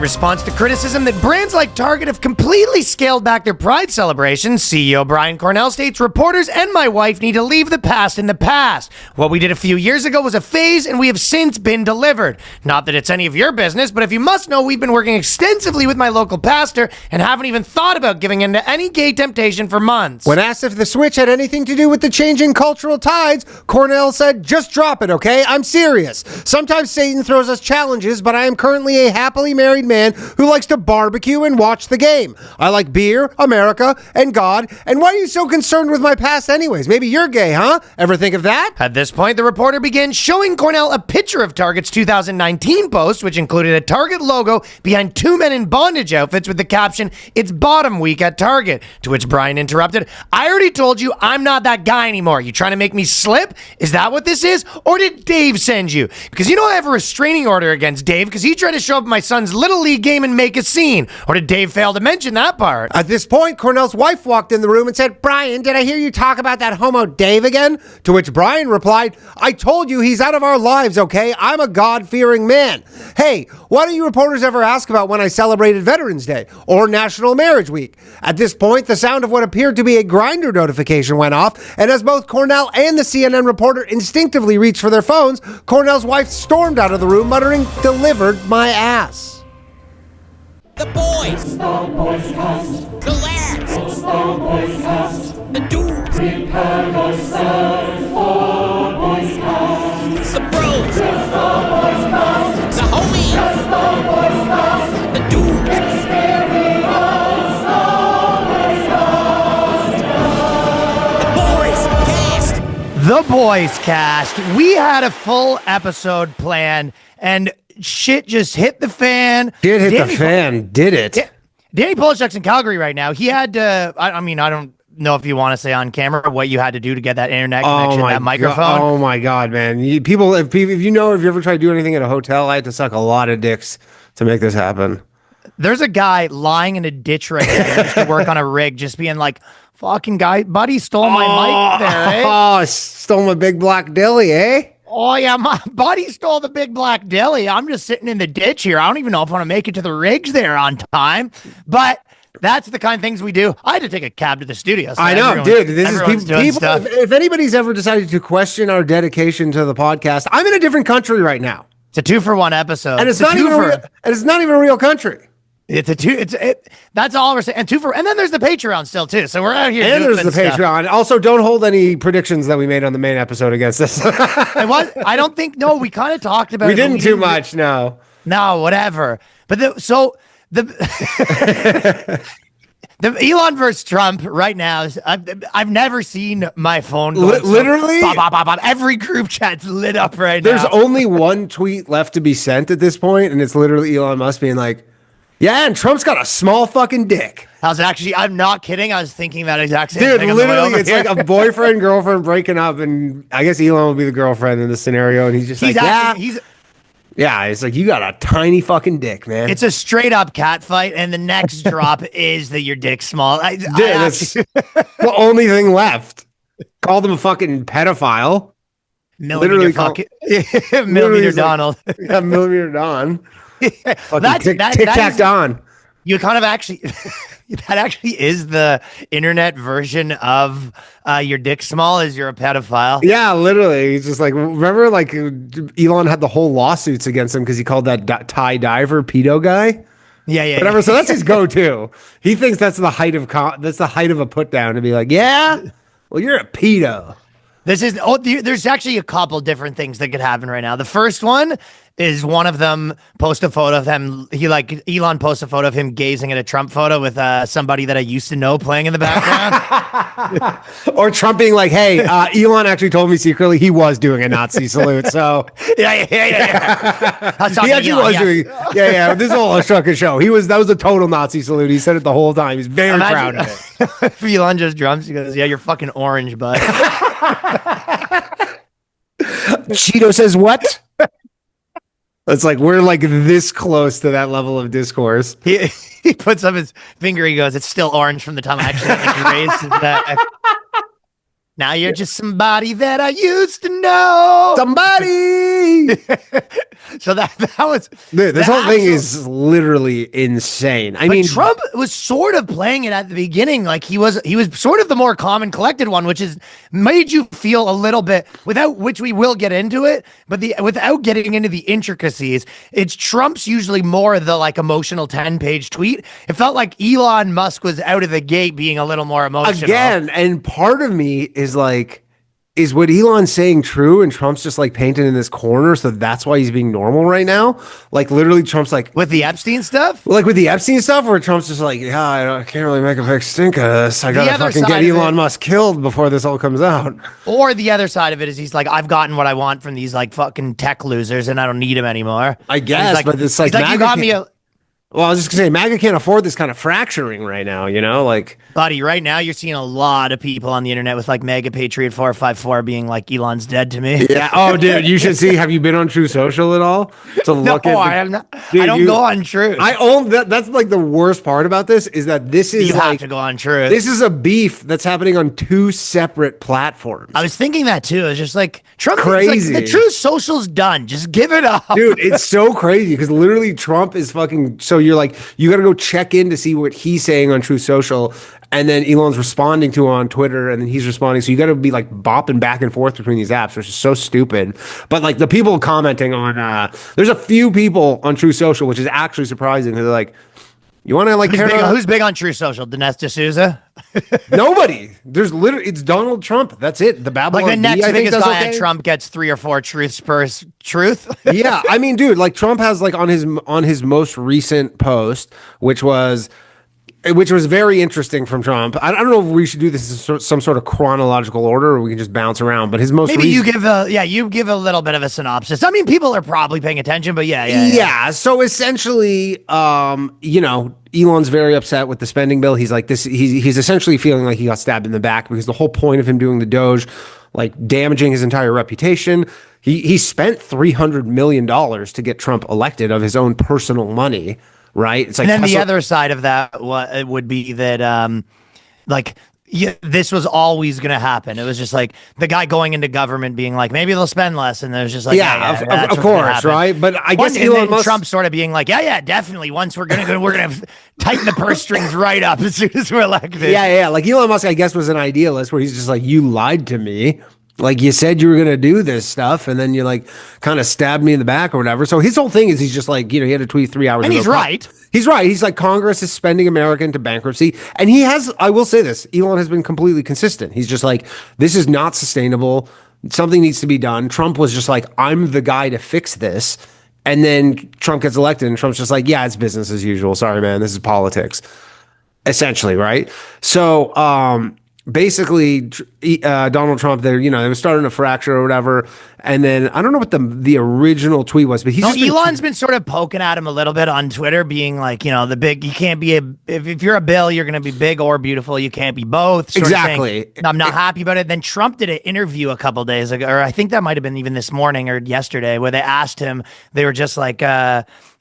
In response to criticism that brands like Target have completely scaled back their Pride celebrations, CEO Brian Cornell states, reporters and my wife need to leave the past in the past. What we did a few years ago was a phase and we have since been delivered. Not that it's any of your business, but if you must know, we've been working extensively with my local pastor and haven't even thought about giving in to any gay temptation for months. When asked if the switch had anything to do with the changing cultural tides, Cornell said, just drop it, okay? I'm serious. Sometimes Satan throws us challenges, but I am currently a happily married man who likes to barbecue and watch the game. I like beer, America, and God. And why are you so concerned with my past anyways? Maybe you're gay, huh? Ever think of that? At this point, the reporter began showing Cornell a picture of Target's 2019 post, which included a Target logo behind two men in bondage outfits with the caption, "It's bottom week at Target." To which Brian interrupted, "I already told you I'm not that guy anymore. You trying to make me slip? Is that what this is? Or did Dave send you? Because you know I have a restraining order against Dave because he tried to show up at my son's Little League game and make a scene. Or did Dave fail to mention that part?" At this point, Cornell's wife walked in the room and said, "Brian, did I hear you talk about that homo Dave again?" To which Brian replied, "I told you he's out of our lives, okay? I'm a God-fearing man. Hey, why don't you reporters ever ask about when I celebrated Veterans Day or National Marriage Week?" At this point, the sound of what appeared to be a Grindr notification went off, and as both Cornell and the CNN reporter instinctively reached for their phones, Cornell's wife stormed out of the room muttering, "Delivered my ass." The boys. It's the BOYSCAST. The lads. It's the BOYSCAST. The dudes. Prepare yourself for BOYSCAST. The bros. It's the BOYSCAST. The homies. It's the BOYSCAST. The dudes. Experience the BOYSCAST. The BOYSCAST. We had a full episode planned, and shit just hit the fan. Did hit the fan, did it? Danny Polishuk's in Calgary right now. He had to, I mean, I don't know if you want to say on camera what you had to do to get that internet connection, that microphone. Oh my God, man. If you ever try to do anything at a hotel, I had to suck a lot of dicks to make this happen. There's a guy lying in a ditch right now used to work on a rig, just being like, fucking guy, buddy stole my mic there, eh? Oh, stole my big black dilly, eh? Oh, yeah, my buddy stole the big black deli. I'm just sitting in the ditch here. I don't even know if I want to make it to the rigs there on time. But that's the kind of things we do. I had to take a cab to the studio. So I know, dude. This is people if anybody's ever decided to question our dedication to the podcast, I'm in a different country right now. It's a 2-for-1 episode. And it's not even a real country. That's all we're saying. And then there's the Patreon still too. So we're out here. And there's the Patreon. Also, don't hold any predictions that we made on the main episode against us. I don't think. No, we kind of talked about. We didn't too much. No, whatever. But the Elon versus Trump right now is. I've never seen my phone go literally. Every group chat's lit up right now. There's only one tweet left to be sent at this point, and it's literally Elon Musk being like, "Yeah, and Trump's got a small fucking dick." I'm not kidding. I was thinking that exact same thing. Dude, literally, it's like a boyfriend, girlfriend breaking up, and I guess Elon will be the girlfriend in this scenario, and he's just it's like, you got a tiny fucking dick, man. It's a straight up cat fight, and the next drop is that your dick's small. That's the only thing left. Called him a fucking pedophile. Millimeter Donald. Yeah, Millimeter Don. That's Tic-tac Don. You kind of actually, that actually is the internet version of your dick small is you're a pedophile. Yeah, literally. He's just like, remember like Elon had the whole lawsuits against him because he called that Thai diver pedo guy. Yeah. Whatever. Yeah. So that's his go-to. He thinks that's the height of a put down to be like, yeah, well, you're a pedo. There's actually a couple different things that could happen right now. The first one is one of them post a photo of them. Elon posts a photo of him gazing at a Trump photo with somebody that I used to know playing in the background. Or Trump being like, "Hey, Elon actually told me secretly he was doing a Nazi salute." So yeah. He actually was doing. Yeah. This is all a fucking show. That was a total Nazi salute. He said it the whole time. He's very proud of it. If Elon just drums, he goes, "Yeah, you're fucking orange, bud." Cheeto says what? It's like we're like this close to that level of discourse. He puts up his finger. He goes, "It's still orange from the time I actually raised that." Now you're just somebody that I used to know. Somebody. So that was Dude, this the whole thing actual- is literally insane. I But mean, Trump was sort of playing it at the beginning, like he was sort of the more calm and collected one, which is made you feel a little bit without which we will get into it, but without getting into the intricacies, it's Trump's usually more the like emotional 10-page tweet. It felt like Elon Musk was out of the gate being a little more emotional. again, and part of me is like, is what Elon's saying true? And Trump's just like painted in this corner, so that's why he's being normal right now. Like literally, Trump's like With the Epstein stuff? like with the Epstein stuff, where Trump's just like, yeah, I can't really make a big stink of this. I gotta other fucking side get of Elon it- Musk killed before this all comes out. Or the other side of it is he's like, I've gotten what I want from these like fucking tech losers and I don't need them anymore. I guess, He's but it's like, he's you MAGA got me can't- Well, I was just gonna say, MAGA can't afford this kind of fracturing right now, you know? Like, buddy, right now you're seeing a lot of people on the internet with like Mega Patriot 454 being like, Elon's dead to me. yeah. Oh, dude, you should see. Have you been on True Social at all to No, look at? I am not. Dude, I don't go on Truth. I own that. That's like the worst part about this is that this is you have like to go on Truth. this is a beef that's happening on two separate platforms. I was thinking that too. It's just like Trump. It's like, Crazy. the Truth Social's done. Just give it up. Dude, it's so crazy because literally Trump is fucking. So you're like, you got to go check in to see what he's saying on True Social, and then Elon's responding to on Twitter, and then he's responding. So you got to be like bopping back and forth between these apps, which is so stupid. But like the people commenting on, there's a few people on True Social, which is actually surprising. They're like, you want to like care about Who's big on True Social? Dinesh D'Souza? nobody? There's literally it's Donald Trump. That's it. The Babylon Like the next Bee, I think, biggest does guy okay. on Trump gets 3 or 4 truths per truth. Yeah, I mean, dude, like Trump has like on his most recent post, which was very interesting from Trump. I don't know if we should do this in some sort of chronological order, or we can just bounce around. But his most Maybe you recent, give a little bit of a synopsis. I mean, people are probably paying attention, but yeah. yeah. So essentially, Elon's very upset with the spending bill. He's like this. He's essentially feeling like he got stabbed in the back because the whole point of him doing the Doge, like damaging his entire reputation. He spent $300 million to get Trump elected of his own personal money. Right. It's like, And then the Tesla- other side of that would be that, this was always going to happen. It was just like the guy going into government being like, maybe they'll spend less. And there's just like, of that's what's gonna course. happen. Right. But I guess And Elon then Musk. Trump sort of being like, yeah, definitely. Once we're going to tighten the purse strings right up as soon as we're elected. Yeah. Like Elon Musk, I guess, was an idealist where he's just like, you lied to me. Like you said you were going to do this stuff, and then you like kind of stabbed me in the back or whatever. So his whole thing is he's just like, he had a tweet 3 hours And ago. he's right. He's right. He's like, Congress is spending America into bankruptcy. And he has, I will say this, Elon has been completely consistent. He's just like, this is not sustainable. Something needs to be done. Trump was just like, I'm the guy to fix this. And then Trump gets elected, and Trump's just like, yeah, it's business as usual. Sorry, man. This is politics. Essentially, right? So, basically, Donald Trump, they were starting a fracture or whatever, and then I don't know what the original tweet was, but Elon's been sort of poking at him a little bit on Twitter, being like, the big, you can't be if you're a Bill, you're going to be big or beautiful. You can't be both. Sort of Exactly. saying, I'm not happy about it. Then Trump did an interview a couple days ago, or I think that might have been even this morning or yesterday, where they asked him, they were just like,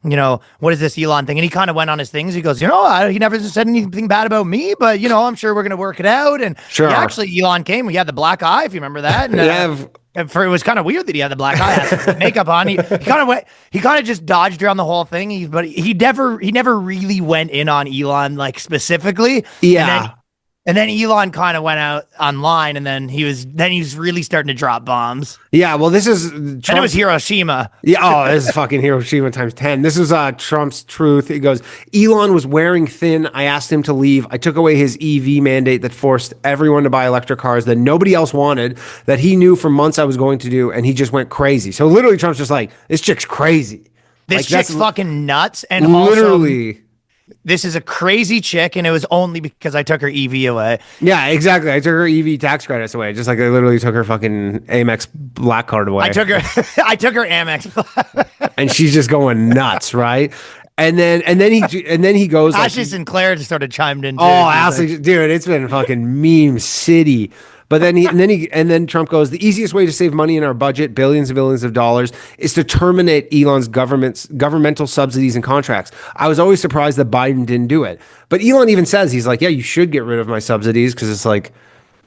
what is this Elon thing? And he kind of went on his things. He goes, he never said anything bad about me, but, I'm sure we're going to work it out. And Sure. actually, Elon came. He had the black eye, if you remember that. And, it was kind of weird that he had the black eye, had some makeup on. He kind of just dodged around the whole thing. But he never really went in on Elon like specifically. Yeah. And then Elon kind of went out online, and then he was really starting to drop bombs. Yeah, well, this is And it was Hiroshima. Yeah, this is fucking Hiroshima times 10. This is Trump's truth. He goes, Elon was wearing thin. I asked him to leave. I took away his EV mandate that forced everyone to buy electric cars that nobody else wanted, that he knew for months I was going to do, and he just went crazy. So literally, Trump's just like, this chick's crazy. This Like, chick's that's fucking nuts. And literally. also, this is a crazy chick, and it was only because I took her EV away. Yeah, exactly. I took her EV tax credits away, just like I literally took her fucking Amex black card away. I took her Amex. and she's just going nuts, right? And then he goes like, Ashley Sinclair just sort of chimed in. Too. oh, She's like, Ashley, dude, it's been fucking meme city. But then Trump goes, the easiest way to save money in our budget, billions and billions of dollars, is to terminate Elon's governmental subsidies and contracts. I was always surprised that Biden didn't do it. But Elon even says, he's like, yeah, you should get rid of my subsidies, because it's like,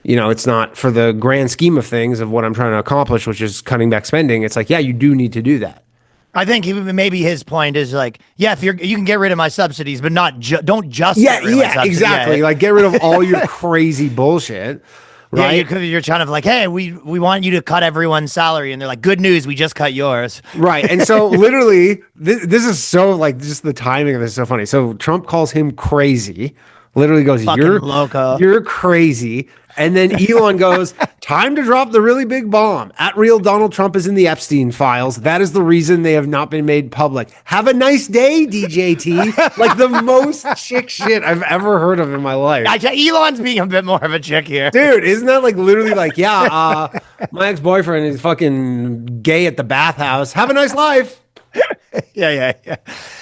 you know, it's not for the grand scheme of things of what I'm trying to accomplish, which is cutting back spending. It's like, yeah, you do need to do that. I think maybe his point is like, yeah, if you can get rid of my subsidies, but not don't just Yeah, get rid of my subsidies. exactly. Yeah. Like, get rid of all your crazy bullshit. Right? Yeah, you're trying to like, hey, we want you to cut everyone's salary, and they're like, good news, we just cut yours. Right. And so literally, this is so like, just the timing of this is so funny. So Trump calls him crazy. Literally goes, Fucking loco. You're crazy. And then Elon goes, time to drop the really big bomb. At real Donald Trump is in the Epstein files. That is the reason they have not been made public. Have a nice day, DJT. Like the most chick shit I've ever heard of in my life. Elon's being a bit more of a chick here. Dude, isn't that like literally like, yeah, my ex-boyfriend is fucking gay at the bathhouse. Have a nice life. Yeah.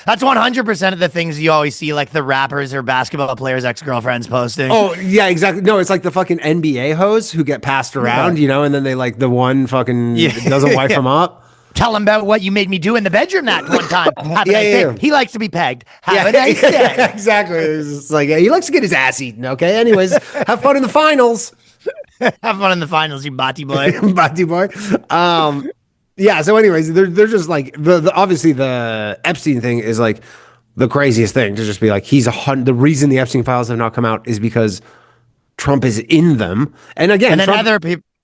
That's 100% of the things you always see, like the rappers or basketball players' ex-girlfriends posting. Oh, yeah, exactly. No, it's like the fucking NBA hoes who get passed around, you know, and then they like the one fucking doesn't wife them up. Tell him about what you made me do in the bedroom that one time. Have a nice day. Yeah. He likes to be pegged. Have a nice day. Yeah, exactly. It's just like, yeah, he likes to get his ass eaten, okay? Anyways, have fun in the finals. Have fun in the finals, you bati boy. Bati boy. Yeah, so anyways, they're just like the obviously the Epstein thing is like the craziest thing to just be like the reason the Epstein files have not come out is because Trump is in them. And again, and then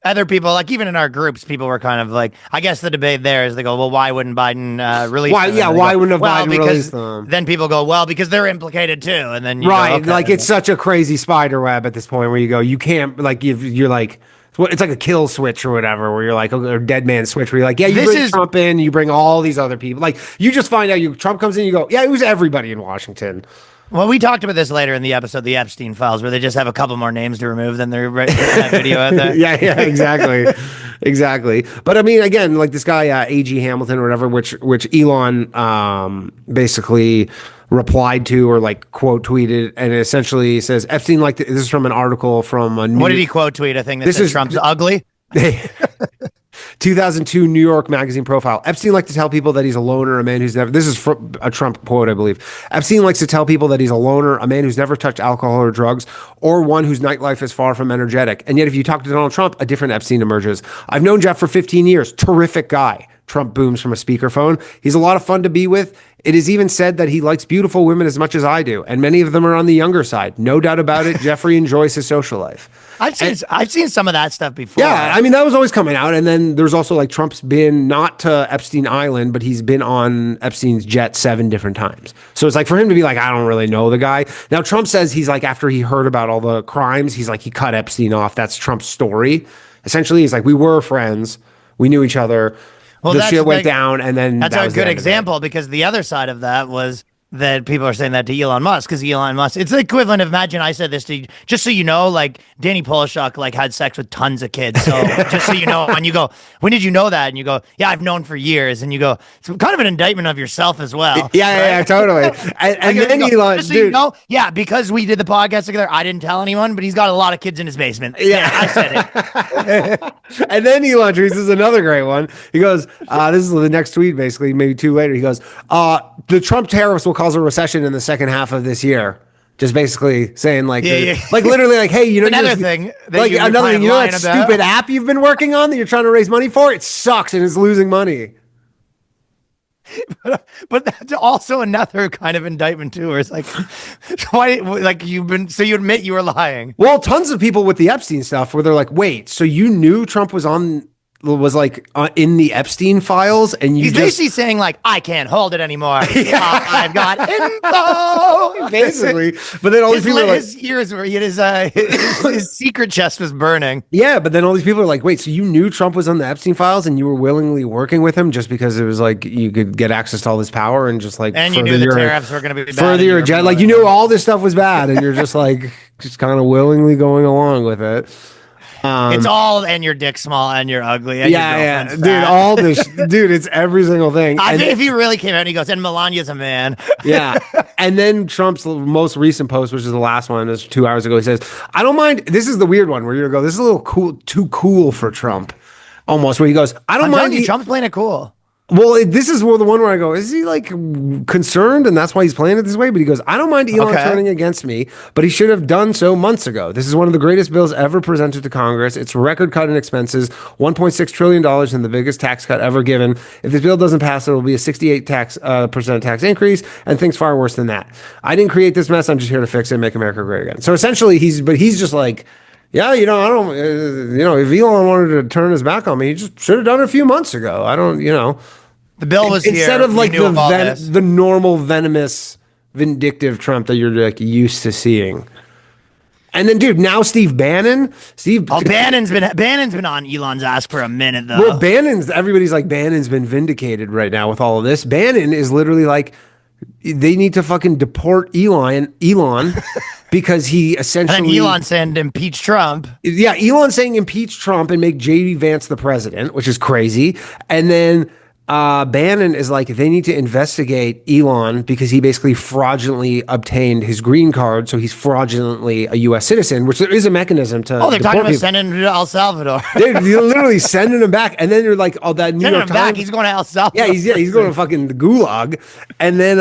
other people, like even in our groups, people were kind of like, I guess the debate there is they go, well, why wouldn't Biden release them? Yeah, why wouldn't Biden because release them? Then people go, well, because they're implicated too. And then you right, go, okay. like it's such a crazy spider web at this point where you go, you can't like if you're like. It's like a kill switch or whatever, where you're like, or dead man switch, where you're like, yeah, you bring Trump in, you bring all these other people. Like, you just find out Trump comes in, you go, yeah, it was everybody in Washington. Well, we talked about this later in the episode, the Epstein files, where they just have a couple more names to remove than they're putting that video out there. Yeah, exactly. Exactly. But I mean, again, like this guy, A.G. Hamilton or whatever, which Elon basically replied to or like quote tweeted, and it essentially says Epstein this is from an article from a what did he quote tweet? I think this is Trump's ugly. 2002 New York Magazine profile. Epstein likes to tell people that he's a loner, a man who's never. This is from a Trump quote, I believe. Epstein likes to tell people that he's a loner, a man who's never touched alcohol or drugs, or one whose nightlife is far from energetic. And yet, if you talk to Donald Trump, a different Epstein emerges. I've known Jeff for 15 years. Terrific guy. Trump booms from a speakerphone. He's a lot of fun to be with. It is even said that he likes beautiful women as much as I do, and many of them are on the younger side. No doubt about it. Jeffrey enjoys his social life. I've seen some of that stuff before. Yeah, I mean, that was always coming out. And then there's also like Trump's been not to Epstein Island, but he's been on Epstein's jet 7 different times. So it's like for him to be like, I don't really know the guy. Now, Trump says he's like, after he heard about all the crimes, he's like, he cut Epstein off. That's Trump's story. Essentially, he's like, we were friends. We knew each other. Well, the shit went down, and then that's a good example because the other side of that was that people are saying that to Elon Musk because Elon Musk, it's the equivalent of, imagine I said this to you, just so you know, like Danny Polishuk like had sex with tons of kids. So just so you know, and you go, when did you know that? And you go, yeah, I've known for years. And you go, it's kind of an indictment of yourself as well. Yeah, totally. And then Elon, just so you know, yeah, because we did the podcast together, I didn't tell anyone, but he's got a lot of kids in his basement. Yeah, I said it. And then Elon tweets, this is another great one. He goes, this is the next tweet, basically, maybe 2 later. He goes, the Trump tariffs will cause a recession in the second half of this year. Just basically saying like, like literally like, hey, you know, another thing, like another thing, you know, that stupid app you've been working on that you're trying to raise money for, it sucks and it's losing money. But that's also another kind of indictment too, where it's like, why, like you admit you were lying. Well, tons of people with the Epstein stuff where they're like, wait, so you knew Trump was in the Epstein files, and he's basically saying like, I can't hold it anymore. I've got info, basically. But then all these people are like, his ears were his secret chest was burning. Yeah, but then all these people are like, wait, so you knew Trump was on the Epstein files, and you were willingly working with him just because it was like you could get access to all this power and just like, and you knew the tariffs were going to be bad further your agenda. Like you knew all this stuff was bad, and you're just like just kind of willingly going along with it. It's all, and your dick's small and you're ugly. And yeah, dude, all this, dude, it's every single thing. I think if he really came out and he goes, and Melania's a man. Yeah. And then Trump's most recent post, which is the last one, is 2 hours ago. He says, I don't mind. This is the weird one where you go, this is a little cool, too cool for Trump. Almost where he goes, I don't mind. Trump's playing it cool. Well, this is the one where I go, is he like concerned and that's why he's playing it this way? But he goes, I don't mind Elon turning against me, but he should have done so months ago. This is one of the greatest bills ever presented to Congress. It's a record cut in expenses, $1.6 trillion and the biggest tax cut ever given. If this bill doesn't pass, it will be a 68% tax increase and things far worse than that. I didn't create this mess. I'm just here to fix it and make America great again. So essentially he's just like, yeah, I don't, if Elon wanted to turn his back on me, he just should have done it a few months ago. I don't, The bill was instead here. of like the normal venomous, vindictive Trump that you're like used to seeing. And then, dude, now Steve Bannon. Bannon's been on Elon's ass for a minute though. Well, everybody's like Bannon's been vindicated right now with all of this. Bannon is literally like, they need to fucking deport Elon because he essentially. And Elon saying impeach Trump. Yeah, Elon saying impeach Trump and make J.D. Vance the president, which is crazy. And then Bannon is like, they need to investigate Elon because he basically fraudulently obtained his green card, so he's fraudulently a U.S. citizen, which there is a mechanism to. Oh, they're talking about people. sending him to El Salvador. They're literally sending him back, and then you're like, oh, that New Sending York him back. Times. He's going to El Salvador. Yeah, he's going to fucking the gulag, and then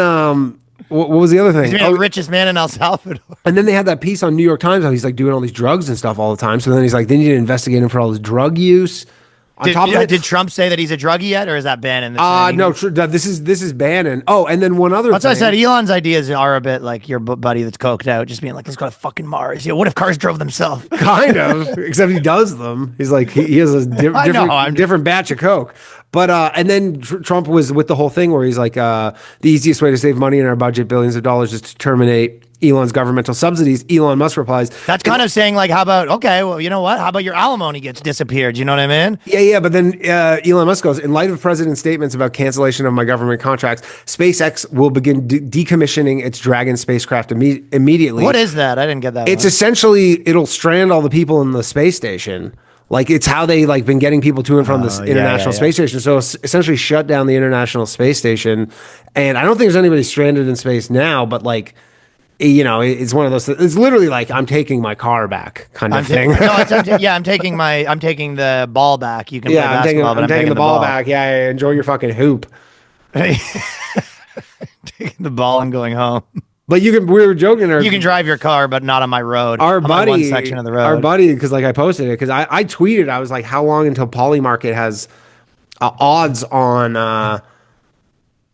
what was the other thing? He's the richest man in El Salvador. And then they had that piece on New York Times how he's like doing all these drugs and stuff all the time. So then he's like, they need to investigate him for all his drug use. Did Trump say that he's a druggie yet, or is that Bannon? No, this is Bannon. Oh, and then one other. That's what I said. Elon's ideas are a bit like your buddy that's coked out, just being like, "Let's go to fucking Mars." Yeah, what if cars drove themselves? Kind of, except he does them. He's like he has a different batch of coke. But and then Trump was with the whole thing where he's like, the easiest way to save money in our budget, billions of dollars, is to terminate Elon's governmental subsidies. Elon Musk replies, that's kind of saying like, how about, okay, well, you know what? How about your alimony gets disappeared? You know what I mean? Yeah. But then Elon Musk goes, in light of president's statements about cancellation of my government contracts, SpaceX will begin decommissioning its Dragon spacecraft immediately. What is that? I didn't get that. It's essentially, it'll strand all the people in the space station. Like, it's how they like been getting people to and from this International Space Station. So essentially shut down the International Space Station. And I don't think there's anybody stranded in space now, but like, it's one of those. It's literally like I'm taking my car back, kind of thing. I'm taking the ball back. You can play basketball, I'm taking the ball back. Yeah, enjoy your fucking hoop. Taking the ball and going home. But we were joking. You can drive your car, but not on my road. Our buddy, one section of the road. Our buddy, because like I posted it, because I tweeted, I was like, how long until Polymarket has odds on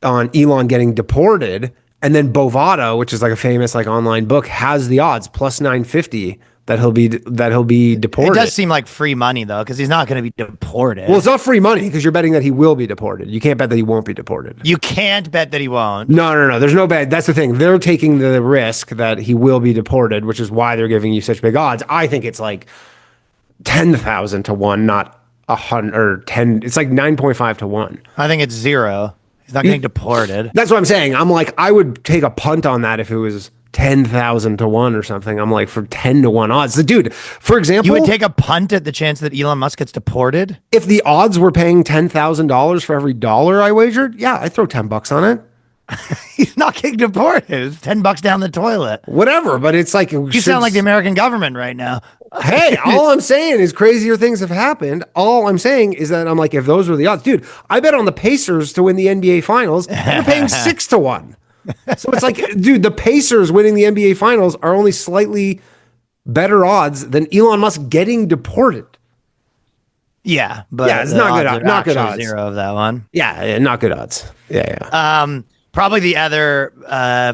Elon getting deported? And then Bovado, which is like a famous like online book, has the odds plus 950 that he'll be deported. It does seem like free money though, because he's not going to be deported. Well, it's not free money because you're betting that he will be deported. You can't bet that he won't be deported. You can't bet that he won't. No. There's no bet. That's the thing. They're taking the risk that he will be deported, which is why they're giving you such big odds. I think it's like 10,000 to 1, not 100 or 10. It's like 9.5 to 1. I think it's 0. He's not getting deported. That's what I'm saying. I'm like, I would take a punt on that if it was 10,000 to 1 or something. I'm like, for 10 to 1 odds. The dude, for example, you would take a punt at the chance that Elon Musk gets deported? If the odds were paying $10,000 for every dollar I wagered, yeah, I'd throw $10 on it. He's not getting deported. It's $10 down the toilet. Whatever, but it's like you sound like the American government right now. Hey, all I'm saying is crazier things have happened. All I'm saying is that I'm like, if those were the odds, dude, I bet on the Pacers to win the NBA Finals. They're paying 6 to 1. So it's like, dude, the Pacers winning the NBA Finals are only slightly better odds than Elon Musk getting deported. Yeah, but yeah, it's not good. Not good odds. 0 of that one. Yeah, not good odds. Yeah. Probably the other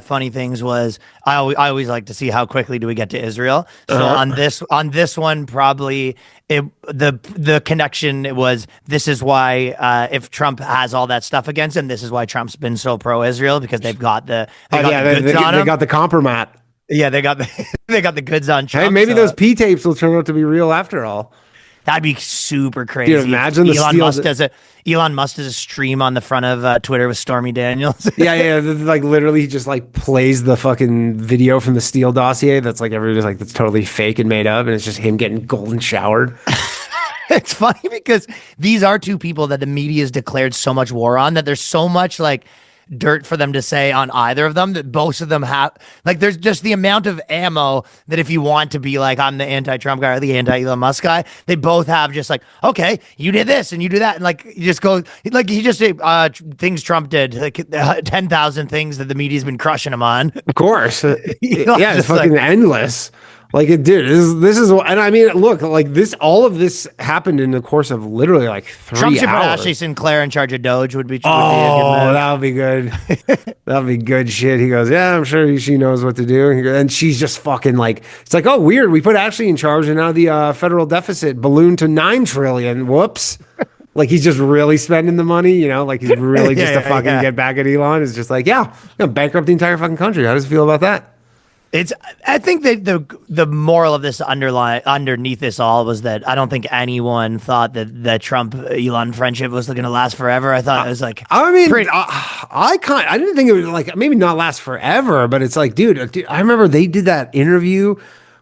funny things was I always like to see how quickly do we get to Israel. So on this one, probably the connection was, this is why if Trump has all that stuff against him, this is why Trump's been so pro-Israel, because they've got the goods on him. They got the compromat. Yeah, they got the goods on Trump. Hey, maybe those P tapes will turn out to be real after all. That'd be super crazy. Dude, imagine Elon Musk does a stream on the front of Twitter with Stormy Daniels. yeah. Like literally, he just like plays the fucking video from the Steele dossier. That's like everybody's like, that's totally fake and made up, and it's just him getting golden showered. It's funny because these are two people that the media has declared so much war on, that there's so much like dirt for them to say on either of them, that both of them have, like, there's just the amount of ammo that if you want to be like, I'm the anti-Trump guy or the anti-Elon Musk guy, they both have just like, okay, you did this and you do that. And like, you just go, like, he just things Trump did, like 10,000 things that the media's been crushing him on. Of course. Yeah, it's just fucking endless. Like it did. This is, and I mean, look, like this, all of this happened in the course of literally like 3 Trump should put hours. Ashley Sinclair in charge of Doge would be. Oh, that would be good. That would be good shit. He goes, yeah, I'm sure she knows what to do. And she's just fucking like, it's like, oh, weird. We put Ashley in charge, and now the federal deficit ballooned to $9 trillion. Whoops. Like he's just really spending the money, you know, like he's really just to fucking get back at Elon. It's just like, yeah, bankrupt the entire fucking country. How does it feel about that? I think that the moral of this underneath this all was that I don't think anyone thought that the Trump Elon friendship was going to last forever. I thought it was like, I mean, I didn't think it was like maybe not last forever, but it's like, dude, I remember they did that interview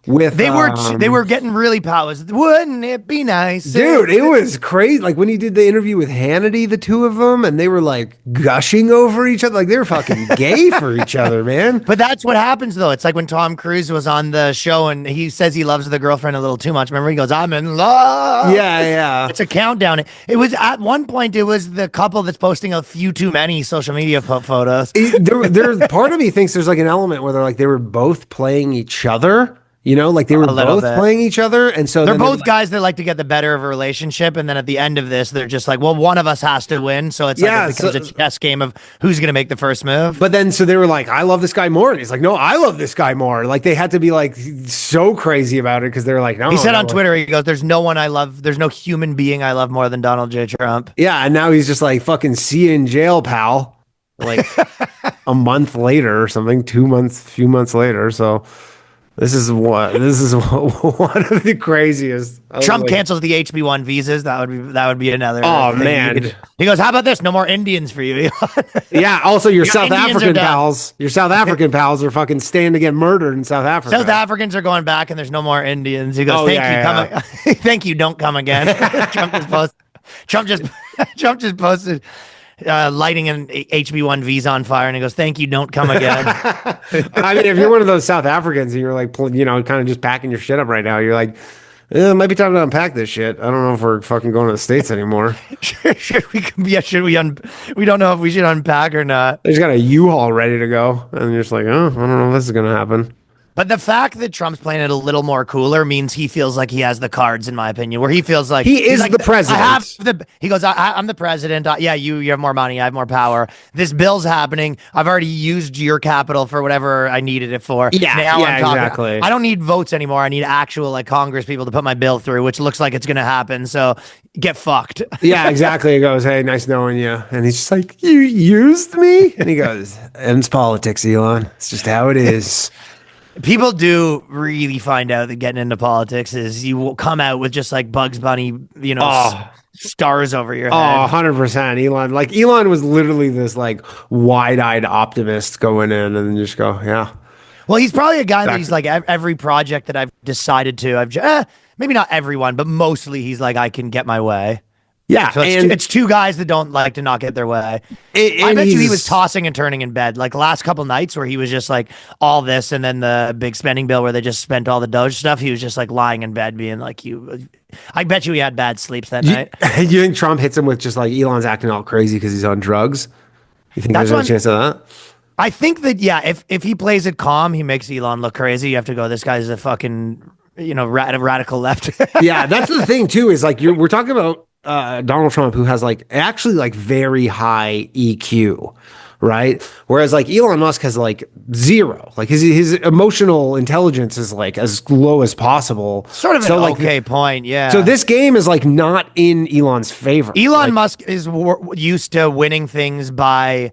with they were getting really powers. Wouldn't it be nice, dude? It was crazy. Like when he did the interview with Hannity, the two of them, and they were like gushing over each other, like they were fucking gay for each other, man. But that's what happens though. It's like when Tom Cruise was on the show and he says he loves the girlfriend a little too much. Remember, he goes, "I'm in love." Yeah. It's a countdown. It was at one point. It was the couple that's posting a few too many social media photos. There, part of me thinks there's like an element where they're like they were both playing each other. You know, like they were both playing each other. And so they're both guys that like to get the better of a relationship. And then at the end of this, they're just like, well, one of us has to win. So it's like it becomes a chess game of who's going to make the first move. But then, so they were like, I love this guy more. And he's like, no, I love this guy more. Like they had to be like so crazy about it because they're like, no. He said on Twitter, he goes, there's no human being I love more than Donald J. Trump. Yeah. And now he's just like, fucking see you in jail, pal. Like a month later or something, few months later. So. This is one of the craziest. Trump cancels the HB1 visas. That would be another. Oh man! He goes, "How about this? No more Indians for you." Yeah. Also, your South African pals. Your South African pals are fucking staying to get murdered in South Africa. South Africans are going back, and there's no more Indians. He goes, "Thank you. Don't come again." Trump just posted. Lighting an HB1 visa on fire, and he goes, "Thank you, don't come again." I mean, if you're one of those South Africans and you're like, kind of just packing your shit up right now, you're like, it might be time to unpack this shit. I don't know if we're fucking going to the States anymore. We don't know if we should unpack or not. They just got a U-Haul ready to go, and you're just like, oh, I don't know if this is gonna happen. But the fact that Trump's playing it a little more cooler means he feels like he has the cards, in my opinion, where he feels like he is the president. He goes, I'm the president. You have more money. I have more power. This bill's happening. I've already used your capital for whatever I needed it for. Now I'm talking. Exactly. I don't need votes anymore. I need actual like Congress people to put my bill through, which looks like it's going to happen. So get fucked. Yeah, exactly. He goes, hey, nice knowing you. And he's just like, you used me? And he goes, it's politics, Elon. It's just how it is. People do really find out that getting into politics is you will come out with just like Bugs Bunny, stars over your head. Oh, 100%. Elon was literally this like wide-eyed optimist going in and then just go, yeah. Well, he's probably a guy that he's like every project that I've decided to, maybe not everyone, but mostly he's like, I can get my way. Yeah, so it's two guys that don't like to not get their way. I bet you he was tossing and turning in bed. Like last couple nights where he was just like all this and then the big spending bill where they just spent all the Doge stuff. He was just like lying in bed being like, I bet you he had bad sleeps that night. You think Trump hits him with just like Elon's acting all crazy because he's on drugs? You think there's any chance of that? I think that, if he plays it calm, he makes Elon look crazy. You have to go, this guy's a fucking, radical left. Yeah, that's the thing too, is like we're talking about Donald Trump, who has like actually like very high EQ, right? Whereas like Elon Musk has like zero. Like his emotional intelligence is like as low as possible. Sort of an point, yeah. So this game is like not in Elon's favor. Elon Musk is used to winning things by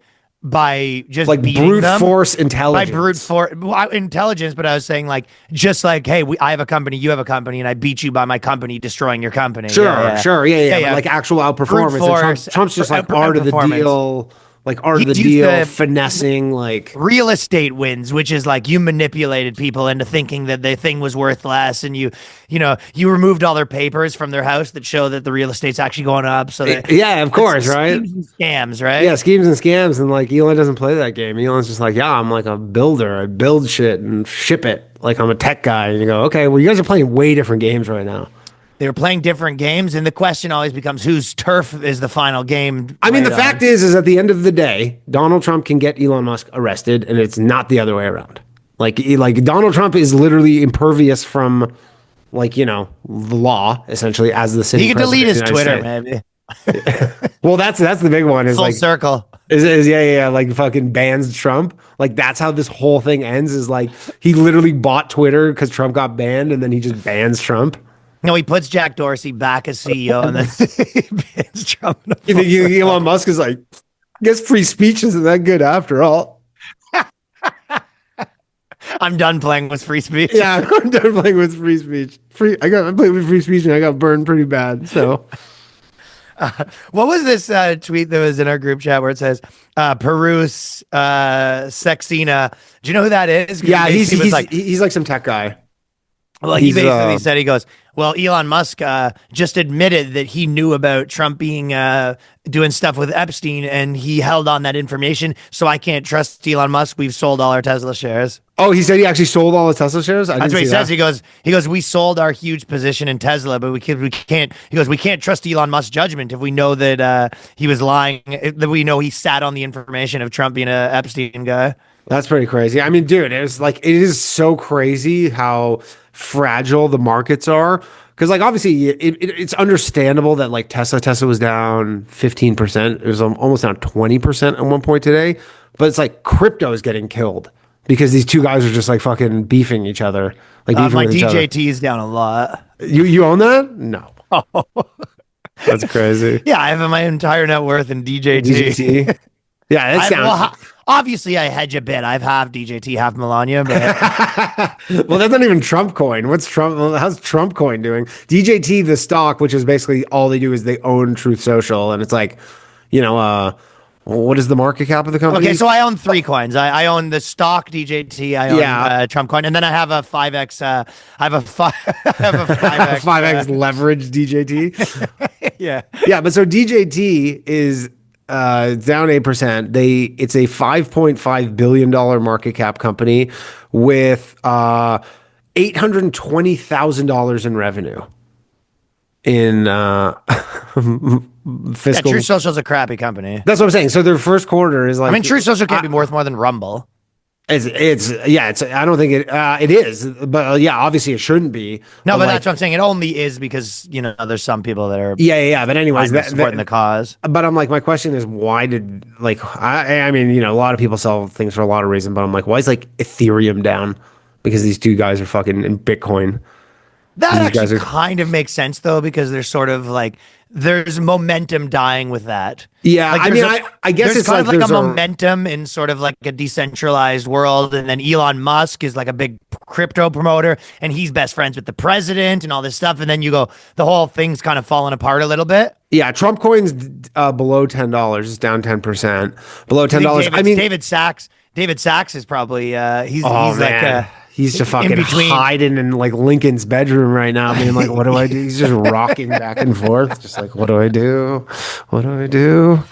just like brute them. Force intelligence. By brute force intelligence, but I was saying like just like, hey, I have a company, you have a company, and I beat you by my company destroying your company. Sure, yeah. Like actual outperformance. Trump's just like part of the deal. like art of the He's used deal, to- finessing, like Real estate wins, which is like you manipulated people into thinking that their thing was worth less, and you removed all their papers from their house that show that the real estate's actually going up. So that yeah, of course, right? Schemes and scams, right? Yeah, schemes and scams, and like Elon doesn't play that game. Elon's just like, yeah, I'm like a builder. I build shit and ship it. Like I'm a tech guy. And you go, okay, well, you guys are playing way different games right now. They're playing different games, and the question always becomes whose turf is the final game. I mean, the played on. fact is at the end of the day, Donald Trump can get Elon Musk arrested, and it's not the other way around. Like Donald Trump is literally impervious from, like, the law essentially as the sitting He could delete his president of the Twitter, United States. maybe. Well, that's the big one. Is Full like circle. yeah, like fucking bans Trump. Like that's how this whole thing ends. Is like he literally bought Twitter because Trump got banned, and then he just bans Trump. No, he puts Jack Dorsey back as CEO, and then he bans Trump. You think Elon Musk is like, I guess free speech isn't that good after all. I'm done playing with free speech. Yeah, I'm done playing with free speech. I played with free speech and I got burned pretty bad. So What was this tweet that was in our group chat where it says Perus Sexina? Do you know who that is? 'Cause yeah, he he's was like, he's like some tech guy. well, he he's, basically said, he goes, well, Elon Musk just admitted that he knew about Trump being doing stuff with Epstein, and he held on that information. So I can't trust Elon Musk. We've sold all our Tesla shares. Oh, he said he actually sold all the Tesla shares. That's what he says. He goes, we sold our huge position in Tesla, but we can't. He goes, we can't trust Elon Musk's judgment if we know that he was lying. That we know he sat on the information of Trump being a Epstein guy. That's pretty crazy. I mean, dude, it is so crazy how fragile the markets are. Because, like, obviously, it's understandable that, like, Tesla was down 15%. It was almost down 20% at one point today. But it's like crypto is getting killed because these two guys are just, like, fucking beefing each other. Like, beefing My with each other. DJT is down a lot. You own that? No. That's crazy. Yeah, I have my entire net worth in DJT. DJT. Yeah, that sounds... Obviously, I hedge a bit. I've half DJT, half Melania, but well, that's not even Trump coin. How's Trump coin doing? DJT, the stock, which is basically all they do is they own Truth Social, and it's like, what is the market cap of the company? okay. So I own 3 coins. I own the stock DJT. I own Trump coin, and then I have a 5x. I have a 5x 5x leverage DJT. Yeah. Yeah, but so DJT is down 8%. It's a $5.5 billion market cap company with $820,000 in revenue in fiscal. True Social's a crappy company. That's what I'm saying. So their first quarter is like. I mean, True Social can't be worth more than Rumble. It's I don't think it is, but yeah, obviously it shouldn't be. No, but like, that's what I'm saying. It only is because there's some people that are yeah. But anyways, supporting the cause. But I'm like, my question is, why did I mean, a lot of people sell things for a lot of reasons, but I'm like, why is like Ethereum down? Because these two guys are fucking in Bitcoin. That actually kind of makes sense though, because there's sort of like there's momentum dying with that. Yeah, like, I mean, I guess there's it's kind of like a there's momentum in sort of like a decentralized world, and then Elon Musk is like a big crypto promoter, and he's best friends with the president and all this stuff, and then you go, the whole thing's kind of falling apart a little bit. Yeah, Trump coin's below $10. It's down 10%. Below $10. I mean, David Sachs is probably he's man. like he's just fucking hiding in like Lincoln's bedroom right now, being like, "What do I do?" He's just rocking back and forth, just like, "What do I do? What do I do?"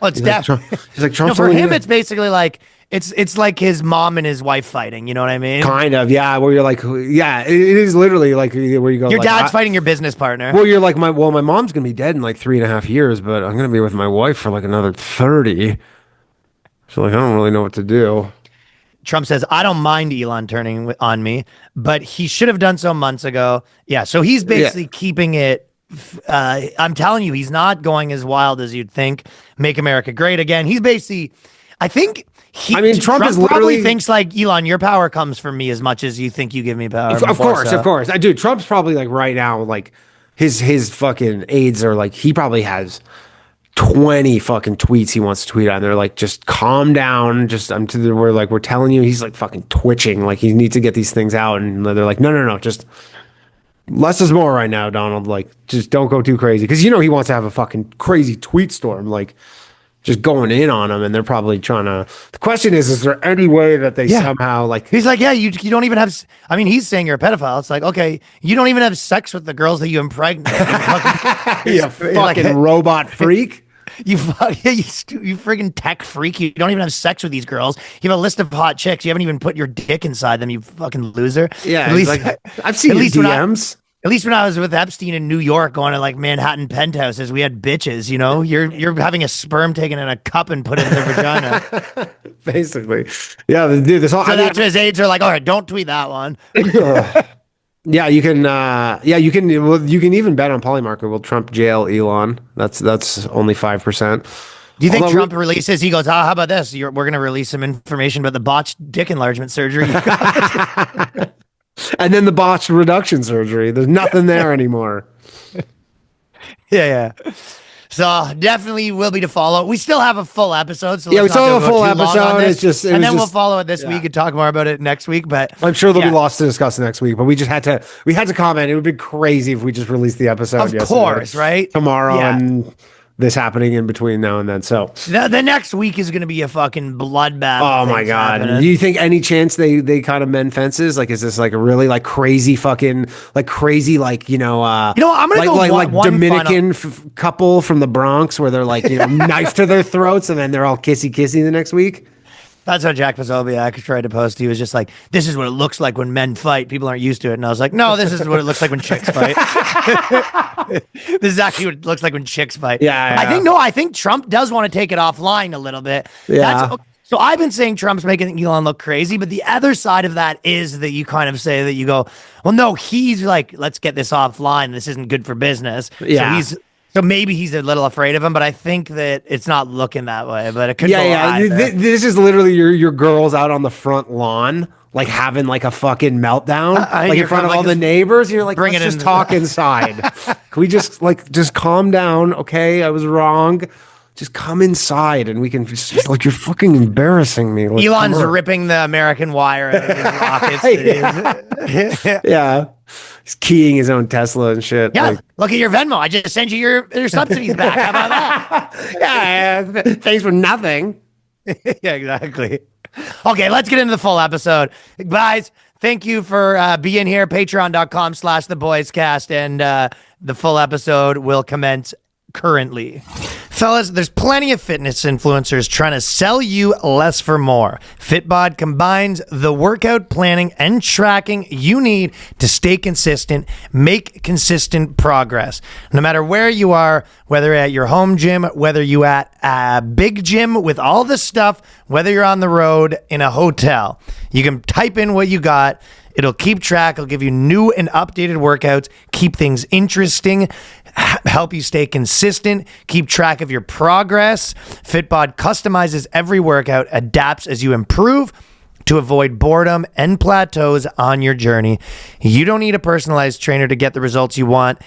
Well, it's definitely. He's like Trump. For him, it's basically like it's like his mom and his wife fighting. You know what I mean? Kind of, yeah. Where you're like, yeah, it is literally like where you go. Your like, dad's fighting your business partner. Well, you're like my mom's gonna be dead in like 3.5 years, but I'm gonna be with my wife for like another 30. So like, I don't really know what to do. Trump says, I don't mind Elon turning on me, but he should have done so months ago. Yeah, so he's basically keeping it. I'm telling you, he's not going as wild as you'd think. Make America great again. He's basically, I think Trump is probably literally thinks like, Elon, your power comes from me as much as you think you give me power. Of course. Dude, Trump's probably like right now, like his fucking aides are like, he probably has 20 fucking tweets he wants to tweet on. They're like, just calm down. Just we're telling you, he's like fucking twitching. Like he needs to get these things out. And they're like, no, just less is more right now, Donald. Like, just don't go too crazy. Cause he wants to have a fucking crazy tweet storm. Like just going in on him, and they're probably trying to. The question is there any way that they somehow like? He's like, yeah, you don't even have. I mean, he's saying you're a pedophile. It's like, okay, you don't even have sex with the girls that you impregnate. You fucking robot freak. You friggin' tech freak. You don't even have sex with these girls. You have a list of hot chicks. You haven't even put your dick inside them, you fucking loser. Yeah, at least, like, I've seen your DMs. At least when I was with Epstein in New York going to like Manhattan penthouses, we had bitches, you know? You're having a sperm taken in a cup and put in their vagina. Basically. Yeah, dude, this whole... So that's his aides are like, all right, don't tweet that one. Yeah, you can you can even bet on Polymarket. Will Trump jail Elon? That's only 5%. Do you think Trump releases? He goes, how about this? We're going to release some information about the botched dick enlargement surgery. And then the botched reduction surgery. There's nothing there anymore. Yeah. So definitely will be to follow. We still have a full episode. So we still have a full episode. We'll follow it this week and talk more about it next week. But I'm sure there'll be lots to discuss next week. But we had to comment. It would be crazy if we just released the episode. Of course, right? Tomorrow and this happening in between now and then. So the next week is going to be a fucking bloodbath. Oh my god! Do you think any chance they kind of mend fences? Like, is this like a really like crazy fucking like crazy like I'm gonna go like Dominican couple from the Bronx where they're like knife to their throats and then they're all kissy the next week? That's how Jack Posobiec tried to post. He was just like, this is what it looks like when men fight. People aren't used to it. And I was like, no, this is what it looks like when chicks fight. This is actually what it looks like when chicks fight. Yeah. I think Trump does want to take it offline a little bit. Yeah. So I've been saying Trump's making Elon look crazy, but the other side of that is that you kind of say that you go, well, no, he's like, let's get this offline. This isn't good for business. Yeah. So maybe he's a little afraid of him, but I think that it's not looking that way. But it could. This is literally your girls out on the front lawn, like having like a fucking meltdown, like in front of all the neighbors. You're like, let's just talk inside. Can we just calm down? Okay, I was wrong. Just come inside and we can just like, you're fucking embarrassing me. Like, Elon's ripping the American wire out of his rockets. Yeah. He's keying his own Tesla and shit. Yeah, look at your Venmo. I just sent you your subsidies back. How about that? Yeah, thanks for nothing. Yeah, exactly. Okay, let's get into the full episode. Guys, thank you for being here. Patreon.com/theboyscast. And the full episode will commence currently. Fellas, there's plenty of fitness influencers trying to sell you less for more. Fitbod combines the workout planning and tracking you need to stay consistent, make consistent progress. No matter where you are, whether at your home gym, whether you at a big gym with all this stuff, whether you're on the road in a hotel, you can type in what you got. It'll keep track. It'll give you new and updated workouts, keep things interesting, help you stay consistent, keep track of your progress. Fitbod customizes every workout, adapts as you improve to avoid boredom and plateaus on your journey. You don't need a personalized trainer to get the results you want.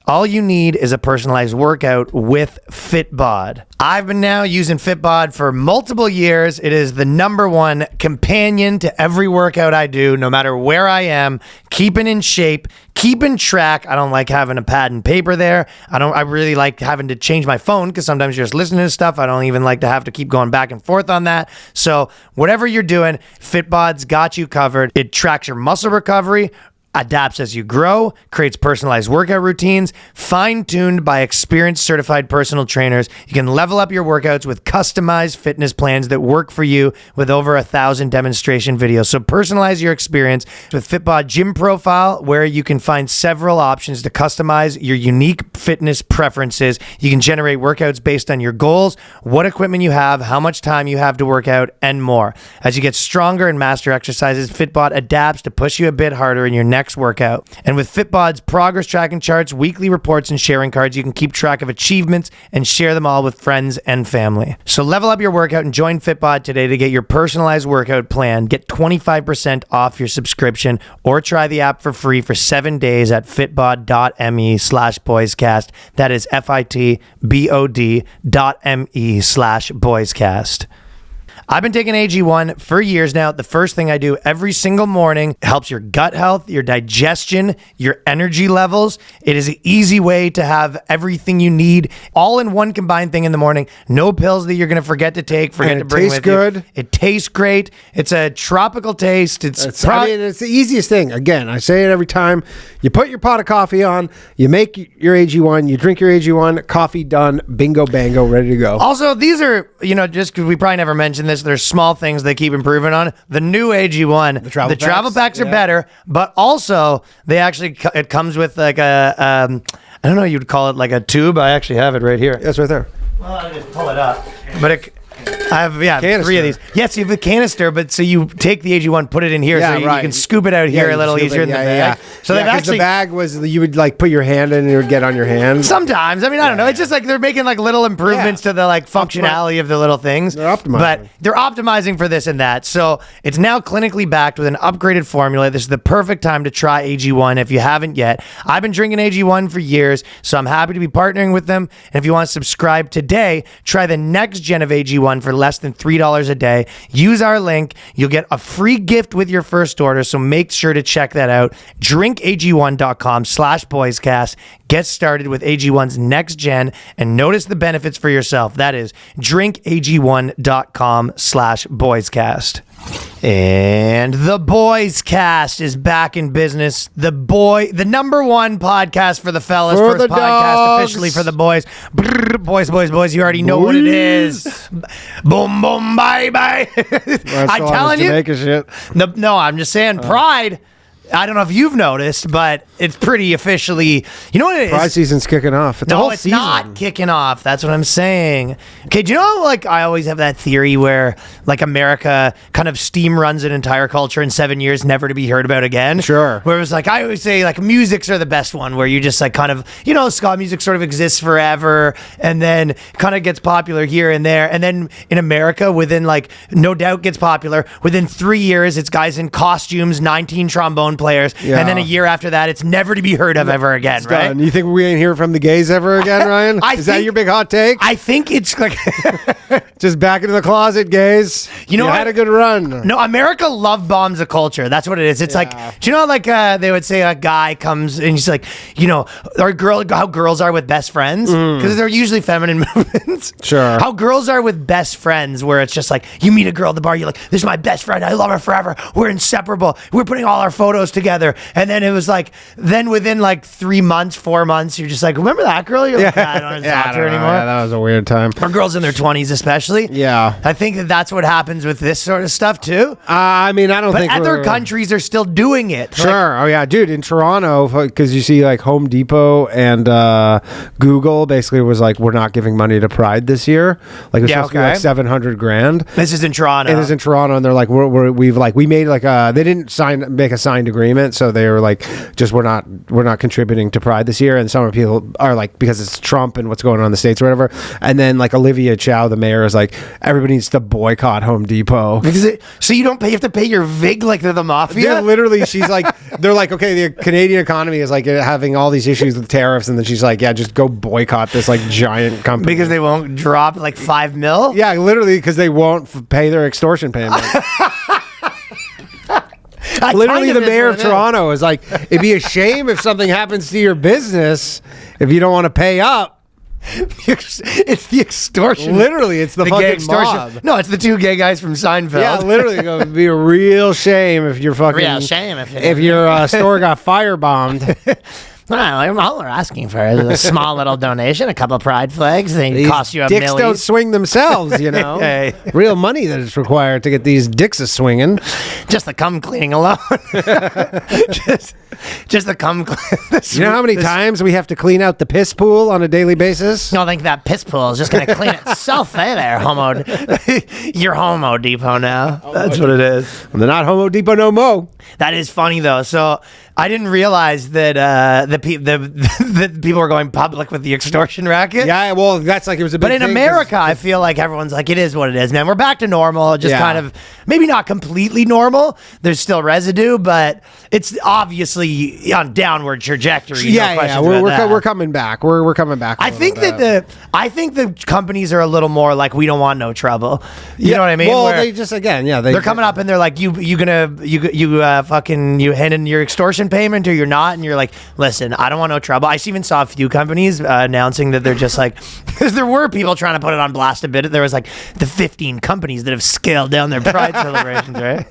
All you need is a personalized workout with Fitbod. I've been now using Fitbod for multiple years. It is the #1 companion to every workout I do, no matter where I am, keeping in shape, keeping track. I don't like having a pad and paper there. I really like having to change my phone because sometimes you're just listening to stuff. I don't even like to have to keep going back and forth on that. So whatever you're doing, Fitbod's got you covered. It tracks your muscle recovery, adapts as you grow, creates personalized workout routines, fine-tuned by experienced certified personal trainers. You can level up your workouts with customized fitness plans that work for you with over 1,000 demonstration videos. So personalize your experience with Fitbod Gym Profile, where you can find several options to customize your unique fitness preferences. You can generate workouts based on your goals, what equipment you have, how much time you have to work out, and more. As you get stronger and master exercises, Fitbod adapts to push you a bit harder in your next workout. And with Fitbod's progress tracking charts, weekly reports, and sharing cards, you can keep track of achievements and share them all with friends and family. So level up your workout and join Fitbod today to get your personalized workout plan. Get 25% off your subscription or try the app for free for 7 days at fitbod.me/boyscast. That is FITBOD.me/boyscast. I've been taking AG1 for years now. The first thing I do every single morning helps your gut health, your digestion, your energy levels. It is an easy way to have everything you need all in one combined thing in the morning. No pills that you're going to forget to take, forget to bring with good. you. It tastes great. It's a tropical taste. It's the easiest thing. Again, I say it every time. You put your pot of coffee on, you make your AG1, you drink your AG1, coffee done, bingo bango, ready to go. Also, these are, just because we probably never mentioned this, there's small things they keep improving on. The new AG1, the travel packs are better, but also they actually, it comes with like I don't know, you'd call it like a tube. I actually have it right here. That's right there. Well, I'll just pull it up. But I have, Canister. 3 of these. Yes, you have a canister, but so you take the AG1, put it in here, so you can scoop it out here a little easier than the bag. So they've actually, the bag was, you would like put your hand in and it would get on your hand. Sometimes. I mean, I don't know. It's just like they're making like little improvements to the like functionality of the little things. They're optimizing. But they're optimizing for this and that. So it's now clinically backed with an upgraded formula. This is the perfect time to try AG1 if you haven't yet. I've been drinking AG1 for years, so I'm happy to be partnering with them. And if you want to subscribe today, try the next gen of AG1 for less than $3 a day. Use our link. You'll get a free gift with your first order, so make sure to check that out. drinkag1.com/boyscast. Get started with AG1's next gen and notice the benefits for yourself. That is drinkag1.com/boyscast. And the BOYSCAST is back in business. The number one podcast for the fellas. For First the podcast dogs. officially for the boys. Brrr, boys. You already know what it is. Boom, boom, bye, bye. I'm telling you. Jamaica shit. No, I'm just saying Pride. I don't know if you've noticed, but it's pretty officially. You know what it is? Pride season's kicking off. It's a whole It's season. not kicking off. That's what I'm saying. Okay, do you know, like, I always have that theory where, like, America kind of steam runs an entire culture in 7 years, never to be heard about again? Sure. Where it was like, I always say, like, musics are the best one, where you just, like, kind of, ska music sort of exists forever, and then kind of gets popular here and there. And then in America, within, like, no doubt gets popular. Within 3 years, it's guys in costumes, 19 trombone players, and then a year after that, it's never to be heard of ever again, It's right? done. You think we ain't hear from the gays ever again, Ryan? Is that your big hot take? I think it's like Just back into the closet, gays. You had a good run. No, America love bombs a culture. That's what it is. It's like, do you know, like they would say a guy comes and he's like, how girls are with best friends, because they're usually feminine movements. Sure. How girls are with best friends, where it's just like you meet a girl at the bar, you're like, this is my best friend. I love her forever. We're inseparable. We're putting all our photos together. And then it was like, then within like 3 months, 4 months, you're just like, remember that girl? You're like, I don't want to talk to her anymore. Yeah, that was a weird time. Or girls in their 20s, especially. Yeah. I think that's what happens with this sort of stuff too. I mean, I don't But think other countries are still doing it. Sure. Oh yeah, dude. In Toronto, because you see, like Home Depot and Google basically was like, we're not giving money to Pride this year. Like it's supposed to be like $700,000. This is in Toronto. It is in Toronto, and they're like, we made like they didn't make a signed agreement, so they were like, just we're not contributing to Pride this year. And some people are like, because it's Trump and what's going on in the States or whatever. And then like Olivia Chow, the mayor, is like, everybody needs to boycott Home Depot. So you have to pay your VIG like they're the mafia? Yeah, literally, she's like, they're like, okay, the Canadian economy is like having all these issues with tariffs, and then she's like, yeah, just go boycott this like giant company. Because they won't drop like $5 million? Yeah, literally, because they won't pay their extortion payment. Literally, the mayor of Toronto is like, it'd be a shame if something happens to your business if you don't want to pay up. It's the extortion. Literally, it's the gay fucking extortion. mob. No, it's the two gay guys from Seinfeld. Yeah, literally, it would be a real shame if your fucking if your store got firebombed. Well, all we're asking for is a small little donation, a couple of pride flags. They cost you $1 dicks million. don't swing themselves, you know. Hey. Real money that is required to get these dicks a swinging. Just the cum cleaning alone. just the cum cleaning. You know how many times we have to clean out the piss pool on a daily basis? I don't think that piss pool is just going to clean itself. Hey there, Homo. You're Homo Depot now. That's what it is. They're not Homo Depot no mo. That is funny though. So I didn't realize that the people were going public with the extortion racket. Yeah, well, that's like it was a big But in thing 'cause- America, I feel like everyone's like, it is what it is, man. We're back to normal, just Yeah. kind of, maybe not completely normal. There's still residue, but it's obviously on downward trajectory. Yeah, we're coming back. We're coming back. I think that I think the companies are a little more like, we don't want no trouble. You know what I mean? Well, Where they just they're coming up and they're like, you hand in your extortion payment or you're not, and you're like, listen, I don't want no trouble. I even saw a few companies announcing that they're just like, because there were people trying to put it on blast a bit. There was like the 15 companies that have scaled down their pride celebrations, right?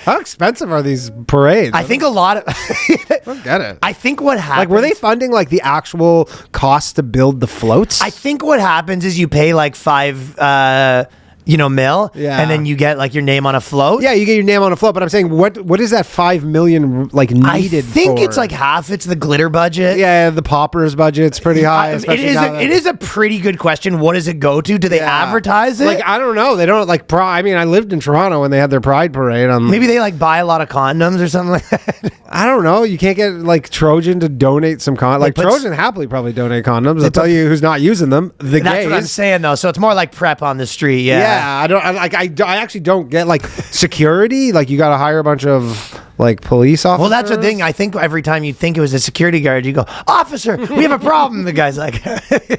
How expensive are these parades? I think a lot of I don't get it. I think what happens, Like, were they funding like the actual cost to build the floats? I think what happens is you pay like $5 mil, Yeah. and then you get like your name on a float. Yeah, you get your name on a float, but I'm saying, what is that $5 million like needed? I think for? it's like half. It's the glitter budget. Yeah, the Paupers budget's pretty high. It is a pretty good question. What does it go to? Do they advertise it? Like, I don't know. They don't like Pride. I mean, I lived in Toronto when they had their Pride parade. Maybe they like buy a lot of condoms or something like that. I don't know. You can't get like Trojan to donate some condoms. Like but- Trojan happily probably donate condoms. I'll tell you who's not using them. The That's gays. what I'm saying though. So it's more like prep on the street. Yeah, I actually don't get like security. Like you got to hire a bunch of like police officers. Well, that's the thing. I think every time you think it was a security guard, you go, "Officer, we have a problem." The guy's like,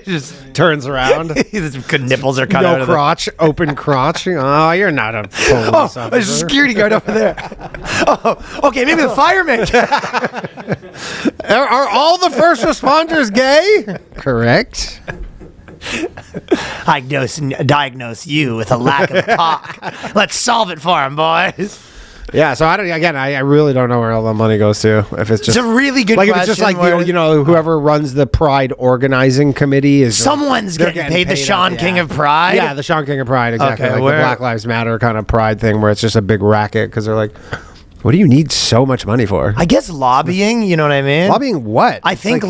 just turns around. his good nipples are cut out No of crotch, open crotch. Oh, you're not a police officer. there's a security guard over there. Oh, okay, maybe the fireman. Are all the first responders gay? Correct. Diagnose you with a lack of cock. Let's solve it for him, boys. Yeah, so I really don't know where all the money goes to. If it's just It's a really good like question. if it's just like where whoever runs the Pride organizing committee is someone's they're getting paid the Sean out, King yeah. of Pride. Yeah, the Sean King of Pride, exactly. Okay, like where- the Black Lives Matter kind of Pride thing, where it's just a big racket because they're like, what do you need so much money for? I guess lobbying. You know what I mean? Lobbying what? I think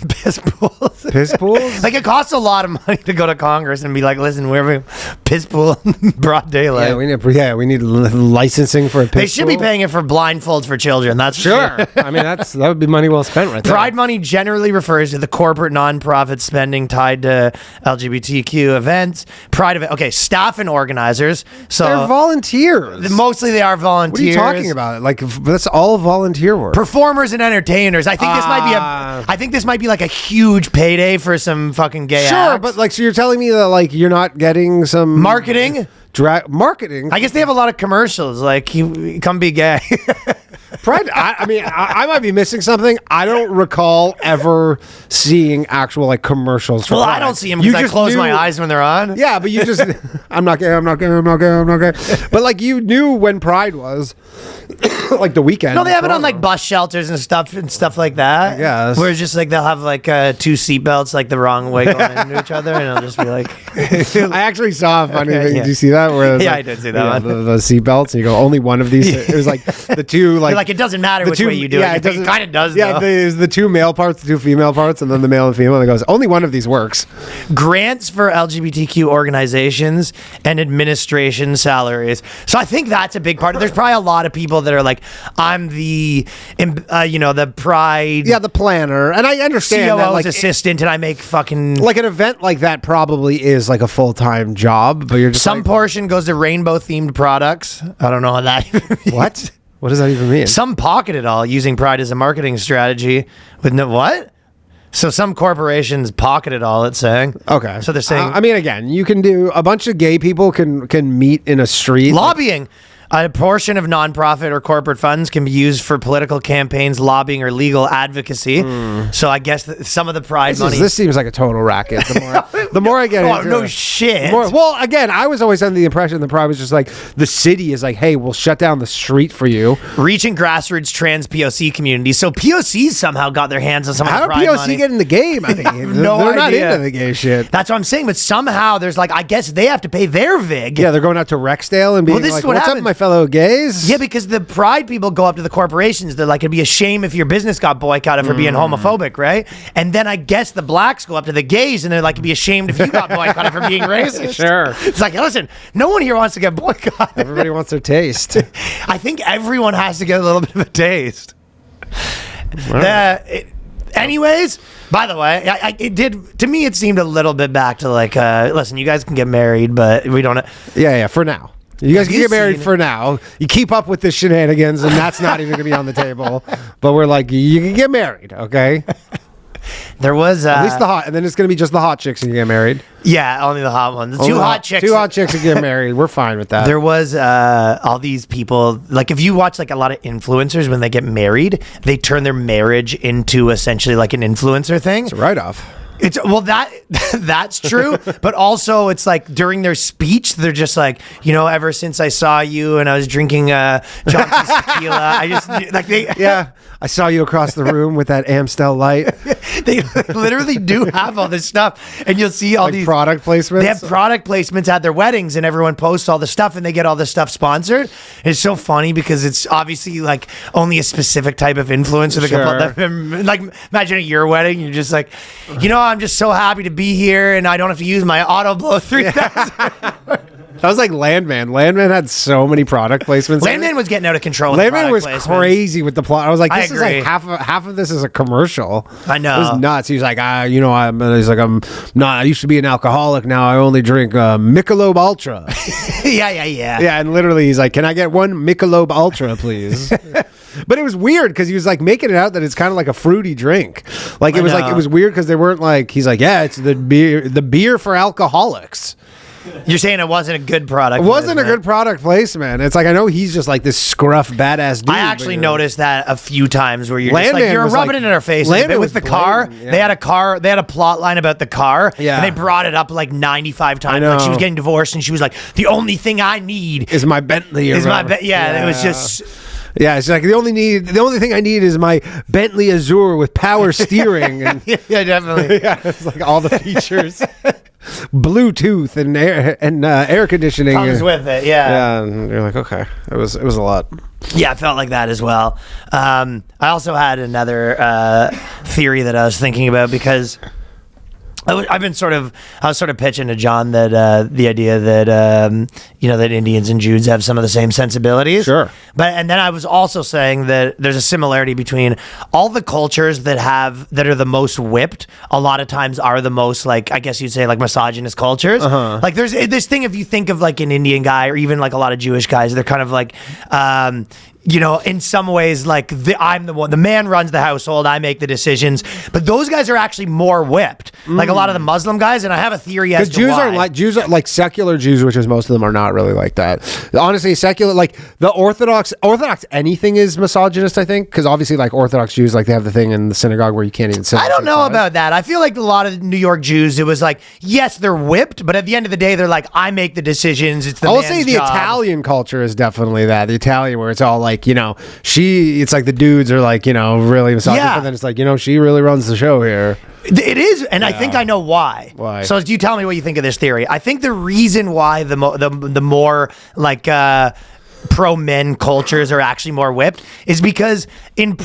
piss pools. Piss pools? Like it costs a lot of money to go to Congress and be like, listen, we're piss pool in broad daylight. Yeah, we need licensing for a piss They should be pool. paying it for blindfolds for children. That's Sure. I mean, that would be money well spent right there. Pride money generally refers to the corporate nonprofit spending tied to LGBTQ events. Pride event. Okay, staff and organizers. So They're volunteers. mostly they are What are volunteers. you talking about? Like that's all volunteer work. Performers and entertainers. I think this might be I think this might be like a huge payday for some fucking gay Sure, acts. but like, so you're telling me that like you're not getting some Marketing. marketing? I guess they have a lot of commercials. Like, you come be gay. Pride. I might be missing something. I don't recall ever seeing actual like commercials. For Well, Pride. I don't see them You because I just close knew- my eyes when they're on. Yeah, but you just, I'm not gay. But like you knew when Pride was, like the weekend. No, they have it on Toronto. like bus shelters and stuff like that. guess. Where it's just like they'll have like two seatbelts like the wrong way going into each other, and it'll just be like. I actually saw a funny thing. Yeah. Did you see that? Where it was Yeah, like, I did see that one. The seatbelts, and you go, only one of these. It was like the two You're like, it doesn't matter which way you do it. It kind of does, Yeah, though. there's the two male parts, the two female parts, and then the male and female. And it goes, only one of these works. Grants for LGBTQ organizations and administration salaries. So I think that's a big part. There's probably a lot of people that are like, I'm the, the Pride Yeah, the planner, and I understand COO's that, like, assistant, and I make fucking. like an event like that probably is like a full-time job, but you're just Some like, portion goes to rainbow themed products. I don't know how that even means. what? What does that even mean? Some pocket it all using Pride as a marketing strategy with no what? So some corporations pocket it all, it's saying. Okay. So they're saying I mean, again, you can do a bunch of gay people can meet in a street. lobbying. A portion of nonprofit or corporate funds can be used for political campaigns, lobbying, or legal advocacy. So I guess some of the Pride money. This seems like a total racket. The more I get Oh, into no it, shit. well, again, I was always under the impression that Pride was just like the city is like, hey, we'll shut down the street for you. Reaching grassroots trans POC communities. So POCs somehow got their hands on some of How the did Pride POC money. get in the game? I mean, no they're not idea. into the gay shit. That's what I'm saying. But somehow there's like, I guess they have to pay their VIG. Yeah, they're going out to Rexdale and being Well, this is like, what what's up, happened. my fellow gays? Yeah, because the Pride people go up to the corporations. They're like, it'd be a shame if your business got boycotted for being homophobic, right? And then I guess the blacks go up to the gays and they're like, it'd be a shame if you got boycotted for being racist. Sure. It's like, listen, no one here wants to get boycotted. Everybody wants their taste. I think everyone has to get a little bit of a taste. Anyways, by the way, it did to me. It seemed a little bit back to like, listen, you guys can get married, but we don't. Yeah. For now, you guys can get married for now. You keep up with the shenanigans, and that's not even going to be on the table. But we're like, you can get married, okay? There was at least the hot, and then it's going to be just the hot chicks and get married. Yeah, only the hot ones. Two hot chicks and get married. We're fine with that. There was all these people, like if you watch like a lot of influencers when they get married, they turn their marriage into essentially like an influencer thing. It's a write-off. It's that's true, but also it's like during their speech, they're just like, ever since I saw you and I was drinking Johnson's tequila, I just like I saw you across the room with that Amstel light. They literally do have all this stuff, and you'll see all these product placements. They have product placements at their weddings, and everyone posts all the stuff, and they get all this stuff sponsored. It's so funny because it's obviously like only a specific type of influencer. Sure. Like imagine at your wedding, you're just like, I'm just so happy to be here, and I don't have to use my auto blow 3000. That was like Landman. Landman had so many product placements. Landman was getting out of control. Landman was crazy with the plot. I was like, this is agree. like half of this is a commercial. I know. It was nuts. He was like, I'm not. I used to be an alcoholic. Now I only drink Michelob Ultra. Yeah. Yeah, and literally he's like, can I get one Michelob Ultra, please? But it was weird because he was like making it out that it's kind of like a fruity drink. Like it was weird because they weren't like, he's like, yeah, it's the beer for alcoholics. You're saying it wasn't a good product. It wasn't a good product placement. It's like, I know he's just like this scruff badass dude. I actually noticed that a few times where you're just like, you're rubbing it in our face a bit with the car. Yeah. They had a plot line about the car. Yeah. And they brought it up like 95 times. Like she was getting divorced and she was like, the only thing I need is my Bentley. It was just... Yeah, it's like the only thing I need is my Bentley Azure with power steering. And yeah, definitely. Yeah, it's like all the features. Bluetooth and air conditioning comes with it. Yeah, and you're like, okay, it was a lot. Yeah, I felt like that as well. I also had another theory that I was thinking about because I was sort of pitching to John that the idea that that Indians and Jews have some of the same sensibilities. Sure. And then I was also saying that there's a similarity between all the cultures that are the most whipped. A lot of times are the most, like, I guess you'd say, like misogynist cultures. Uh-huh. Like there's this thing, if you think of like an Indian guy or even like a lot of Jewish guys, they're kind of like in some ways, like I'm the one, the man runs the household, I make the decisions. But those guys are actually more whipped, like a lot of the Muslim guys. And I have a theory as to why. Jews are like secular Jews, which is most of them are not really like that. Honestly, secular, like the Orthodox anything is misogynist, I think, because obviously like Orthodox Jews, like they have the thing in the synagogue where you can't even sit. I don't know about that. I feel like a lot of New York Jews, it was like, yes, they're whipped, but at the end of the day, they're like, I make the decisions. It's the man's say the job. Italian culture is definitely that. The Italian where it's all like, it's like the dudes are like, really misogynist, but then it's like, she really runs the show here. It is, and I think I know why. Why? So you tell me what you think of this theory. I think the reason why the more like pro men cultures are actually more whipped is because in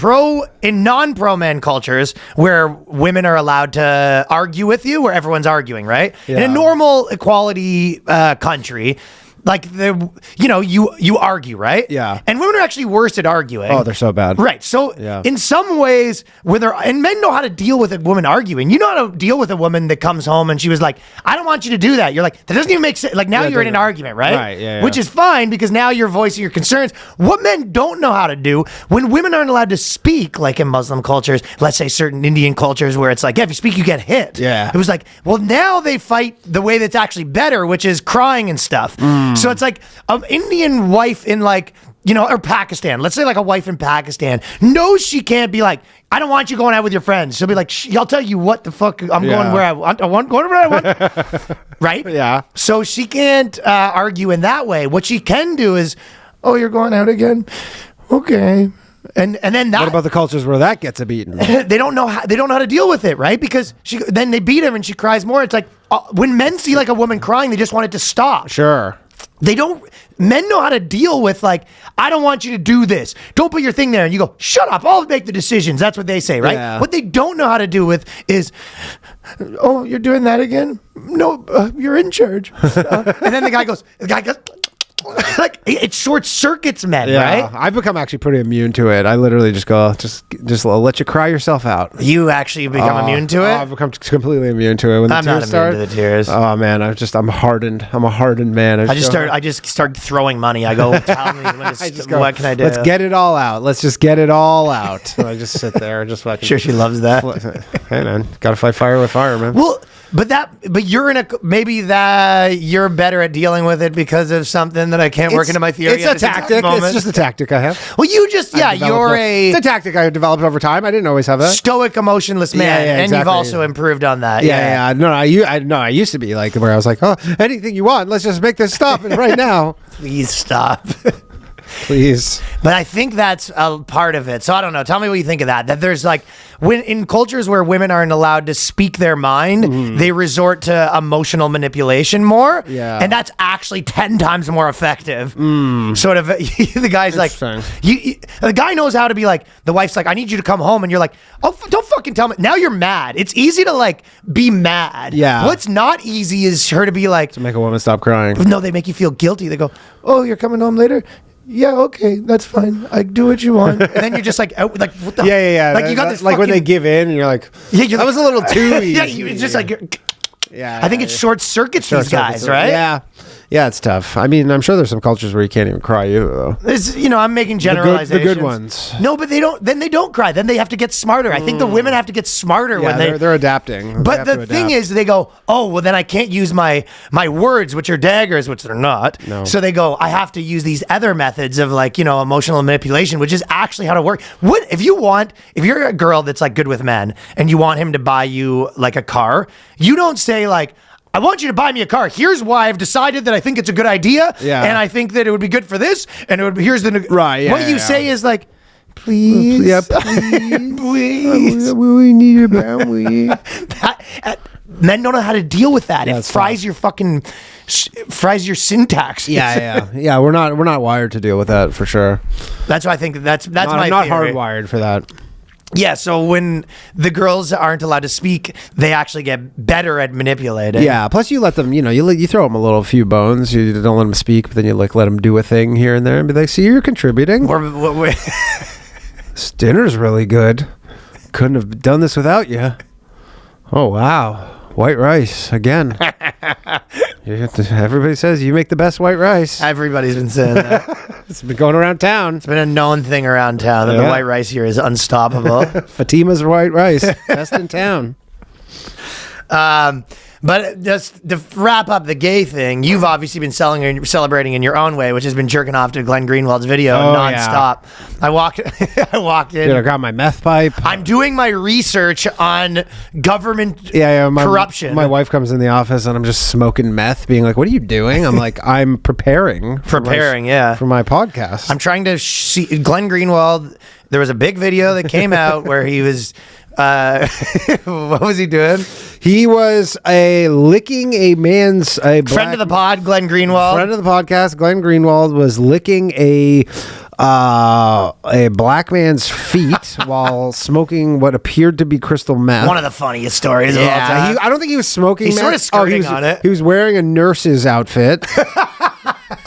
non-pro men cultures where women are allowed to argue with you, where everyone's arguing, right? Yeah. In a normal equality country, like you argue, right? Yeah. And women are actually worse at arguing. Oh, they're so bad. Right. So in some ways, and men know how to deal with a woman arguing. You know how to deal with a woman that comes home and she was like, I don't want you to do that. You're like, that doesn't even make sense. Like now you're in an argument, right? Right. Yeah. Which is fine because now you're voicing your concerns. What men don't know how to do when women aren't allowed to speak, like in Muslim cultures, let's say certain Indian cultures where it's like, if you speak, you get hit. Yeah. It was like, well, now they fight the way that's actually better, which is crying and stuff. So it's like an Indian wife in like, or Pakistan. Let's say like a wife in Pakistan knows she can't be like, I don't want you going out with your friends. She'll be like, I'll tell you what the fuck. I'm going where I want. Going where I want. Right? Yeah. So she can't argue in that way. What she can do is, oh, you're going out again? Okay. And then that. What about the cultures where that gets a beating? They don't know how to deal with it, right? Because then they beat her and she cries more. It's like when men see like a woman crying, they just want it to stop. Sure. Men know how to deal with like, I don't want you to do this. Don't put your thing there. And you go, shut up. I'll make the decisions. That's what they say, right? Yeah. What they don't know how to do with is, oh, you're doing that again? No, you're in charge. And then the guy goes, like it short circuits men, Yeah, right? I've become actually pretty immune to it. I literally just go, just let you cry yourself out. You actually become immune to it. I've become completely immune to it. When I'm the not tears immune start, to the tears. Oh man, I'm hardened. I'm a hardened man. I just start throwing money. I go, tell me what can I do? Let's get it all out. Let's just get it all out. And I just sit there and just fucking. Sure, she loves that. Hey man, gotta fight fire with fire, man. Well, but you're in maybe that you're better at dealing with it because of something that I can't work into my theory. It's a tactic. It's just a tactic I have. Well, it's a tactic I developed over time. I didn't always have that. Stoic, emotionless man, and exactly. you've also improved on that. Yeah. No, I used to be like where I was like, oh, anything you want, let's just make this stop right now. Please stop. Please. But I think that's a part of it. So I don't know. Tell me what you think of that. That there's like, when in cultures where women aren't allowed to speak their mind, they resort to emotional manipulation more. Yeah. And that's actually 10 times more effective. Sort of, the guy's like, the guy knows how to be like, the wife's like, I need you to come home. And you're like, oh, don't fucking tell me. Now you're mad. It's easy to like be mad. Yeah. What's not easy is her to be like, To make a woman stop crying. no, they make you feel guilty. They go, oh, you're coming home later? Yeah, okay, that's fine. I do what you want. And then you're just like, what the? Yeah. Like you got this. Like when they give in, and you're like, that was a little too easy. Yeah, it's just like, yeah. I think it short circuits these guys, right? Yeah, it's tough. I mean, I'm sure there's some cultures where you can't even cry either, though. It's, I'm making generalizations. The good ones. No, but they don't. Then they don't cry. Then they have to get smarter. I think the women have to get smarter when they're adapting. But the thing is, they go, oh, well, then I can't use my words, which are daggers, which they're not. No. So they go, I have to use these other methods of like, emotional manipulation, which is actually how to work. If you're a girl that's like good with men and you want him to buy you like a car, you don't say like, I want you to buy me a car. Here's why I've decided that I think it's a good idea. Yeah. And I think that it would be good for this. And here's the right. Yeah, what you say is like, please, yeah, please, please. We need a family. Men don't know how to deal with that. Yeah, It fries your syntax. Yeah. We're not wired to deal with that for sure. That's why I think that's not, my not theory. hardwired for that. Yeah, so when the girls aren't allowed to speak, they actually get better at manipulating. Yeah, plus you let them, you throw them a few bones. You don't let them speak, but then you let them do a thing here and there and be like, see, you're contributing. This dinner's really good. Couldn't have done this without you. Oh, wow. White rice again. Everybody says you make the best white rice. Everybody's been saying that. It's been going around town. It's been a known thing around town that the white rice here is unstoppable. Fatima's white rice, best in town. But just to wrap up the gay thing, you've obviously been celebrating in your own way, which has been jerking off to Glenn Greenwald's video nonstop. Yeah. I walked in. Dude, I got my meth pipe. I'm doing my research on government corruption. My wife comes in the office and I'm just smoking meth, being like, "What are you doing?" I'm like, "I'm preparing for my podcast." I'm trying to see Glenn Greenwald. There was a big video that came out where he was. What was he doing? He was licking a man's friend of the pod, Glenn Greenwald. Friend of the podcast, Glenn Greenwald was licking a black man's feet while smoking what appeared to be crystal meth. One of the funniest stories of all time. I don't think he was smoking. He's sort of skirting on it. He was wearing a nurse's outfit.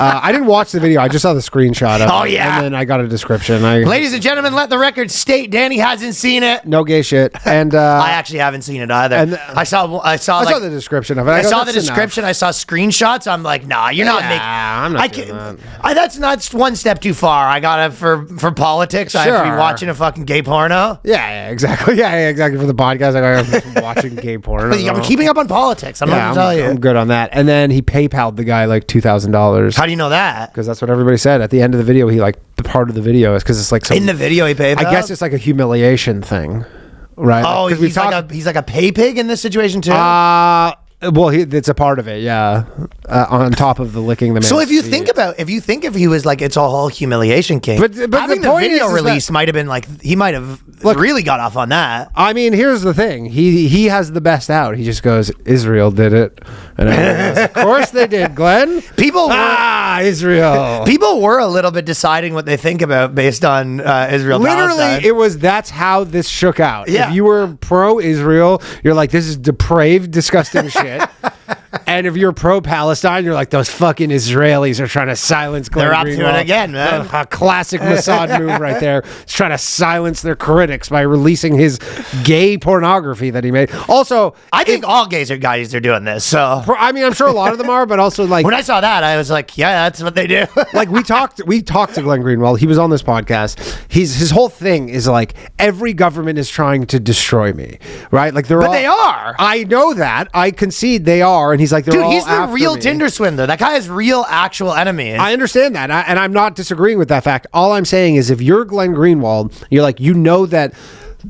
I didn't watch the video. I just saw the screenshot of it. Oh, yeah. And then I got a description. Ladies and gentlemen, let the record state Danny hasn't seen it. No gay shit. And I actually haven't seen it either. And I saw the description of it. I saw the description. I saw screenshots. I'm like, nah, you're not making. I'm not doing that. That's not one step too far. I got it for politics. Sure. I have to be watching a fucking gay porno. Yeah, exactly. Yeah, exactly. For the podcast, I got watching gay porno. I'm keeping up on politics. I'm not going to tell you. I'm good on that. And then he PayPal'd the guy like $2,000. How do you know that? Because that's what everybody said at the end of the video. The part of the video is because it's like in the video he paid. I guess it's like a humiliation thing, right? Oh, he's like a pay pig in this situation too. Well, it's a part of it, yeah. On top of the licking the man. So if you think if he was like, it's a whole humiliation king. But having the video release might have been like, he might have really got off on that. I mean, here's the thing: he has the best out. He just goes, Israel did it, and goes, of course they did, Glenn. Israel. People were a little bit deciding what they think about based on Israel. Literally, that's how this shook out. Yeah. If you were pro-Israel, you're like, this is depraved, disgusting shit. And if you're pro-Palestine, you're like, those fucking Israelis are trying to silence Glenn They're up to Greenwald. it again, man. A classic Mossad move right there. He's trying to silence their critics by releasing his gay pornography that he made. Also, I think all guys are doing this. So I mean, I'm sure a lot of them are, but also like when I saw that, I was like, yeah, that's what they do. like we talked to Glenn Greenwald. He was on this podcast. His whole thing is like every government is trying to destroy me, right? Like But they are. I know that. I concede they are, and he's like, they're Dude, all he's the after real me. Tinder swindler. That guy has real, actual enemies. I understand that, and I'm not disagreeing with that fact. All I'm saying is, if you're Glenn Greenwald, you're like, you know that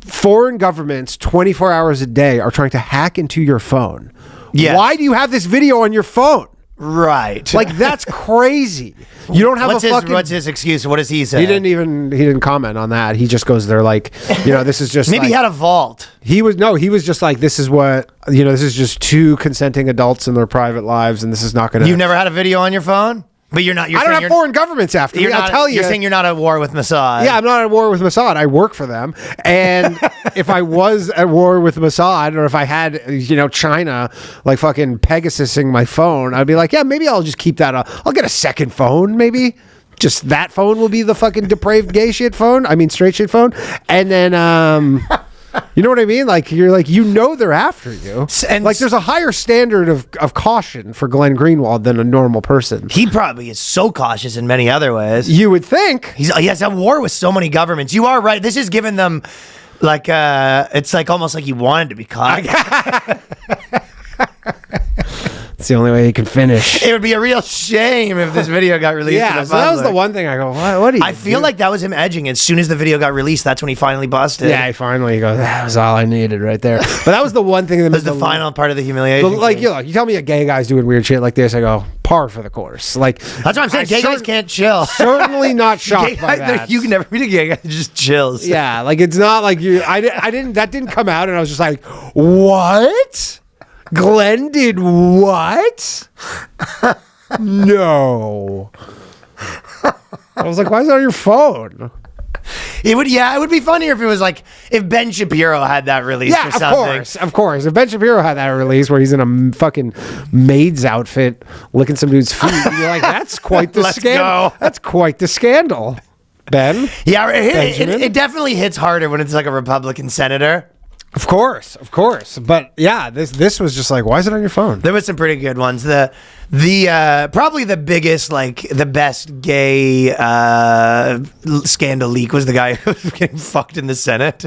foreign governments 24 hours a day are trying to hack into your phone. Yes. Why do you have this video on your phone? Right. Like, that's crazy. You don't have What's his excuse? What does he say? He didn't comment on that. He just goes there like, this is just Maybe like, he had a vault. he was just like, this is what, this is just two consenting adults in their private lives, and this is not going to. You've never had a video on your phone? But you're not. I don't have foreign governments after me. I'll tell you. You're saying you're not at war with Mossad. Yeah, I'm not at war with Mossad. I work for them. And if I was at war with Mossad, or if I had, China like fucking Pegasusing my phone, I'd be like, yeah, maybe I'll just keep that. I'll get a second phone, maybe. Just that phone will be the fucking depraved gay shit phone. I mean, straight shit phone. And then, you know what I mean? Like, you're like, they're after you. And like, there's a higher standard of caution for Glenn Greenwald than a normal person. He probably is so cautious in many other ways. You would think. He has at war with so many governments. You are right. This has given them like it's like almost like he wanted to be caught. It's the only way he can finish. It would be a real shame if this video got released. Yeah, so that was the one thing I go, what do you I feel like that was him edging. As soon as the video got released, that's when he finally busted. Yeah, he finally goes, that was all I needed right there. But that was the one thing that was the final part of the humiliation. Like, you tell me a gay guy's doing weird shit like this, I go, par for the course. Like, that's what I'm saying. Gay guys can't chill. Certainly not shocked by that. You can never meet a gay guy that just chills. Yeah, like it's not like that didn't come out and I was just like, what? Glenn did what? No. I was like, why is it on your phone? It would be funnier if it was like if Ben Shapiro had that released or something. Of course. If Ben Shapiro had that release where he's in a fucking maid's outfit licking some dude's feet, you're like, that's quite the scandal. That's quite the scandal, Ben. Yeah, it definitely hits harder when it's like a Republican senator. Of course. But yeah, this was just like, why is it on your phone? There was some pretty good ones. The probably the biggest, like the best gay scandal leak was the guy who was getting fucked in the Senate.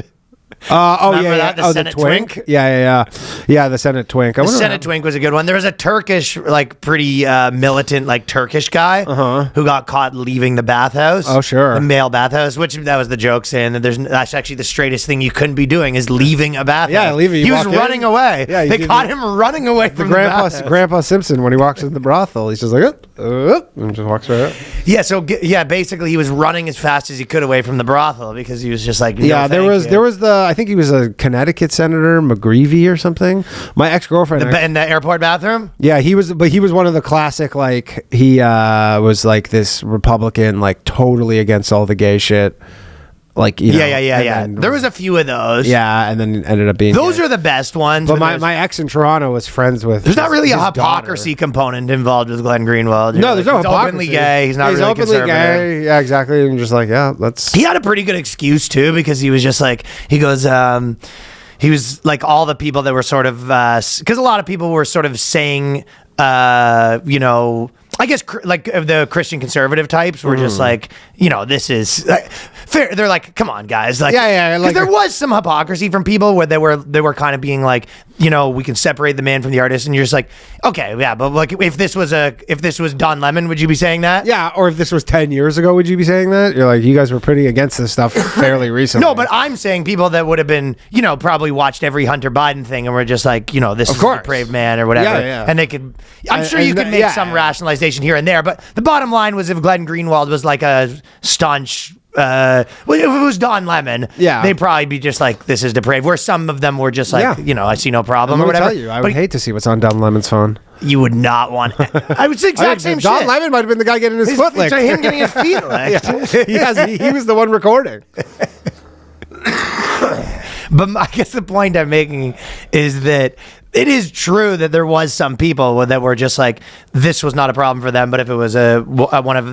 The Senate twink. Yeah, the Senate twink. The Senate twink was a good one. There was a Turkish, like pretty militant, like Turkish guy who got caught leaving the bathhouse. Oh, sure, the male bathhouse. Which that was the joke, saying that that's actually the straightest thing you couldn't be doing is leaving a bathhouse. Yeah, leaving. He was running away. Yeah, they caught him running away from the bathhouse. Grandpa Simpson when he walks in the brothel, he's just like, and just walks right up. Yeah, so basically he was running as fast as he could away from the brothel because he was just like, there was I think he was a Connecticut senator, McGreevey or something. My ex-girlfriend in the airport bathroom. Yeah, he was one of the classic, like he was like this Republican, like totally against all the gay shit. Like, yeah. There was a few of those. Yeah, and then ended up being those are the best ones. But my ex in Toronto was friends with. There's not really a hypocrisy component involved with Glenn Greenwald. No, there's no hypocrisy. He's openly gay. He's not really openly conservative. Gay. Yeah, exactly. And just like, He had a pretty good excuse too, because he was just like, he goes, he was like all the people that were sort of, because a lot of people were sort of saying, I guess like the Christian conservative types were just like, this is fair. They're like, come on, guys. Like, yeah. Like, there was some hypocrisy from people where they were kind of being like, we can separate the man from the artist, and you're just like, okay, yeah, but like if this was Don Lemon, would you be saying that? Yeah, or if this was 10 years ago, would you be saying that? You're like, you guys were pretty against this stuff fairly recently. No, but I'm saying people that would have been, probably watched every Hunter Biden thing and were just like, this is a depraved man or whatever. Yeah. And they could, I'm sure you could make some rationalization here and there, but the bottom line was if Glenn Greenwald was like a staunch, if it was Don Lemon, they'd probably be just like, this is depraved. Where some of them were just like, I see no problem or whatever. I would hate to see what's on Don Lemon's phone. You would not want. I would say exact same Don shit. Lemon might have been the guy getting his foot licked. Him getting his feet licked. He was the one recording. But I guess the point I'm making is that it is true that there was some people that were just like, this was not a problem for them, but if it was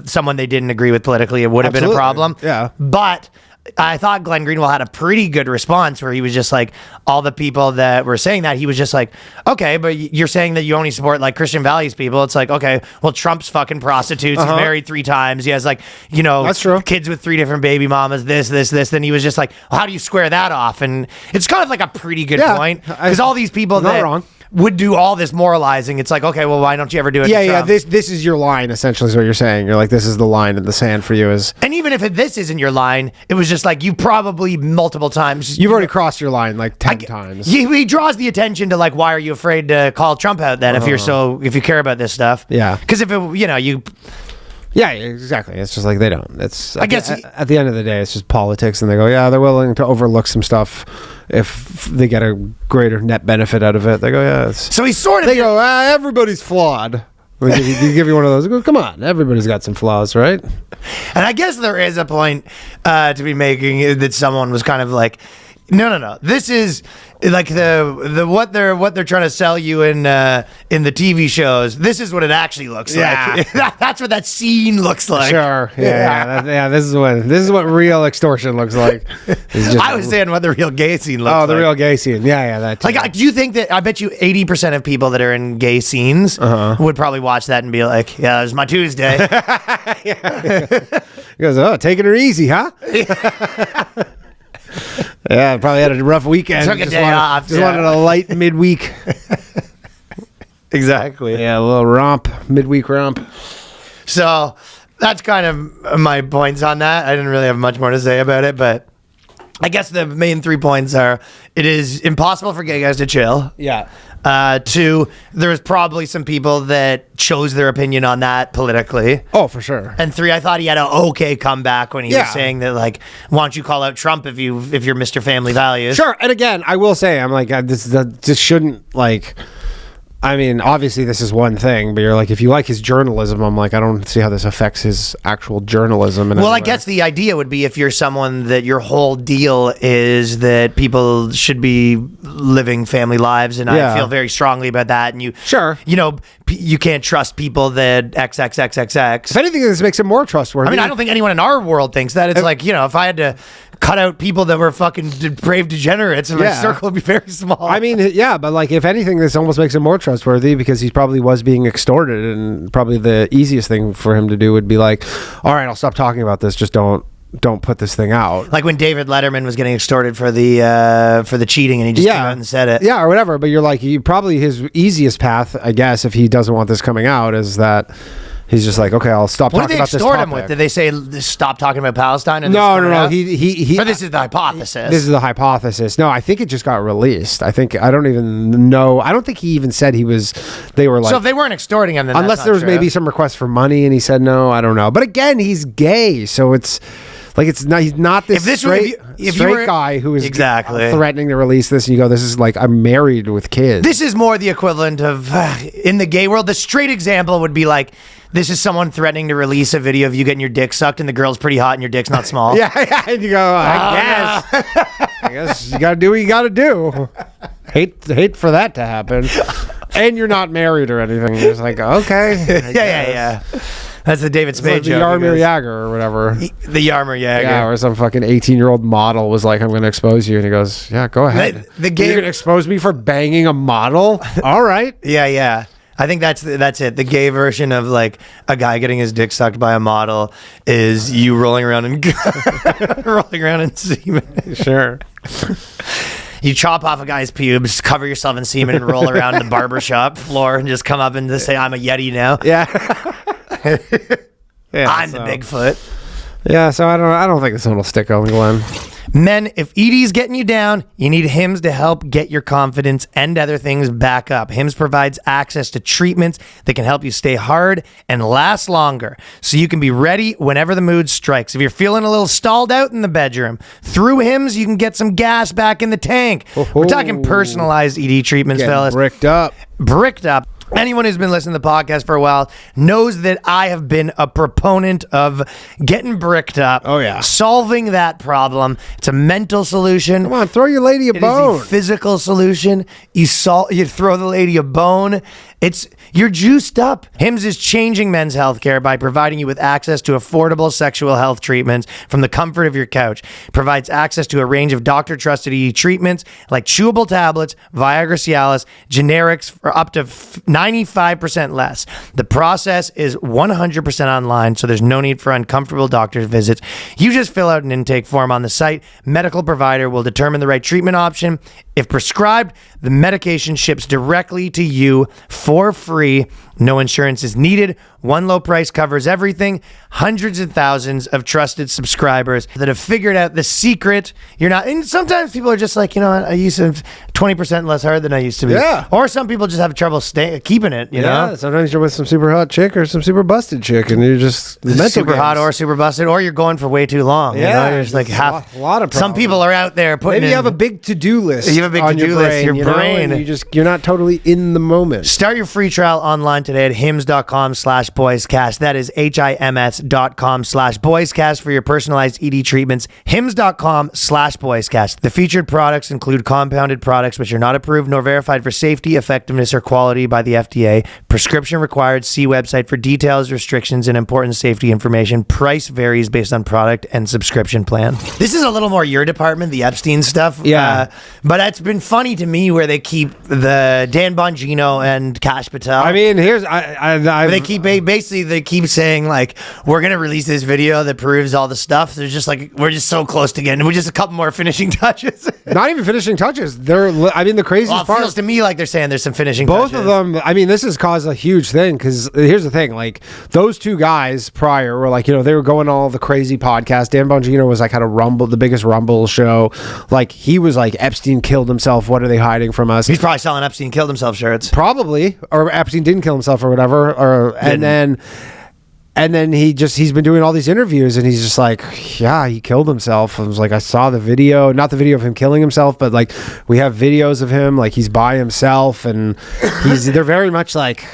someone they didn't agree with politically, it would have been a problem. Yeah. But I thought Glenn Greenwald had a pretty good response where he was just like, all the people that were saying that, he was just like, okay, but you're saying that you only support like Christian values people. It's like, okay, well, Trump's fucking prostitutes. He's married 3 times. He has like, That's true. kids with 3 different baby mamas, this. Then he was just like, well, how do you square that off? And it's kind of like a pretty good point. Because all these people that would do all this moralizing, it's like, okay, well, why don't you ever do it? Yeah. This is your line, essentially, is what you're saying. You're like, this is the line in the sand for you. And even if this isn't your line, it was just like, you probably multiple times. You've already crossed your line like 10 times. He draws the attention to like, why are you afraid to call Trump out then if you care about this stuff? Yeah. Because if it, Yeah, exactly. It's just like they don't. It's I guess at the end of the day, it's just politics, and they go, yeah, they're willing to overlook some stuff if they get a greater net benefit out of it. They go, yeah. So he's sort of. They go, everybody's flawed. You give you one of those. Go, come on, everybody's got some flaws, right? And I guess there is a point to be making that someone was kind of like, no. This is like the what they're trying to sell you in the TV shows. This is what it actually looks like. That's what that scene looks like. Sure. Yeah. This is what real extortion looks like. I was saying what the real gay scene looks like. Oh, the real gay scene. Yeah. That too. Like, do you think that? I bet you 80% of people that are in gay scenes would probably watch that and be like, "Yeah, it was my Tuesday." He goes, "Oh, taking her easy, huh?" Yeah, probably had a rough weekend. Took a day off. Just wanted a light midweek. Exactly. Yeah, a little romp, midweek romp. So that's kind of my points on that. I didn't really have much more to say about it, but I guess the main 3 points are: it is impossible for gay guys to chill. Yeah. 2, there's probably some people that chose their opinion on that politically. Oh, for sure. And 3, I thought he had an okay comeback when he was saying that, like, why don't you call out Trump if you're Mr. Family Values? Sure. And again, I will say, I'm like, this shouldn't, like, I mean, obviously this is one thing, but you're like, if you like his journalism, I'm like, I don't see how this affects his actual journalism. Well, I guess the idea would be if you're someone that your whole deal is that people should be living family lives, and I feel very strongly about that. And you can't trust people that XXXXX. If anything, this makes it more trustworthy. I mean, I don't think anyone in our world thinks that. It's like, if I had to cut out people that were fucking depraved degenerates, my circle would be very small. I mean, yeah, but like, if anything, this almost makes it more trustworthy because he probably was being extorted, and probably the easiest thing for him to do would be like, all right, I'll stop talking about this. Just don't put this thing out. Like when David Letterman was getting extorted for the cheating, and he just came out and said it. Yeah, or whatever. But you're like, his easiest path, I guess, if he doesn't want this coming out, is that he's just like, okay, I'll stop talking about this topic. What did they extort him with? Did they say stop talking about Palestine? And no. He. Or this is the hypothesis. This is the hypothesis. No, I think it just got released. I don't even know. I don't think he even said he was. They were like. So if they weren't extorting him, then unless there was maybe some request for money, and he said no. I don't know. But again, he's gay, so it's. Like, it's not, he's not this straight guy who is threatening to release this, and you go, this is like, I'm married with kids. This is more the equivalent of, in the gay world, the straight example would be like, this is someone threatening to release a video of you getting your dick sucked, and the girl's pretty hot and your dick's not small. Yeah, and you go, I guess you gotta do what you gotta do. Hate for that to happen. And you're not married or anything. You're just like, okay. Yeah. That's the David Spade like the joke. Yarmir Yager or whatever. The Yarmir Yager. Yeah, or some fucking 18-year-old model was like, I'm going to expose you. And he goes, yeah, go ahead. You're going to expose me for banging a model? All right. Yeah. I think that's it. The gay version of like a guy getting his dick sucked by a model is you rolling around in semen. Sure. You chop off a guy's pubes, cover yourself in semen, and roll around the barbershop floor and just come up and just say, I'm a Yeti now. Yeah. I'm the Bigfoot. Yeah, so I don't think this one will stick on Glenn. Men, if Edie's getting you down, you need Hims to help get your confidence and other things back up. Hims provides access to treatments that can help you stay hard and last longer, so you can be ready whenever the mood strikes. If you're feeling a little stalled out in the bedroom, through Hims, you can get some gas back in the tank. We're talking personalized ED treatments, fellas. Bricked up. Anyone who's been listening to the podcast for a while knows that I have been a proponent of getting bricked up. Oh, yeah. Solving that problem. It's a mental solution. Come on, throw your lady a bone. It is a physical solution. You throw the lady a bone. You're juiced up. Hims is changing men's healthcare by providing you with access to affordable sexual health treatments from the comfort of your couch. It provides access to a range of doctor-trusted ED treatments like chewable tablets, Viagra Cialis, generics for up to 95% less. The process is 100% online, so there's no need for uncomfortable doctor's visits. You just fill out an intake form on the site. Medical provider will determine the right treatment option. If prescribed, the medication ships directly to you for free. No insurance is needed. One low price covers everything. Hundreds of thousands of trusted subscribers that have figured out the secret. And sometimes people are just like, you know what, I used to 20% less hard than I used to be. Yeah. Or some people just have trouble keeping it, you know? Sometimes you're with some super hot chick or some super busted chick, and you're just super hot or super busted, or you're going for way too long. Yeah, you know? You're just like a lot of problems. Some people are out there putting. Maybe you have a big to-do list. You have a big on to-do list. Your brain. And you're not totally in the moment. Start your free trial online today at hims.com/boyscast. That is hims.com/boyscast for your personalized ED treatments. hims.com/boyscast. The featured products include compounded products which are not approved nor verified for safety, effectiveness, or quality by the FDA. Prescription required. See website for details, restrictions, and important safety information. Price varies based on product and subscription plan. This is a little more your department, the Epstein stuff. Yeah. But it's been funny to me where they keep the Dan Bongino and Kash Patel. I mean, here's they keep saying like, we're gonna release this video that proves all the stuff. They're just like, we're just so close to getting. We're just a couple more finishing touches. Not even finishing touches. The craziest part feels to me like they're saying there's some finishing both touches. Of them. I mean, this has caused a huge thing because here's the thing: like those two guys prior were like, they were going all the crazy podcasts. Dan Bongino was like had a Rumble, the biggest Rumble show. Like he was like, Epstein killed himself. What are they hiding from us? He's probably selling Epstein killed himself shirts. Probably, or Epstein didn't kill himself or whatever. And then he's been doing all these interviews and he's just like, yeah, he killed himself. I was like, I saw the video, not the video of him killing himself, but like we have videos of him, like he's by himself and they're very much like,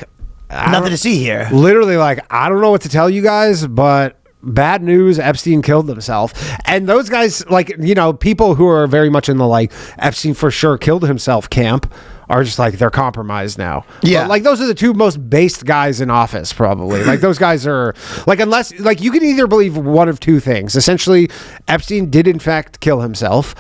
nothing to see here. Literally like, I don't know what to tell you guys, but bad news, Epstein killed himself. And those guys, like, people who are very much in the like Epstein for sure killed himself camp are just like, they're compromised now. Yeah. But, like, those are the two most based guys in office, probably. Like, those guys are, like, unless, like, you can either believe one of two things. Essentially, Epstein did, in fact, kill himself.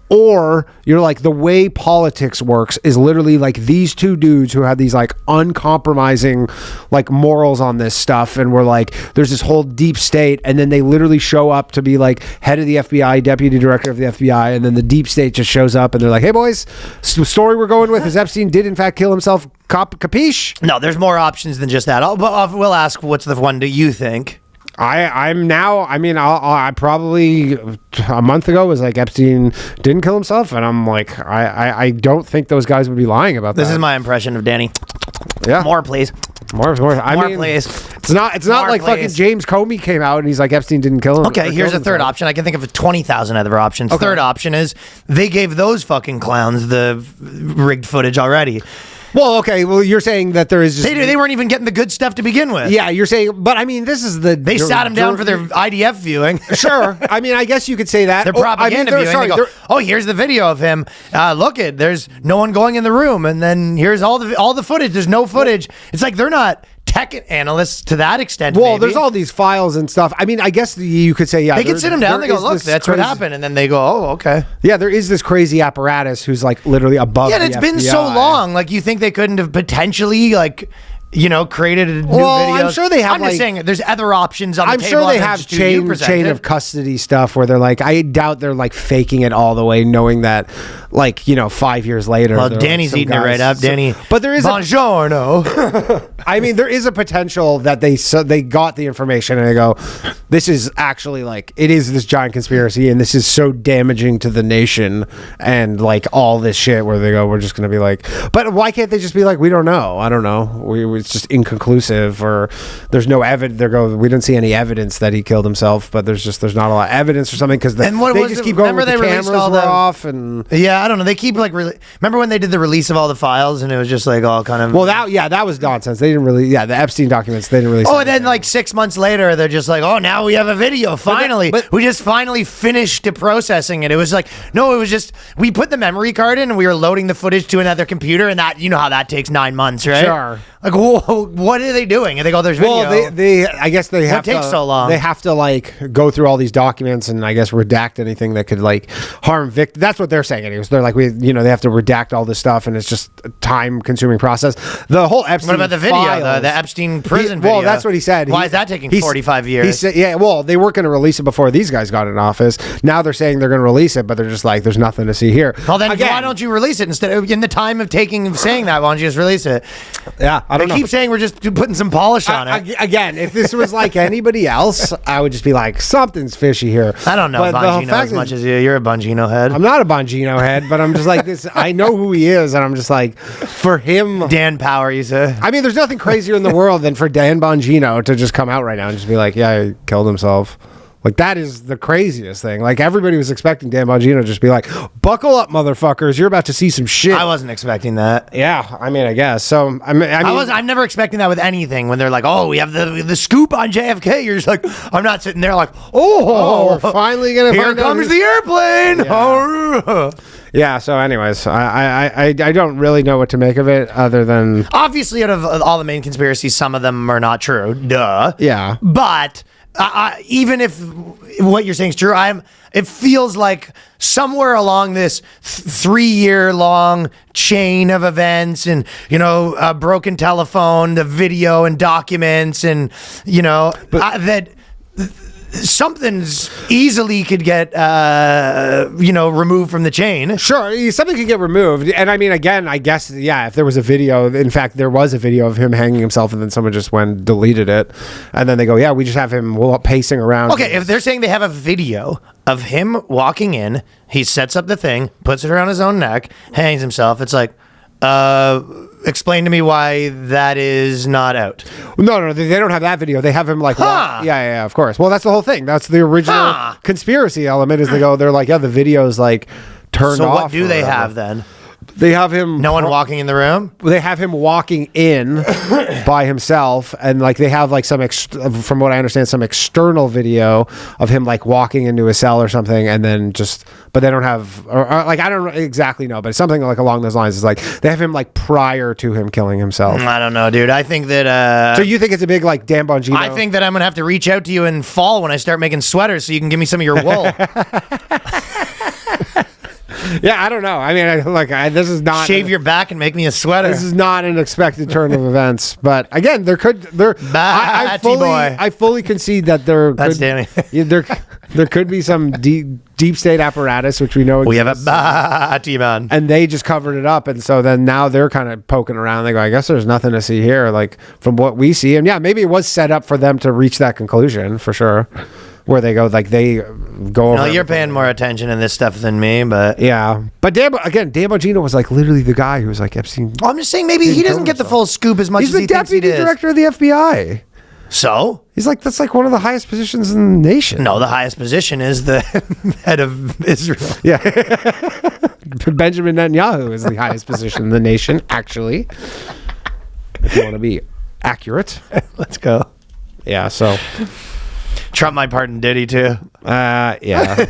Or you're like, the way politics works is literally like these two dudes who have these like uncompromising like morals on this stuff, and we're like, there's this whole deep state, and then they literally show up to be like head of the FBI, deputy director of the FBI, and then the deep state just shows up and they're like, hey boys, the story we're going with is Epstein did in fact kill himself. Capiche? No, there's more options than just that. We'll ask, what's the one do you think? I probably a month ago was like, Epstein didn't kill himself, and I'm like, I don't think those guys would be lying about that. This is my impression of Danny. Yeah. More, please. More. Please. It's not like fucking James Comey came out and he's like, Epstein didn't kill him. Okay, here's a third option. I can think of 20,000 other options. Okay. Third option is they gave those fucking clowns the rigged footage already. Well, okay. Well, you're saying that there is just... They weren't even getting the good stuff to begin with. Yeah, you're saying... But, I mean, this is the... They sat them down for their IDF viewing. Sure. I mean, I guess you could say that. Their propaganda viewing. They go, here's the video of him. Look it. There's no one going in the room. And then here's all the footage. There's no footage. It's like they're not tech analysts to that extent. Well, there's all these files and stuff. I mean, I guess you could say, yeah. They could sit them down. They go, look, that's what happened. And then they go, oh, okay. Yeah, there is this crazy apparatus who's like literally above the FBI. Yeah, it's been so long. Like, you think they couldn't have potentially, like, created a new video? I'm sure they have. I'm just saying, there's other options on the table. I'm sure they have chain of custody stuff where they're like, I doubt they're like faking it all the way, knowing that, like, 5 years later. Well, Danny's eating it right up. Danny, but there is buongiorno. I mean, there is a potential that they got the information and they go, this is actually like, it is this giant conspiracy and this is so damaging to the nation and like all this shit, where they go, we're just going to be like, but why can't they just be like, we don't know. I don't know. It's just inconclusive, or there's no evidence. We didn't see any evidence that he killed himself, but there's not a lot of evidence or something, because they just keep going with the cameras were off. And yeah, I don't know. They keep like remember when they did the release of all the files and it was just like all kind of Well, that was nonsense. They didn't really. Yeah, the Epstein documents. They didn't really. Oh, and then like 6 months later, they're just like, oh, now we have a video. Finally, we just finally finished processing it. It was like, no, it was just we put the memory card in and we were loading the footage to another computer, and that, you know how that takes 9 months, right? Sure. Like, whoa, what are they doing? And they go, there's video. Well, I guess they have What takes to, so long? They have to like go through all these documents and I guess redact anything that could like harm victims. That's what they're saying. Anyways, they're like, they have to redact all this stuff, and it's just a time-consuming process. The whole Epstein. What about the video? Files, The Epstein prison video. Well, that's what he said. Why is that taking 45 years? He said, yeah. Well, they weren't going to release it before these guys got in office. Now they're saying they're going to release it, but they're just like, there's nothing to see here. Well, then why don't you release it instead of in the time of saying that? Why don't you just release it? Yeah, I don't know. They keep saying we're just putting some polish on it. Again, if this was like anybody else, I would just be like, something's fishy here. I don't know Bongino as much as you. You're a Bongino head. I'm not a Bongino head, but I'm just like this. I know who he is, and I'm just like, for him, Dan Power, you say? I mean, there's nothing crazier in the world than for Dan Bongino to just come out right now and just be like, yeah, he killed himself. Like, that is the craziest thing. Like, everybody was expecting Dan Bongino to just be like, buckle up, motherfuckers. You're about to see some shit. I wasn't expecting that. Yeah, I mean, I guess. So, I'm never expecting that with anything. When they're like, oh, we have the scoop on JFK. You're just like, I'm not sitting there like, we're finally going to here comes the airplane. Yeah. Yeah, so anyways, I don't really know what to make of it other than... Obviously, out of all the main conspiracies, some of them are not true. Duh. Yeah. But... even if what you're saying is true, it feels like somewhere along this 3-year-long chain of events and, a broken telephone, the video and documents and, that something's easily could get, removed from the chain. Sure, something could get removed. And I mean, again, I guess, yeah, if there was a video, in fact, there was a video of him hanging himself and then someone just deleted it. And then they go, yeah, we just have him pacing around. Okay, if they're saying they have a video of him walking in, he sets up the thing, puts it around his own neck, hangs himself, it's like, explain to me why that is not out. No, they don't have that video. They have him like, yeah, of course. Well, that's the whole thing. That's the original conspiracy element. Is they're like, yeah, the video's like turned off. So what do they have then? They have him. No one walking in the room. They have him walking in by himself, and like they have like from what I understand, some external video of him like walking into a cell or something, and then but they don't have, or like I don't exactly know, but it's something like along those lines. It's like they have him like prior to him killing himself. I don't know, dude. I think that. So you think it's a big like Dan Bongino? I think that I'm gonna have to reach out to you in fall when I start making sweaters, so you can give me some of your wool. Yeah, I don't know. I mean, this is not... Shave your back and make me a sweater. This is not an expected turn of events. But again, I fully concede that That's Danny. there could be some deep state apparatus, which we know exists. We have a Batman. And they just covered it up. And so then now they're kind of poking around. They go, I guess there's nothing to see here, like from what we see. And yeah, maybe it was set up for them to reach that conclusion, for sure. Where they go, like they go over. No, you're paying more attention in this stuff than me, but yeah. But Dan Bongino was like literally the guy who was like Epstein. Well, I'm just saying maybe he doesn't get the full scoop as much as he thinks he does. He's the deputy director of the FBI. So he's like, that's like one of the highest positions in the nation. No, the highest position is the head of Israel. Yeah. Benjamin Netanyahu is the highest position in the nation, actually. If you want to be accurate. Let's go. Yeah, so Trump might pardon Diddy too. Yeah.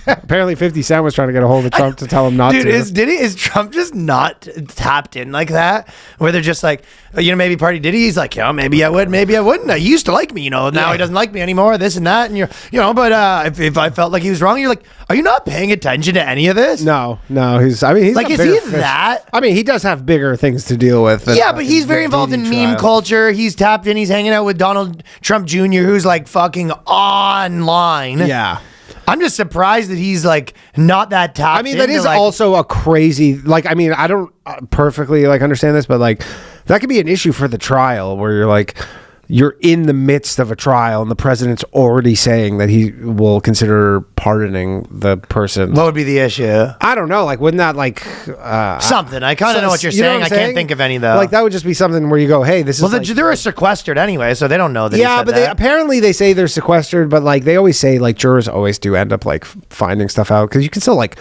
Apparently 50 Cent was trying to get a hold of Trump to tell him not to. Dude, is Trump just not tapped in like that? Where they're just like, maybe party Diddy. He's like, maybe I would, maybe I wouldn't. He used to like me, now he doesn't like me anymore, this and that. And but if I felt like he was wrong, you're like, are you not paying attention to any of this? No, he's like, is he that? I mean, he does have bigger things to deal with. Yeah, but he's very involved in meme culture. He's tapped in. He's hanging out with Donald Trump Jr., who's like fucking online. Yeah. I'm just surprised that he's like not that tapped. I mean, that is also a crazy, like, I mean, I don't perfectly like understand this, but like that could be an issue for the trial where you're like, you're in the midst of a trial and the president's already saying that he will consider pardoning the person. What would be the issue? I don't know. Like, wouldn't that like something? I kind of know what you're saying. I can't think of any though. Like, that would just be something where you go, hey, this is. Well, they're sequestered anyway, so they don't know that. Yeah, but apparently they say they're sequestered, but like they always say like jurors always do end up like finding stuff out because you can still like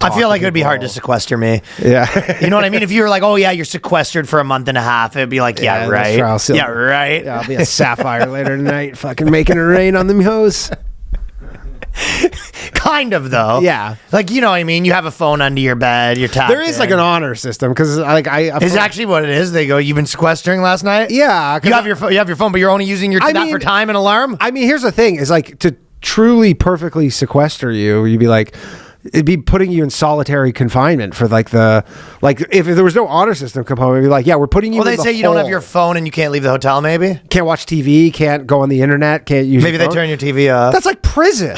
I feel like it would be hard to people. sequester me. Yeah. You know what I mean? If you were like, oh yeah, you're sequestered for a month and a half, it'd be like, yeah, that's right. true. I'll still- Yeah, right. Yeah, I'll be a sapphire later tonight, fucking making it rain on them hoes. Kind of though. Yeah. Like, you know what I mean? You have a phone under your bed, you're tapped There is like in. an honor system because like Is actually what it is. They go, you've been sequestering last night? Yeah, 'cause You have your phone, but you're only using that mean- for time and alarm? I mean, here's the thing: is like to truly perfectly sequester you, you'd be like, it'd be putting you in solitary confinement for like if there was no honor system component, it'd be like, yeah, we're putting you. Well, in they the say you don't have hole. your phone and you can't leave the hotel, maybe? Can't watch TV, can't go on the internet, can't use. Maybe your they phone. turn your TV off. That's like prison.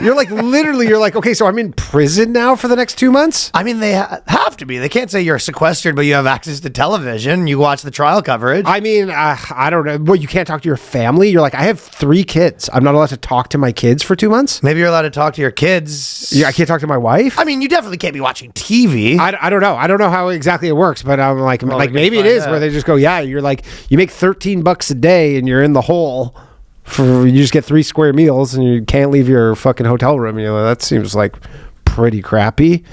You're like literally, you're like, okay, so I'm in prison now for the next 2 months. I mean, they have to be. They can't say you're sequestered, but you have access to television. You watch the trial coverage. I mean, I don't know. Well, you can't talk to your family. You're like, I have 3 kids. I'm not allowed to talk to my kids for 2 months. Maybe you're allowed to talk to your kids. Yeah, I can't talk to my wife. I mean, you definitely can't be watching TV. I don't know. I don't know how exactly it works, but I'm like, we can maybe it find is out. where they just go, yeah, you're like, you make $13 a day and you're in the hole for, you just get 3 square meals and you can't leave your fucking hotel room. You know, that seems like pretty crappy.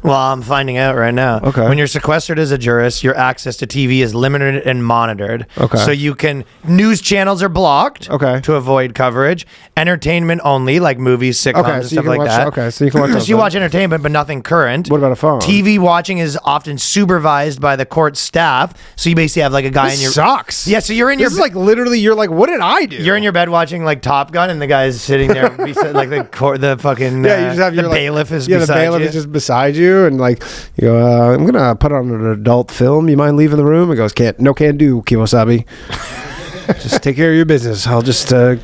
Well, I'm finding out right now. Okay. When you're sequestered as a jurist, your access to TV is limited and monitored. Okay. So you can, news channels are blocked. Okay. To avoid coverage. Entertainment only, like movies, sitcoms, Okay, and so you stuff can like watch- that. okay, so you can watch those you then. watch entertainment, but nothing current. What about a phone? TV watching is often supervised by the court staff. So you basically have like a guy in This your. sucks. Yeah, so you're in your. This is like literally, you're like, what did I do? You're in your bed watching like Top Gun, and the guy's sitting there, beside, like the fucking yeah, you just have the your like, bailiff is yeah, beside the bailiff you. is just beside you, and like you go, I'm gonna put on an adult film. You mind leaving the room? He goes, can do, Kimosabi. Just take care of your business. I'll just turn.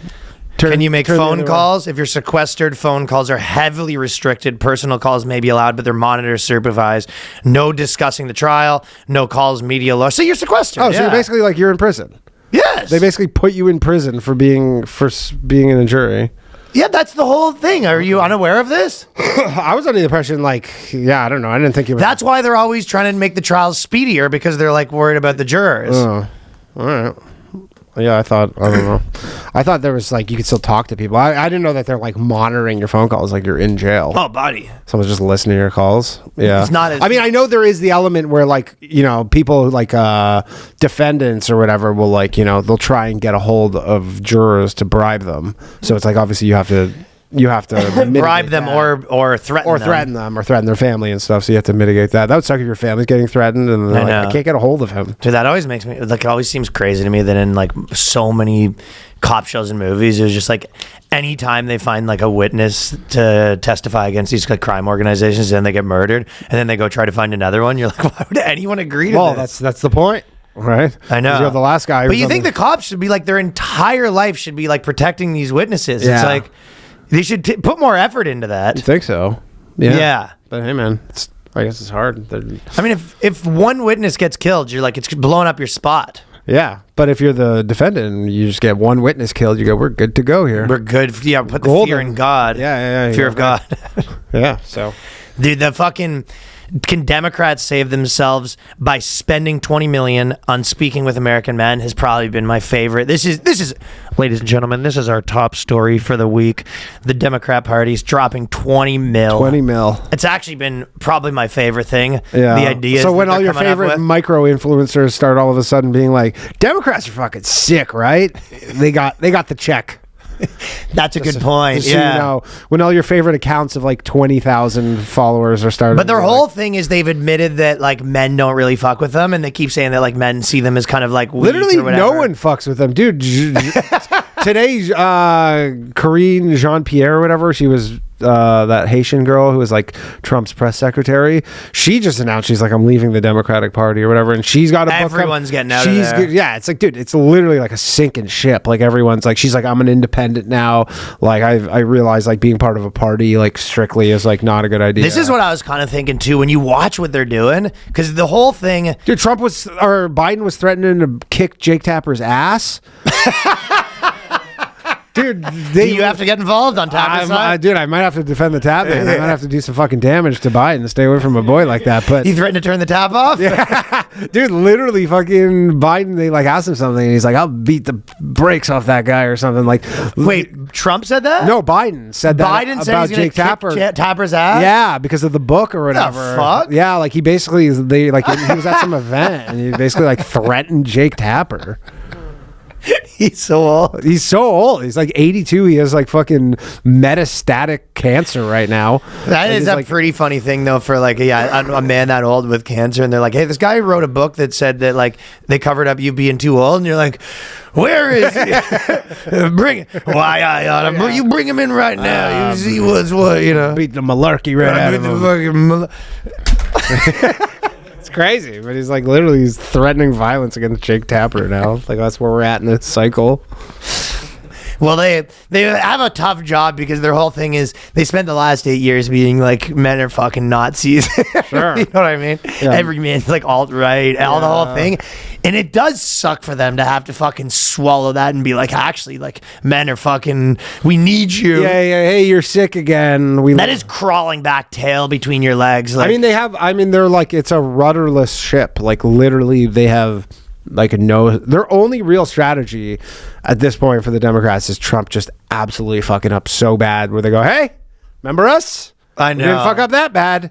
Can you make turn the phone other way. calls? If you're sequestered, phone calls are heavily restricted. Personal calls may be allowed, but they're monitored, supervised. No discussing the trial. No calls, media law. So you're sequestered. Oh, so you're basically like you're in prison. yes. They basically put you in prison for being in a jury. yeah, that's the whole thing. Are you unaware of this? I was under the impression, like, yeah, I don't know. I didn't think it was. That's why they're always trying to make the trials speedier because they're like worried about the jurors. Oh, all right. Yeah, I don't know. I thought there was like you could still talk to people. I didn't know that they're like monitoring your phone calls like you're in jail. Oh, buddy. Someone's just listening to your calls. Yeah. It's not as- I mean, I know there is the element where like, you know, people like defendants or whatever will like, you know, they'll try and get a hold of jurors to bribe them. So it's like obviously you have to mitigate Bribe them that. or threaten or them. threaten them or threaten their family and stuff. So you have to mitigate that. That would suck if your family's getting threatened and they're I like, know. I can't get a hold of him. Dude, that always makes me like. It always seems crazy to me that in like so many cop shows and movies, it's just like anytime they find like a witness to testify against these like crime organizations, then they get murdered, and then they go try to find another one. You're like, why would anyone agree to Well, this? that's the point, right? I know. 'Cause you have the last guy. But who's you on think the cops should be like their entire life should be like protecting these witnesses? Yeah. It's like they should put more effort into that. You think so? Yeah. Yeah. But hey, man, I guess it's hard. I mean, if one witness gets killed, you're like it's blowing up your spot. Yeah, but if you're the defendant and you just get one witness killed, you go, we're good to go here. We're good. Yeah, put the fear Golden. in God. Yeah, Fear yeah, of God. Yeah, so. Dude, the fucking can Democrats save themselves by spending $20 million on speaking with American men has probably been my favorite. This is, ladies and gentlemen, this is our top story for the week. The Democrat Party's dropping 20 mil. 20 mil. It's actually been probably my favorite thing. Yeah. The idea. So when all your favorite micro influencers start all of a sudden being like, Democrats are fucking sick, right? They got the check. that's a good point. Just so Yeah. you know, when all your favorite accounts of like 20,000 followers are starting. But their to be whole like, thing is they've admitted that like men don't really fuck with them, and they keep saying that like men see them as kind of like weak literally or whatever. no one fucks with them, dude. Today, Karine Jean-Pierre or whatever, she was that Haitian girl who was like Trump's press secretary. She just announced she's like, I'm leaving the Democratic Party or whatever, and she's got a book. Everyone's getting out of there. Good. Yeah, it's like, dude, it's literally like a sinking ship. Like everyone's like, she's like, I'm an independent now. Like I realize like being part of a party like strictly is like not a good idea. This is what I was kind of thinking too when you watch what they're doing, because the whole thing. Dude, Biden was threatening to kick Jake Tapper's ass. dude. Do you have to get involved on Tapper's side? Dude, I might have to defend the tap man. I might have to do some fucking damage to Biden to stay away from a boy like that. But He threatened to turn the tap off? yeah. Dude, literally fucking Biden, they like asked him something and he's like, I'll beat the brakes off that guy or something. Like, Wait, Trump said that? no, Biden said that Biden said about he's going Jake to Tapper. kick Tapper's ass? Yeah, because of the book or whatever. fuck? Yeah, like he basically he was at some event and he basically like threatened Jake Tapper. He's so old. He's so old. He's like 82. He has like fucking metastatic cancer right now. That Like, is he's a like, pretty funny thing, though, for like a man that old with cancer, and they're like, "Hey, this guy wrote a book that said that like they covered up you being too old," and you're like, "Where is he? You bring him in right now. You see what's what, you know." beat the malarkey right out of him. Fucking It's crazy, but he's like literally he's threatening violence against Jake Tapper now. Like that's where we're at in this cycle. Well, they have a tough job because their whole thing is they spent the last 8 years being like men are fucking Nazis. Sure. You know what I mean? Yeah. Every man's like alt-right, all the whole thing. And it does suck for them to have to fucking swallow that and be like, actually, like men are fucking, we need you. Yeah, hey, you're sick again. That is crawling back tail between your legs. Like, they're like it's a rudderless ship. Like literally they have like their only real strategy at this point for the Democrats is Trump just absolutely fucking up so bad where they go, hey, remember us? I We know. didn't fuck up that bad.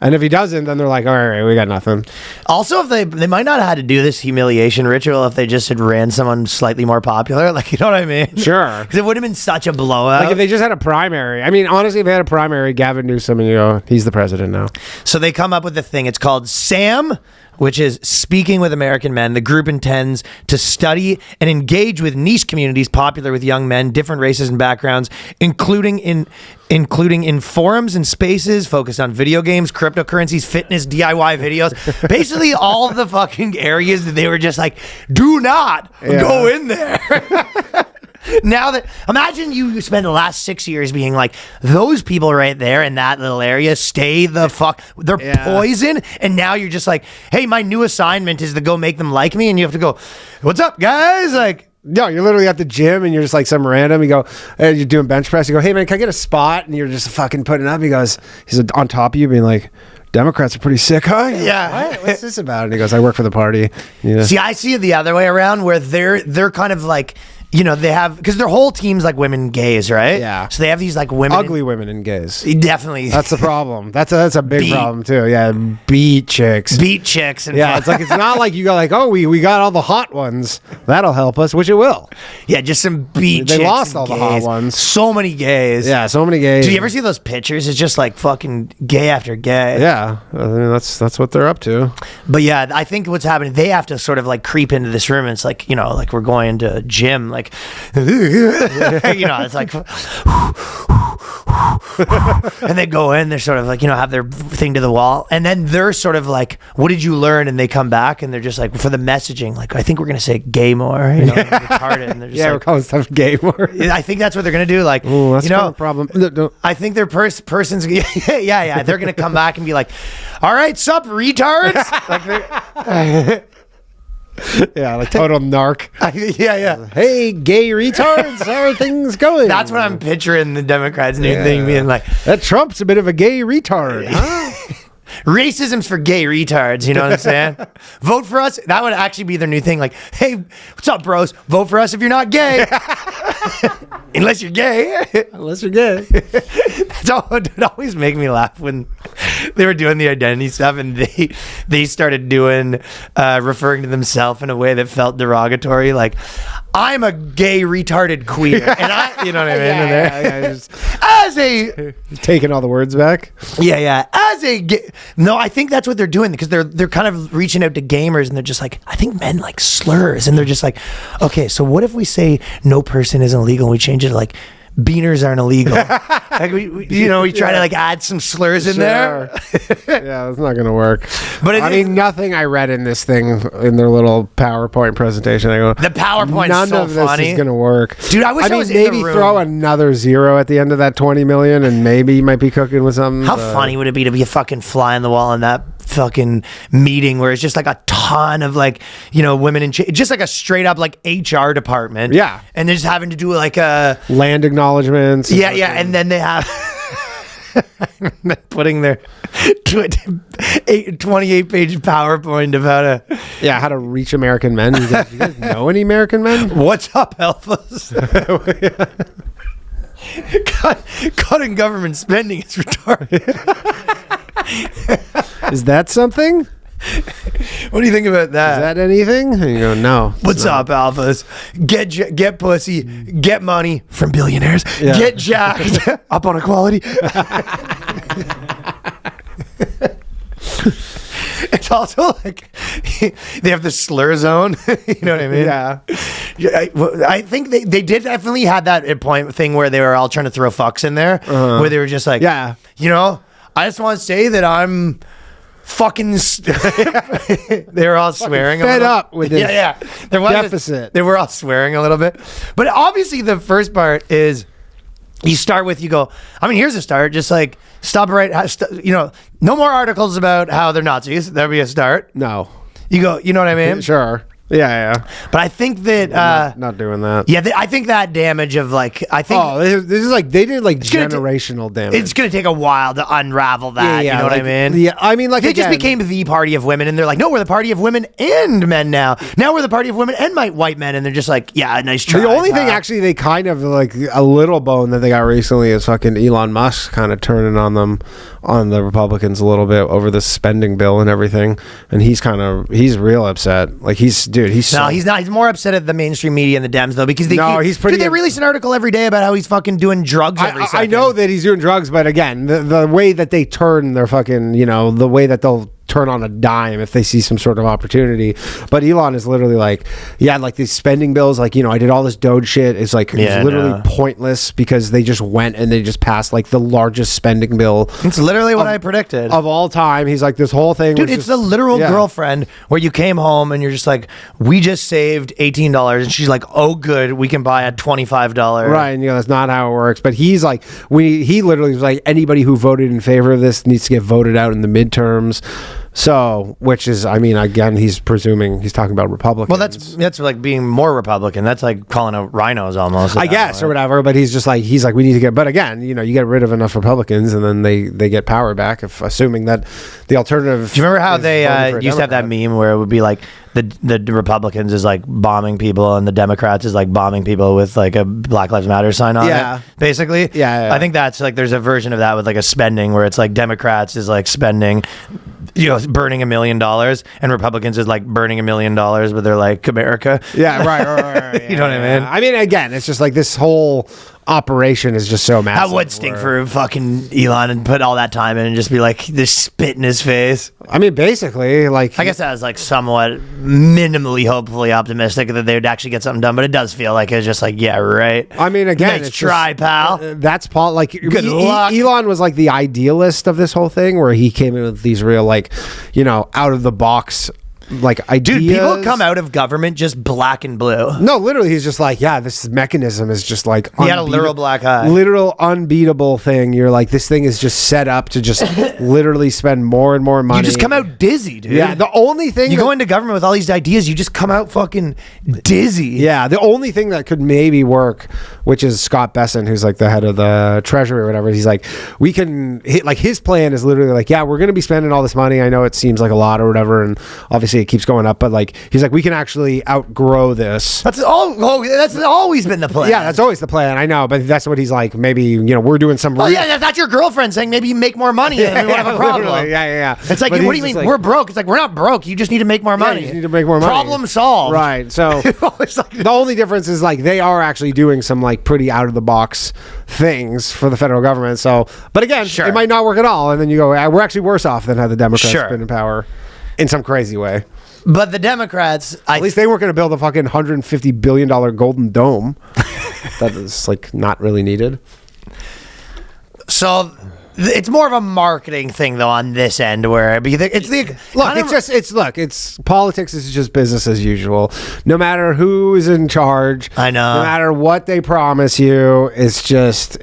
And if he doesn't, then they're like, all right, we got nothing. Also, if they might not have had to do this humiliation ritual if they just had ran someone slightly more popular. Like, you know what I mean? Sure. Because it would have been such a blowout. Like if they just had a primary. I mean, honestly, if they had a primary, Gavin Newsom, and you go, he's the president now. So they come up with the thing. It's called SAM, which is Speaking with American Men. The group intends to study and engage with niche communities popular with young men, different races and backgrounds, including in forums and spaces focused on video games, cryptocurrencies, fitness, DIY videos. Basically all of the fucking areas that they were just like, do not go in there. Now that imagine you spend the last 6 years being like, those people right there in that little area, stay the fuck, they're poison, and now you're just like, hey, my new assignment is to go make them like me, and you have to go, what's up, guys? Like, No, you're literally at the gym and you're just like some random. You go, you're doing bench press. You go, hey man, can I get a spot? And you're just fucking putting it up. He's on top of you, being like, Democrats are pretty sick, huh? Yeah. What? What's this about? And he goes, I work for the party. Yeah. See, I see it the other way around, where they're kind of like, you know, they have, because their whole team's like women gays, right? Yeah. So they have these like women, Ugly women and gays. definitely. That's the problem. That's a big Beat. problem too. Yeah, beat chicks. beat chicks and Yeah, it's like it's not like you go like, oh, we got all the hot ones. That'll help us, which it will. yeah, just some beat They chicks lost and all the hot gays. ones. So many gays. Yeah, so many gays. Do you ever see those pictures? It's just like fucking gay after gay. Yeah, I mean, that's what they're up to. But yeah, I think what's happening, they have to sort of like creep into this room. And it's like, you know, like we're going to a gym, like, you know, it's like, and they go in, they're sort of like, you know, have their thing to the wall. And then they're sort of like, what did you learn? And they come back and they're just like, for the messaging, like, I think we're going to say gay more, you know, retarded. And they're just Yeah, we're like, calling stuff gay more. I think that's what they're going to do. Like, Ooh, that's you kind know, of a problem. No. I think their person's yeah. They're gonna come back and be like, "All right, sup, retards." Like, Yeah, like total narc. yeah. Hey, gay retards, how are things going? That's what I'm picturing the Democrats' new thing being like. That Trump's a bit of a gay retard, huh? Racism's for gay retards, you know what I'm saying? Vote for us. That would actually be their new thing. Like, hey, what's up, bros? Vote for us if you're not gay. Unless you're gay. Unless you're gay. It always make me laugh when they were doing the identity stuff and they started doing referring to themselves in a way that felt derogatory, like, I'm a gay retarded queer. And I, you know what I mean? As a Taking all the words back. as a gay, no, I think that's what they're doing, because they're kind of reaching out to gamers and they're just like, I think men like slurs, and they're just like, okay, so what if we say no person is illegal and we change it to like beaners aren't illegal? Like we try to like add some slurs in there. Yeah, that's not gonna work. But I mean, nothing I read in this thing in their little PowerPoint presentation, I go, The PowerPoint's none so of this funny. is gonna work, Dude, I wish I mean, was in maybe the room. throw another zero at the end of that 20 million, and maybe you might be cooking with something. How funny would it be to be a fucking fly on the wall in that fucking meeting where it's just like a ton of like, you know, women in just like a straight up like HR department. Yeah. And they're just having to do like a land acknowledgements. Yeah, yeah. And then they have putting their 28-page PowerPoint of how to reach American men. You guys know any American men? What's up, alphas? Cutting government spending is retarded. Is that something? What do you think about that? Is that anything? And you go, no. What's up, alphas? Get pussy, get money from billionaires, Yeah. get jacked up on equality. It's also like they have the slur zone. You know what I mean? Yeah. I think they did definitely had that point thing where they were all trying to throw fucks in there, where they were just like, Yeah. you know, I just want to say that I'm fucking. They were all swearing. fed up with this There was deficit. They were all swearing a little bit, but obviously the first part is. You start with, you go, I mean, here's a start. Just like stop you know, no more articles about how they're Nazis. That'd be a start. No. You go, you know what I mean? Sure. Yeah. But I think that, Not doing that. yeah, I think that damage of like, I think this is like they did like gonna generational damage. it's going to take a while to unravel that. You know what I like, mean? Yeah, I mean, like They just again, became the party of women, and they're like, no, we're the party of women and men now. Now we're the party of women and white men, and they're just like, yeah, nice try. the only thing pal. actually they kind of like a little bone that they got recently is fucking Elon Musk kind of turning on them, on the Republicans a little bit over the spending bill and everything, and he's real upset. Like he's He's more upset at the mainstream media and the Dems though, because they they release an article every day about how he's fucking doing drugs every second. I know that he's doing drugs, but again, the way that they turn their fucking, you know, the way that they'll turn on a dime if they see some sort of opportunity. But Elon is literally like, yeah, like these spending bills, like, you know, I did all this Doge shit. It's like, it's literally pointless because they just went and they just passed like the largest spending bill. It's literally what I predicted. Of all time. He's like, this whole thing. Dude, it's the literal girlfriend where you came home and you're just like, we just saved $18. And she's like, oh, good. We can buy a $25. Right. And you know, that's not how it works. But he's like, he literally was like, anybody who voted in favor of this needs to get voted out in the midterms. So, which is, I mean, again, he's presuming he's talking about Republicans. Well, that's like being more Republican. That's like calling out rhinos almost. I guess, or whatever. But he's like, we need to get, but again, you know, you get rid of enough Republicans and then they get power back, if assuming that the alternative. Do you remember how they used to have that meme where it would be like the Republicans is like bombing people and the Democrats is like bombing people with like a Black Lives Matter sign on it, basically? Yeah. I think that's like, there's a version of that with like a spending where it's like Democrats is like spending, you know, burning $1 million, and Republicans is like burning $1 million, but they're like America. Yeah, right. You know what I mean? I mean, again, it's just like this whole operation is just so massive. That would stink for fucking Elon and put all that time in and just be like, this spit in his face. I mean, basically, like, I guess that was like somewhat minimally hopefully optimistic that they would actually get something done, but it does feel like it's just like, yeah, right. I mean, again, nice try, pal. That's Paul. Like, good luck. Elon was like the idealist of this whole thing, where he came in with these real, like, you know, out of the box, like, ideas. Dude, people come out of government just black and blue. No, literally, he's just like, yeah, this mechanism is just like he had a literal black eye. Literal unbeatable thing. You're like, this thing is just set up to just literally spend more and more money. You just come out dizzy, dude. Yeah, the only thing you go into government with all these ideas, you just come out fucking dizzy. Yeah, the only thing that could maybe work, which is Scott Besson, who's like the head of the Treasury or whatever. He's like, we can hit, like, his plan is literally like, yeah, we're going to be spending all this money. I know it seems like a lot or whatever, and obviously it keeps going up, but like, he's like, we can actually outgrow this. That's always been the plan. Yeah, that's always the plan. I know, but that's what he's like. Maybe, you know, we're doing some. Oh yeah, that's your girlfriend saying maybe you make more money and we won't have a problem. Yeah. It's like, But what do you mean? like, we're broke. It's like, we're not broke. You just need to make more money. you just need to make more money. Problem solved. Right. So the only difference is like they are actually doing some like pretty out of the box things for the federal government. So, but again, it might not work at all, and then you go, we're actually worse off than had the Democrats been in power in some crazy way. But the Democrats, at least they weren't going to build a fucking $150 billion golden dome. That is like not really needed. So It's more of a marketing thing though on this end where it's politics is just business as usual. No matter who is in charge, I know. No matter what they promise you, it's just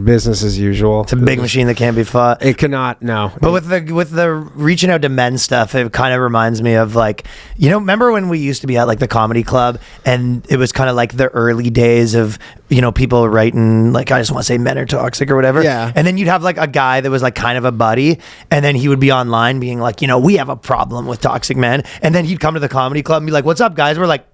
business as usual. It's a big machine that can't be fought. It cannot. No. But with the reaching out to men stuff, it kind of reminds me of like, remember when we used to be at like the comedy club and it was kind of like the early days of, people writing like, I just want to say men are toxic or whatever. Yeah. And then you'd have like a guy that was like kind of a buddy and then he would be online being like, we have a problem with toxic men. And then he'd come to the comedy club and be like, what's up guys? We're like,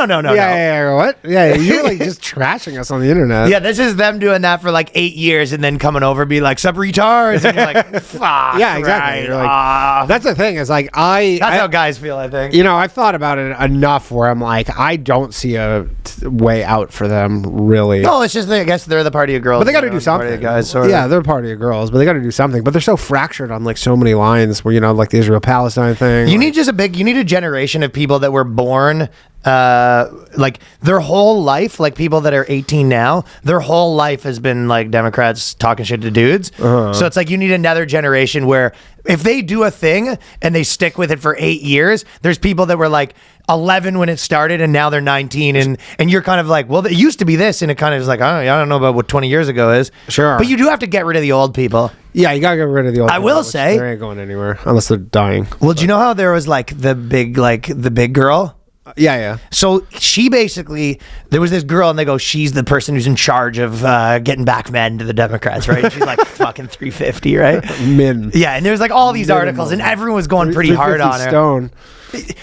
no. Yeah, what? Yeah, you're like just trashing us on the internet. Yeah, this is them doing that for like 8 years and then coming over and be like, sup retards? And you're like, fuck. Yeah, exactly. Right You're like, off. that's the thing is like, That's how guys feel, I think. I've thought about it enough where I'm like, I don't see a way out for them, really. No, it's just, I guess they're the party of girls. But they got to do something. Party of guys, sort of. Yeah, they're a party of girls, but they got to do something. But they're so fractured on like so many lines where, like the Israel-Palestine thing. You need a generation of people that were born like their whole life, like people that are 18 now, their whole life has been like Democrats talking shit to dudes. So it's like you need another generation where if they do a thing and they stick with it for 8 years, there's people that were like 11 when it started and now they're 19 and you're kind of like, well, it used to be this, and it kind of is like, I don't know about what 20 years ago is. Sure. But you do have to get rid of the old people. Yeah, you gotta get rid of the old I people, will say they ain't going anywhere unless they're dying. Well, do you know how there was like the big girl? Yeah. So she basically, there was this girl and they go, she's the person who's in charge of getting back men to the Democrats, right? She's like fucking 350, right? Min. Yeah, and there's like all these articles and everyone was going pretty hard on her. Stone.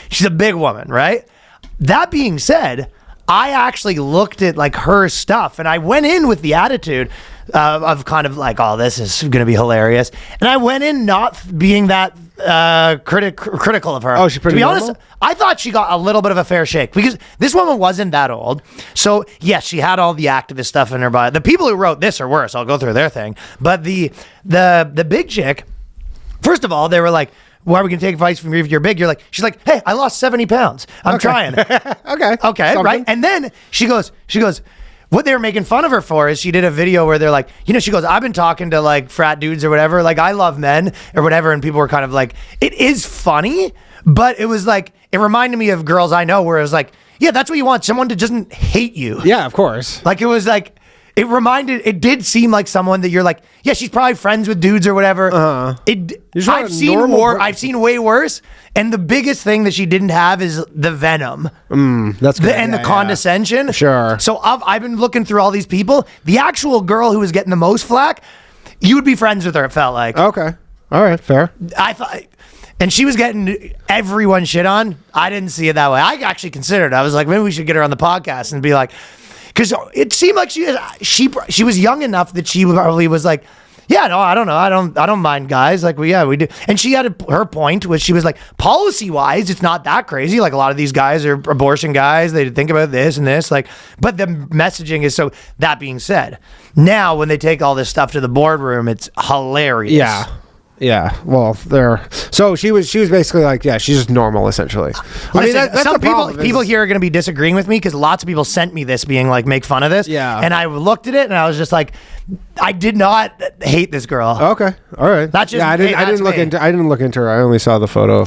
She's a big woman, right? That being said, I actually looked at like her stuff and I went in with the attitude of kind of like, oh, this is going to be hilarious. And I went in not being that critical of her. Oh, she's pretty To be normal? honest, I thought she got a little bit of a fair shake because this woman wasn't that old. So yes, she had all the activist stuff in her body. The people who wrote this are worse. I'll go through their thing. But the big chick, first of all, they were like, why are we going to take advice from you if you're big? You're like, she's like, hey, I lost 70 pounds. I'm trying. Okay, something. Right? And then she goes, what they were making fun of her for is she did a video where they're like, she goes, I've been talking to like frat dudes or whatever. Like I love men or whatever. And people were kind of like, it is funny, but it was like, it reminded me of girls I know where it was like, yeah, that's what you want. Someone to just hate you. Yeah, of course. Like it was like, it did seem like someone that you're like, yeah, she's probably friends with dudes or whatever. I've seen way worse. And the biggest thing that she didn't have is the venom. That's good. And the condescension. Sure. So I've been looking through all these people. The actual girl who was getting the most flack, you would be friends with her, it felt like. Okay. All right, fair. I thought... And she was getting everyone shit on. I didn't see it that way. I actually considered it. I was like, maybe we should get her on the podcast and be like... Because it seemed like she was young enough that she probably was like, yeah, no, I don't know. I don't mind guys. Like, we do. And she had her point, which she was like, policy-wise, it's not that crazy. Like, a lot of these guys are abortion guys. They think about this and this. Like, but the messaging is so... That being said, now when they take all this stuff to the boardroom, it's hilarious. Yeah, well, so she was basically like, yeah, she's just normal essentially. I mean, that's some the problem. people here are going to be disagreeing with me because lots of people sent me this being like, make fun of this. Yeah. And I looked at it and I was just like, I did not hate this girl. Okay, all right. That's just I didn't look into her. I only saw the photo.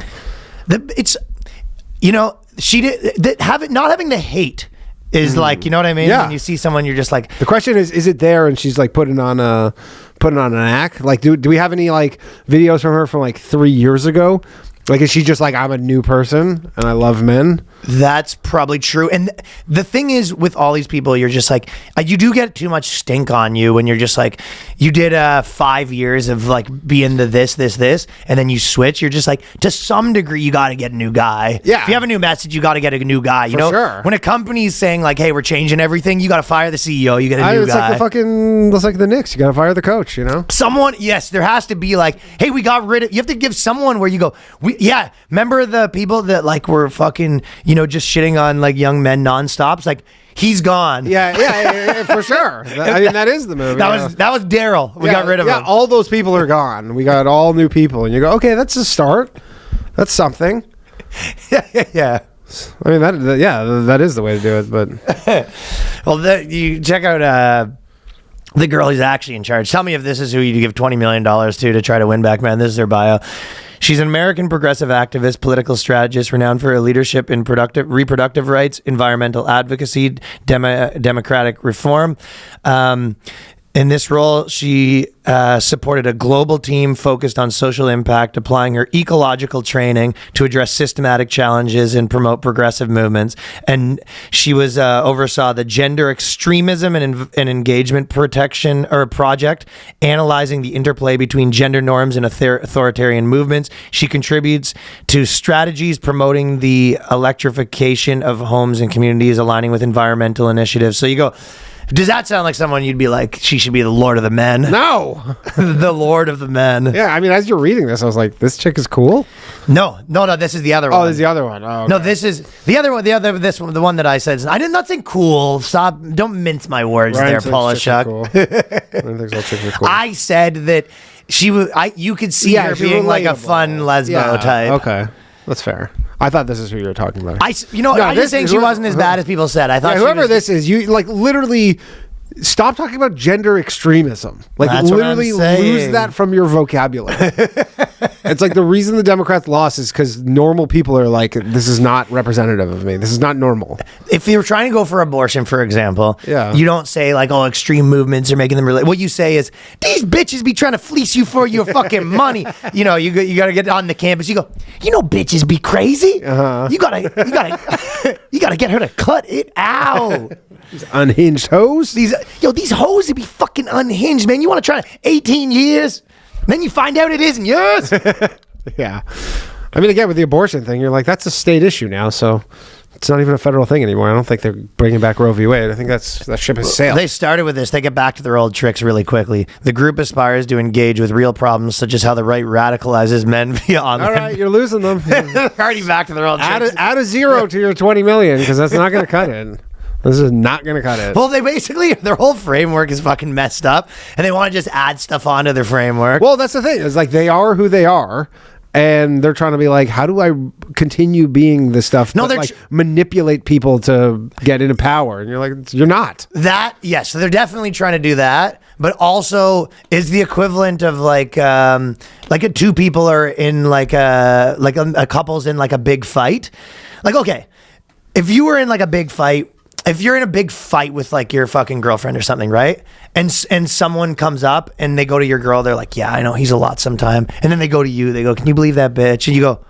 She did not having the hate is like, you know what I mean? Yeah. When you see someone, you're just like, the question is it there? And she's like putting on an act. Like, do we have any like videos from her from like 3 years ago? Like, is she just like, I'm a new person and I love men? That's probably true. And the thing is, with all these people, you're just like, you do get too much stink on you when you're just like, you did 5 years of like being the this, and then you switch. You're just like, to some degree, you got to get a new guy. Yeah. If you have a new message, you got to get a new guy. You know, sure. When a company's saying like, hey, we're changing everything, you got to fire the CEO. You get a new guy. It's like the Knicks. You got to fire the coach, you know? Yes, there has to be like, hey, we got rid of, you have to give someone where you go, remember the people that like were fucking, just shitting on like young men nonstop? It's like, he's gone. Yeah, for sure. I mean, that is the movie. That was Daryl. We got rid of him. Yeah, all those people are gone. We got all new people. And you go, okay, that's a start. That's something. Yeah. I mean, that is the way to do it, but... Well, you check out... the girl who's actually in charge. Tell me if this is who you give $20 million to try to win back, man. This is her bio. She's an American progressive activist, political strategist, renowned for her leadership in reproductive rights, environmental advocacy, democratic reform. In this role, she supported a global team focused on social impact, applying her ecological training to address systematic challenges and promote progressive movements. And she was oversaw the Gender Extremism and Engagement Protection project, analyzing the interplay between gender norms and authoritarian movements. She contributes to strategies promoting the electrification of homes and communities, aligning with environmental initiatives. So you go, does that sound like someone you'd be like, she should be the Lord of the Men? No. The Lord of the Men. Yeah, I mean, as you're reading this, I was like, this chick is cool. No, this is the other one. Oh, this is the other one. Oh, okay. No, this is the other one. This one, the one that I said. I did not think cool. Stop! Don't mince my words there, Paula Shuck. Cool. Ryan thinks all chicks are cool. I said that she was. You could see her being like a fun lesbo type. Okay, that's fair. I thought this is who you were talking about. I just think she wasn't as bad as people said. I thought whoever this is, you like literally stop talking about gender extremism. Like That's literally what I'm saying. lose that from your vocabulary. It's like the reason the Democrats lost is because normal people are like, this is not representative of me. This is not normal. If you're trying to go for abortion, for example, you don't say like, oh, extreme movements are making them really. What you say is, these bitches be trying to fleece you for your fucking money. You got to get on the campus. You go, bitches be crazy. You gotta get her to cut it out. These unhinged hoes. These hoes would be fucking unhinged, man. You want to try 18 years? Then you find out it isn't yours. Yeah. I mean, again, with the abortion thing, you're like, that's a state issue now, so it's not even a federal thing anymore. I don't think they're bringing back Roe v. Wade. I think that ship has sailed. They started with this. They get back to their old tricks really quickly. The group aspires to engage with real problems, such as how the right radicalizes men via online. All right, you're losing them. Already back to their old tricks. Add a zero to your 20 million, because that's not going to cut it. This is not going to cut it. Well, they basically, their whole framework is fucking messed up, and they want to just add stuff onto their framework. Well, that's the thing. It's like they are who they are, and they're trying to be like, how do I continue being this stuff? No, they're like manipulate people to get into power, and you're like, you're not. Yes, so they're definitely trying to do that, but also is the equivalent of like two people are in like a couple's in like a big fight. Like, okay, if you were in like a big fight. If you're in a big fight with like your fucking girlfriend or something, right? And someone comes up and they go to your girl, they're like, yeah, I know he's a lot sometime. And then they go to you, they go, can you believe that bitch? And you go,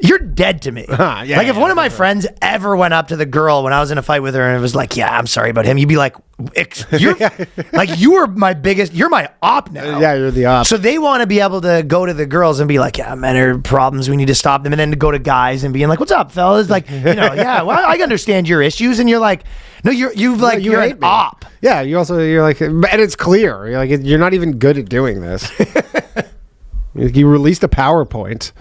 you're dead to me. If one of my friends ever went up to the girl when I was in a fight with her and it was like, yeah, I'm sorry about him, you'd be like, you're my op now. Yeah, you're the op. So they want to be able to go to the girls and be like, yeah, men are problems, we need to stop them. And then to go to guys and being like, what's up, fellas? Like, yeah, well, I understand your issues. And you're like, no, you're an op. Yeah, you're like, and it's clear. You're like, you're not even good at doing this. You released a PowerPoint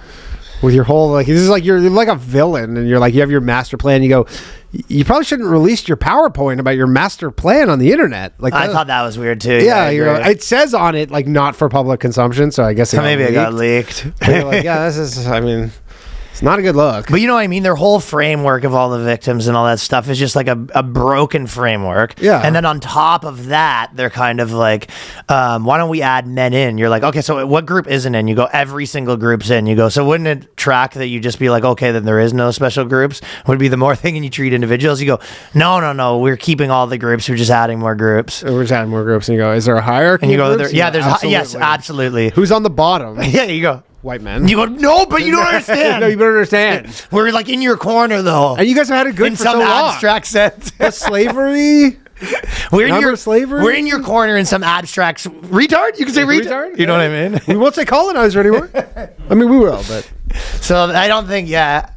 with your whole, like, this is like, you're like a villain, and you're like, you have your master plan. You go, you probably shouldn't release your PowerPoint about your master plan on the internet. Like, I thought that was weird too. Yeah, it says on it like not for public consumption, so I guess maybe it got leaked. You're like, yeah, this is. I mean, it's not a good look. But you know what I mean? Their whole framework of all the victims and all that stuff is just like a broken framework. Yeah. And then on top of that, they're kind of like, why don't we add men in? You're like, okay, so what group isn't in? You go, every single group's in. You go, so wouldn't it track that you just be like, okay, then there is no special groups? Would be the more thing and you treat individuals? You go, no, we're keeping all the groups. We're just adding more groups. We're just adding more groups. And you go, is there a hierarchy? And you go, absolutely. yes, absolutely. Who's on the bottom? Yeah, you go. White men. You go, no, but you don't understand. No, you don't understand. We're like in your corner, though. And you guys have had it good in for some so long. abstract sense. slavery. Slavery. We're in your corner in some abstract retard. You can say retard. You know what I mean? We won't say colonizer anymore. I mean, we will, but so I don't think. Yeah,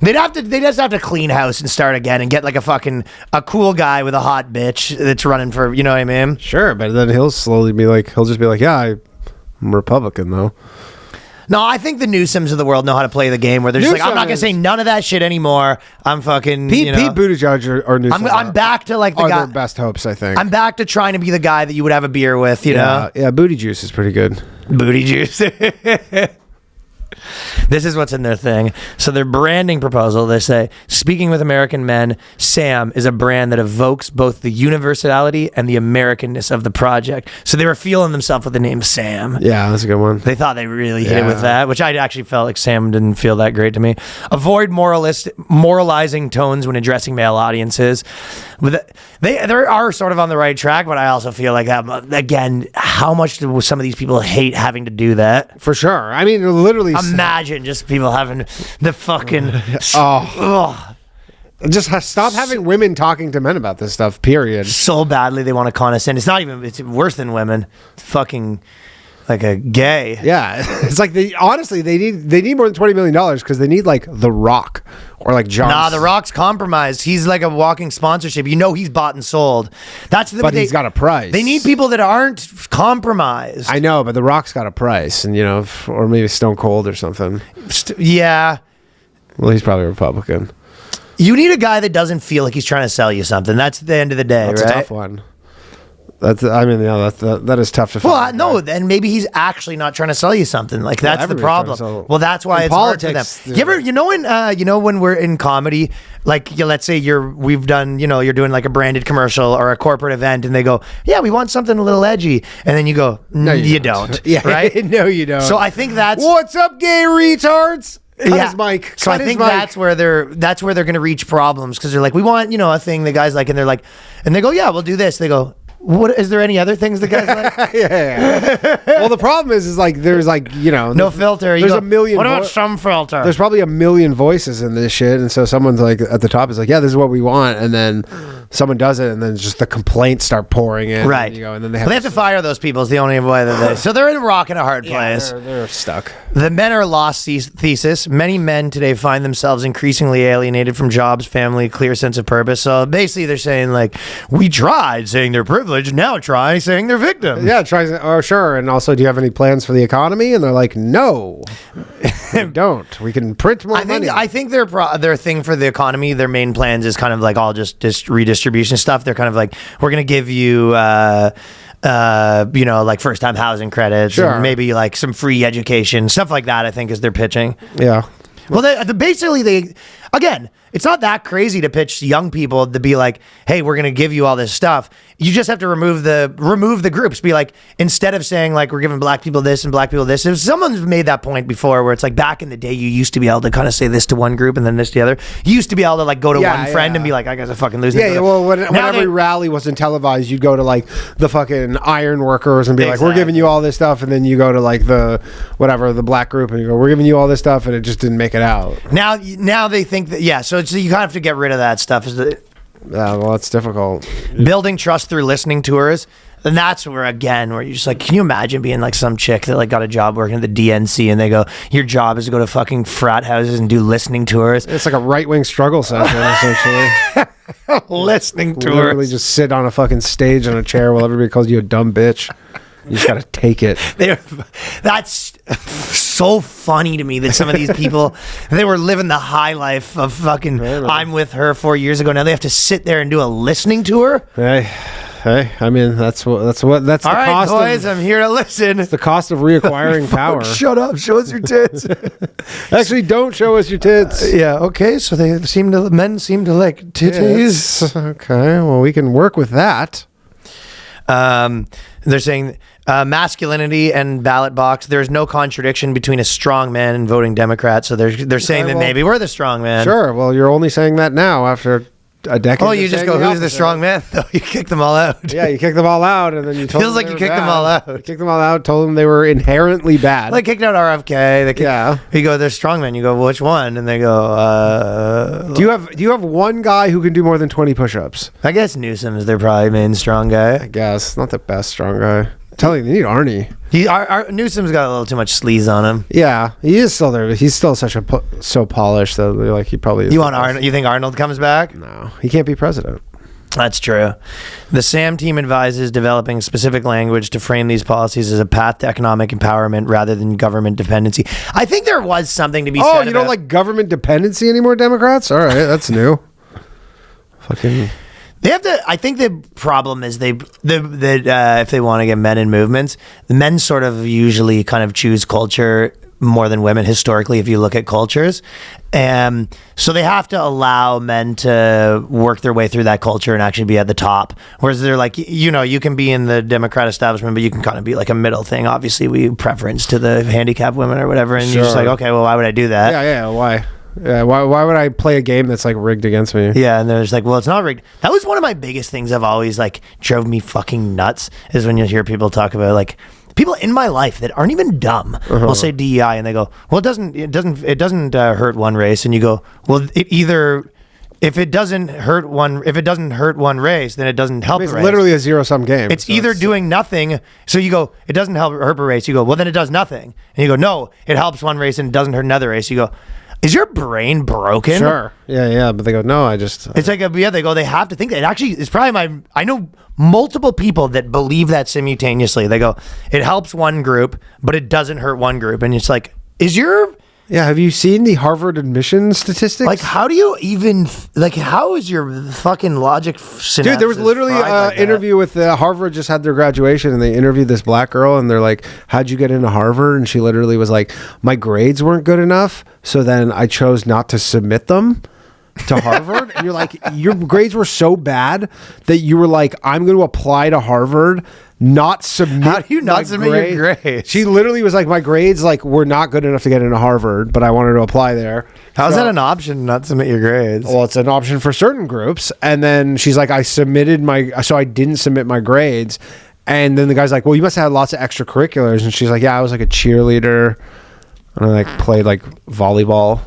they just have to clean house and start again and get like a cool guy with a hot bitch that's running for. You know what I mean? Sure, but then he'll just be like, yeah, I'm Republican though. No, I think the Newsoms of the world know how to play the game where they're just like, I'm not going to say none of that shit anymore. I'm fucking, Pete Buttigieg or Newsom. I'm back to like the guy. Their best hopes, I think. I'm back to trying to be the guy that you would have a beer with, you know? Yeah, booty juice is pretty good. Booty juice. This is what's in their thing. So their branding proposal, they say, speaking with American men, Sam is a brand that evokes both the universality and the Americanness of the project. So they were feeling themselves with the name Sam. Yeah, that's a good one. They thought they really hit it with that, which I actually felt like Sam didn't feel that great to me. Avoid moralizing tones when addressing male audiences. They are sort of on the right track, but I also feel like, again, how much do some of these people hate having to do that? For sure. I mean, literally. Imagine just people having the fucking... Just stop having women talking to men about this stuff, period. So badly they want to condescend. It's worse than women. It's fucking... like a gay. Yeah, it's like honestly they need more than $20 million because they need like The Rock or like John. Nah, The Rock's compromised. He's like a walking sponsorship. You know he's bought and sold. But he's got a price. They need people that aren't compromised. I know, but The Rock's got a price, and or maybe Stone Cold or something. Yeah. Well, he's probably a Republican. You need a guy that doesn't feel like he's trying to sell you something. That's the end of the day, That's right? a tough one. That is tough to find. Well, no, then maybe he's actually not trying to sell you something. Like that's the problem. Well, that's why it's politics, hard for them. When we're in comedy, like let's say you're doing like a branded commercial or a corporate event, and they go, "Yeah, we want something a little edgy," and then you go, "No, you don't." Yeah, right? No, you don't. So I think that's what's up, gay retards. Cut his mic. So I think that's where they're going to reach problems because they're like, we want a thing the guys like, and they're like, and they go, yeah, we'll do this. They go, what is there any other things the guys like? Yeah. Well, the problem is like there's like no filter. There's a million. What about some filter? There's probably a million voices in this shit, and so someone's like at the top is like, yeah, this is what we want, and then someone does it, and then just the complaints start pouring in. Right. And then they have to fire those people. Is the only way that they. So they're in a rock and a hard place. They're stuck. The men are lost thesis. Many men today find themselves increasingly alienated from jobs, family, clear sense of purpose. So basically, they're saying like, we tried saying they're privileged, now try saying they're victims. Yeah, sure. And also, do you have any plans for the economy? And they're like, no, we don't. We can print more money. I think their thing for the economy, their main plans is kind of like all just redistribution stuff. They're kind of like, we're going to give you like first-time housing credits, sure, and maybe like some free education, stuff like that. I think is their pitching. Yeah. Well, basically, again, it's not that crazy to pitch young people to be like, hey, we're going to give you all this stuff. You just have to remove the groups. Be like, instead of saying like we're giving black people this and black people this, if someone's made that point before where it's like back in the day you used to be able to kind of say this to one group and then this to the other. You used to be able to like go to one friend and be like, I guess I fucking lose. Yeah, well, when every rally wasn't televised, you'd go to like the fucking iron workers and be like, we're giving you all this stuff, and then you go to like the black group and you go, we're giving you all this stuff, and it just didn't make it out. Now they think that so you kind of have to get rid of that stuff. Yeah, well, it's difficult. Building trust through listening tours. And that's where you're just like, can you imagine being like some chick that like got a job working at the DNC and they go, your job is to go to fucking frat houses and do listening tours. It's like a right-wing struggle session, essentially. Listening tours. Literally just sit on a fucking stage in a chair while everybody calls you a dumb bitch. You just got to take it. That's so funny to me that some of these people, they were living the high life of fucking, I'm with her 4 years ago. Now they have to sit there and do a listening tour. Hey, I mean, that's the cost. All right, boys, I'm here to listen. It's the cost of reacquiring power. Shut up. Show us your tits. Actually, don't show us your tits. Yeah, okay. So men seem to like titties. Yes. Okay, well, we can work with that. They're saying masculinity and ballot box. There's no contradiction between a strong man and voting Democrat. So they're saying that maybe we're the strong man. Sure. Well, you're only saying that now after a decade. Oh, you just go, who's the strong man? No, you kick them all out. Yeah, you kick them all out, and then you told feels them like you kicked them all out. You kicked them all out. Told them they were inherently bad. Like kicked out RFK. Yeah. You go, they're strong men. You go, which one? And they go, Do you have one guy who can do more than 20 push-ups? I guess Newsom is their probably main strong guy. I guess not the best strong guy. I'm telling you, they need Arnie. Newsom's got a little too much sleaze on him. Yeah, he is still there. He's still so polished that like he probably. You want Arnold? You think Arnold comes back? No, he can't be president. That's true. The SAM team advises developing specific language to frame these policies as a path to economic empowerment rather than government dependency. I think there was something to be said. Oh, you don't like government dependency anymore, Democrats? All right, that's new. Fucking. They have to. I think the problem is if they want to get men in movements, the men sort of usually kind of choose culture more than women historically, if you look at cultures. So they have to allow men to work their way through that culture and actually be at the top. Whereas they're like, you can be in the Democrat establishment, but you can kind of be like a middle thing. Obviously, we preference to the handicapped women or whatever. And you're just like, okay, well, why would I do that? Yeah, why? Yeah, why would I play a game that's like rigged against me? Yeah, and there's like, well, it's not rigged. That was one of my biggest things I've always like drove me fucking nuts is when you hear people talk about like people in my life that aren't even dumb will say DEI and they go, well, it doesn't hurt one race, and you go, well, if it doesn't hurt one race, then it doesn't help. It's the race. literally a zero-sum game. It's either doing nothing. So you go, it doesn't hurt a race. You go, well, then it does nothing. And you go, no, it helps one race and it doesn't hurt another race. You go, is your brain broken? Sure. Yeah. But they go, no, it's like, they go, they have to think that. It actually is probably I know multiple people that believe that simultaneously. They go, it helps one group, but it doesn't hurt one group. And it's like, have you seen the Harvard admissions statistics? Like, how do you even, how is your fucking logic synapses? Dude, there was literally an interview with Harvard just had their graduation, and they interviewed this black girl, and they're like, how'd you get into Harvard? And she literally was like, my grades weren't good enough, so then I chose not to submit them to Harvard. And you're like, your grades were so bad that you were like, I'm going to apply to Harvard, not submit. How do you not submit your grades? She literally was like, my grades were not good enough to get into Harvard, but I wanted to apply there. How's that an option, not submit your grades? Well, it's an option for certain groups. And then she's like, I didn't submit my grades. And then the guy's like, well, you must have had lots of extracurriculars. And she's like, yeah, I was like a cheerleader, and I played volleyball.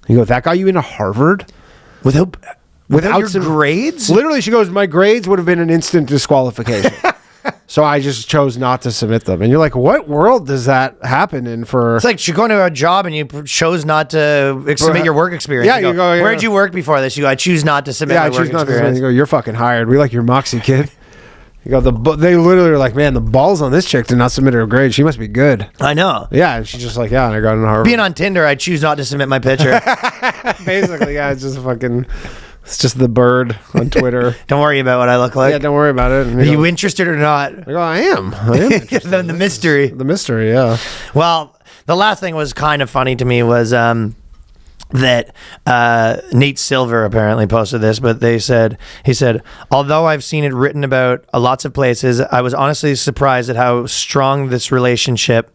And you go, that got you into Harvard? Without your grades? Literally, she goes, my grades would have been an instant disqualification. So I just chose not to submit them. And you're like, what world does that happen in for? It's like you're going to a job and you chose not to submit your work experience. Yeah, you go, where'd you work before this? You go, I choose not to submit my work experience. You go, you're fucking hired. We like your moxie, kid. You go, they literally are like, man, the balls on this chick did not submit her grade. She must be good. I know. Yeah, and she's just like, yeah, and I got into Harvard. Being on Tinder, I choose not to submit my picture. Basically, yeah, it's just the bird on Twitter. Don't worry about what I look like. Yeah, don't worry about it. Are you interested or not? I go, I am interested. the mystery. The mystery, yeah. Well, the last thing was kind of funny to me was that Nate Silver apparently posted this, but he said, although I've seen it written about lots of places, I was honestly surprised at how strong this relationship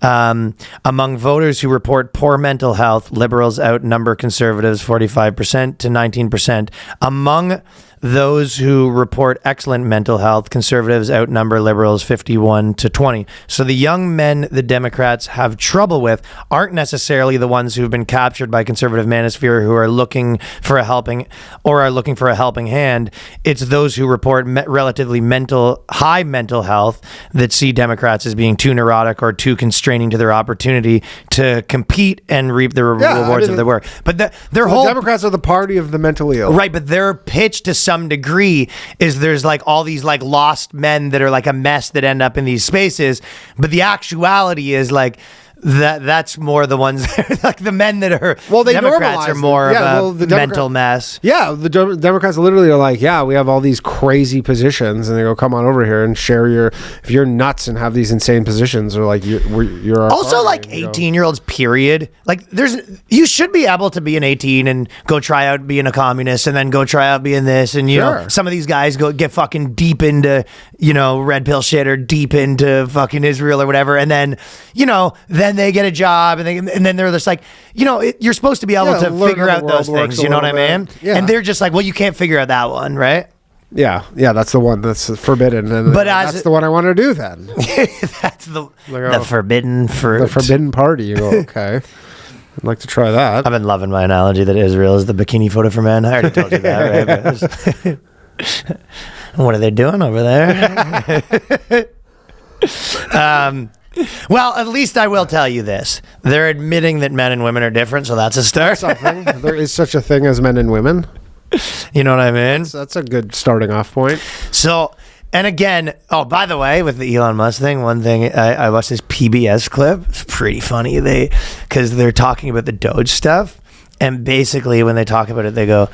among voters who report poor mental health. Liberals outnumber conservatives 45% to 19%. Among those who report excellent mental health, conservatives outnumber liberals 51 to 20. So the young men the Democrats have trouble with aren't necessarily the ones who've been captured by conservative manosphere who are looking for a helping hand. It's those who report relatively high mental health that see Democrats as being too neurotic or too constraining to their opportunity to compete and reap the rewards of their work. But the Democrats are the party of the mentally ill. Right, but their pitch to some degree is there's all these lost men that are a mess that end up in these spaces, but the actuality is that's more the ones the men that are they Democrats are more of a mental mess. Yeah, the Democrats literally are we have all these crazy positions, and they go, come on over here and share if you're nuts and have these insane positions, or you're also 18-year-olds period. You should be able to be an 18 and go try out being a communist, and then go try out being this, and you know some of these guys get fucking deep into red pill shit or deep into fucking Israel or whatever, and then then they get a job, and then they're just you're supposed to be able to figure out those things, you know what I mean? Yeah. And they're just well, you can't figure out that one, right? Yeah, that's the one that's forbidden, and that's the one I want to do then. That's the forbidden fruit. The forbidden party. You go, okay. I'd like to try that. I've been loving my analogy that Israel is the bikini photo for men. I already told you that, right? What are they doing over there? Well, at least I will tell you this. They're admitting that men and women are different, so that's a start. There is such a thing as men and women. You know what I mean? That's a good starting off point. So, and again, by the way, with the Elon Musk thing, one thing, I watched this PBS clip. It's pretty funny. Because they're talking about the Doge stuff. And basically, when they talk about it, they go,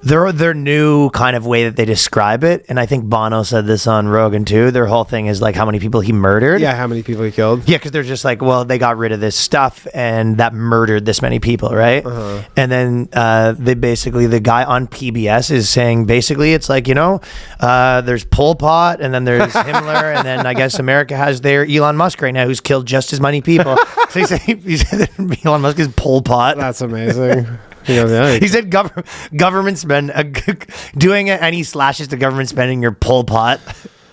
Their new kind of way that they describe it, and I think Bono said this on Rogan too. Their whole thing is like how many people he murdered. Yeah, how many people he killed. Yeah, because they're just like, well, they got rid of this stuff and that murdered this many people, right? And then they basically, the guy on PBS is saying basically it's like, there's Pol Pot and then there's Himmler and then I guess America has their Elon Musk right now who's killed just as many people. So he said Elon Musk is Pol Pot. That's amazing. He goes, yeah. He said government spend doing any slashes to government spending your Pol Pot.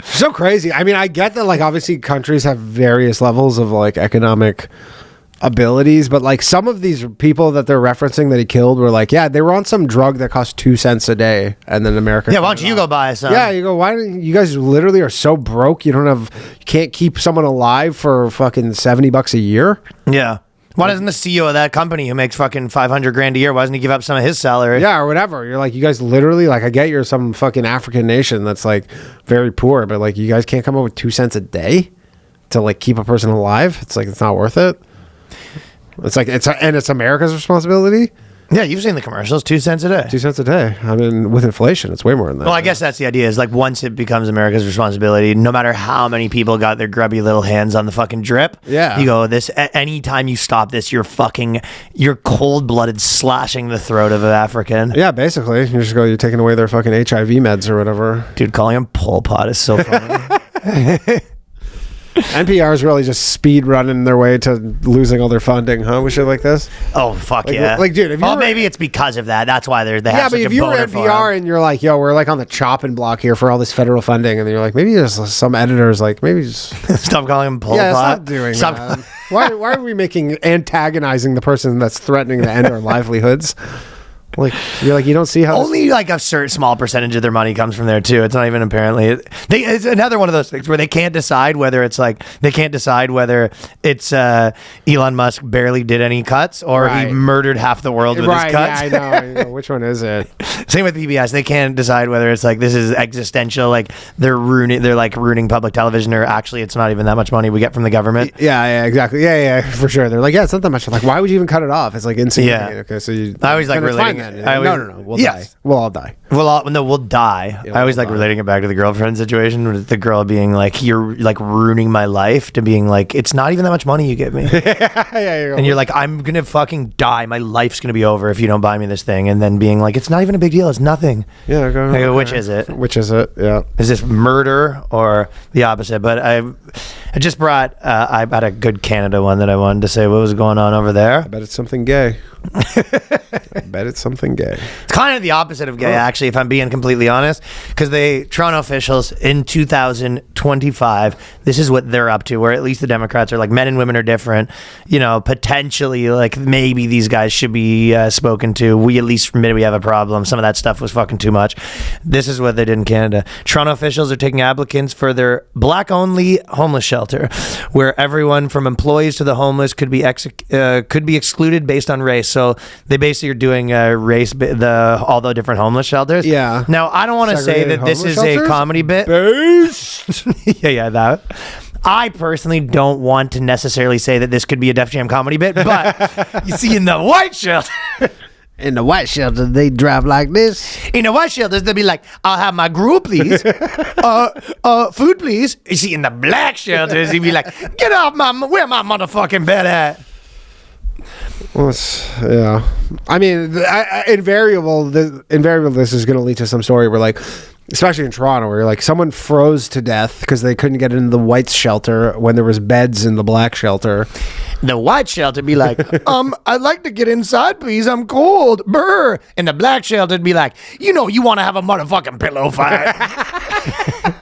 So crazy. I mean, I get that, like, obviously countries have various levels of like economic abilities, but like some of these people that they're referencing that he killed were like, yeah, they were on some drug that cost 2 cents a day, and then America. Yeah, why don't you go buy some? Yeah, you go. Why don't you guys literally are so broke? You can't keep someone alive for fucking $70 a year. Yeah. Why doesn't the CEO of that company who makes fucking $500,000 a year, why doesn't he give up some of his salary? Yeah, or whatever. You're like, you guys literally, like, I get you're some fucking African nation that's like very poor, but like you guys can't come up with 2 cents a day to like keep a person alive. It's like, it's not worth it. It's like, it's America's responsibility. Yeah, you've seen the commercials, 2 cents a day. 2 cents a day. I mean, with inflation, it's way more than that. Well, I guess that's the idea, is like once it becomes America's responsibility, no matter how many people got their grubby little hands on the fucking drip, yeah, you go, anytime you stop this, you're cold-blooded slashing the throat of an African. Yeah, basically. You're taking away their fucking HIV meds or whatever. Dude, calling him Pol Pot is so funny. NPR is really just speed running their way to losing all their funding, huh? With shit like this. Oh fuck like, yeah! Like, dude, if you maybe it's because of that. That's why they have but such if a you were boner for NPR him. and you're like, yo, we're like on the chopping block here for all this federal funding, and then you're like, maybe there's some editors like maybe just stop calling him Pol Pot. Stop doing that. Why are we antagonizing the person that's threatening to end our livelihoods? Like, you're like, you don't see how only like a certain small percentage of their money comes from there too. It's not even apparently it's another one of those things where they can't decide whether it's Elon Musk barely did any cuts or he murdered half the world with his cuts. Yeah, I know. Which one is it? Same with PBS. They can't decide whether it's like this is existential, like they're ruining public television, or actually it's not even that much money we get from the government. Yeah, exactly. Yeah, for sure. They're like, yeah, it's not that much. I'm like, why would you even cut it off? It's like insignificant. Yeah. Okay, so I always like relating it. No. We'll die. We'll all die. We'll die. Yeah, I always like relating it back to the girlfriend situation, with the girl being like, "You're like ruining my life," to being like, "It's not even that much money you give me." And you're like, "I'm gonna fucking die. My life's gonna be over if you don't buy me this thing." And then being like, "It's not even a big deal. It's nothing." Yeah. Go, which is it? Which is it? Yeah. Is this murder or the opposite? But I just brought. I had a good Canada one that I wanted to say what was going on over there. I bet it's something gay. I bet it's something gay. It's kind of the opposite of gay, actually, if I'm being completely honest, because Toronto officials in 2025, this is what they're up to, where at least the Democrats are like, men and women are different, potentially, like, maybe these guys should be spoken to. We at least admit we have a problem. Some of that stuff was fucking too much. This is what they did in Canada. Toronto officials are taking applicants for their black-only homeless shelter, where everyone from employees to the homeless could be excluded based on race. So they basically are doing all the different homeless shelters. Yeah. Now, I don't want to say that this is a comedy bit. Based. yeah, that. I personally don't want to necessarily say that this could be a Def Jam comedy bit, but you see in the white shelter. In the white shelter, they drive like this. In the white shelters, they'll be like, "I'll have my gruel, please. Food, please." You see, in the black shelters, he'd be like, "Get off where my motherfucking bed at?" Well, yeah. I mean, invariable. This is going to lead to some story where, like, especially in Toronto, where like someone froze to death because they couldn't get into the white shelter when there was beds in the black shelter. The white shelter be like, "I'd like to get inside, please. I'm cold. Brr." And the black shelter be like, "You want to have a motherfucking pillow fight."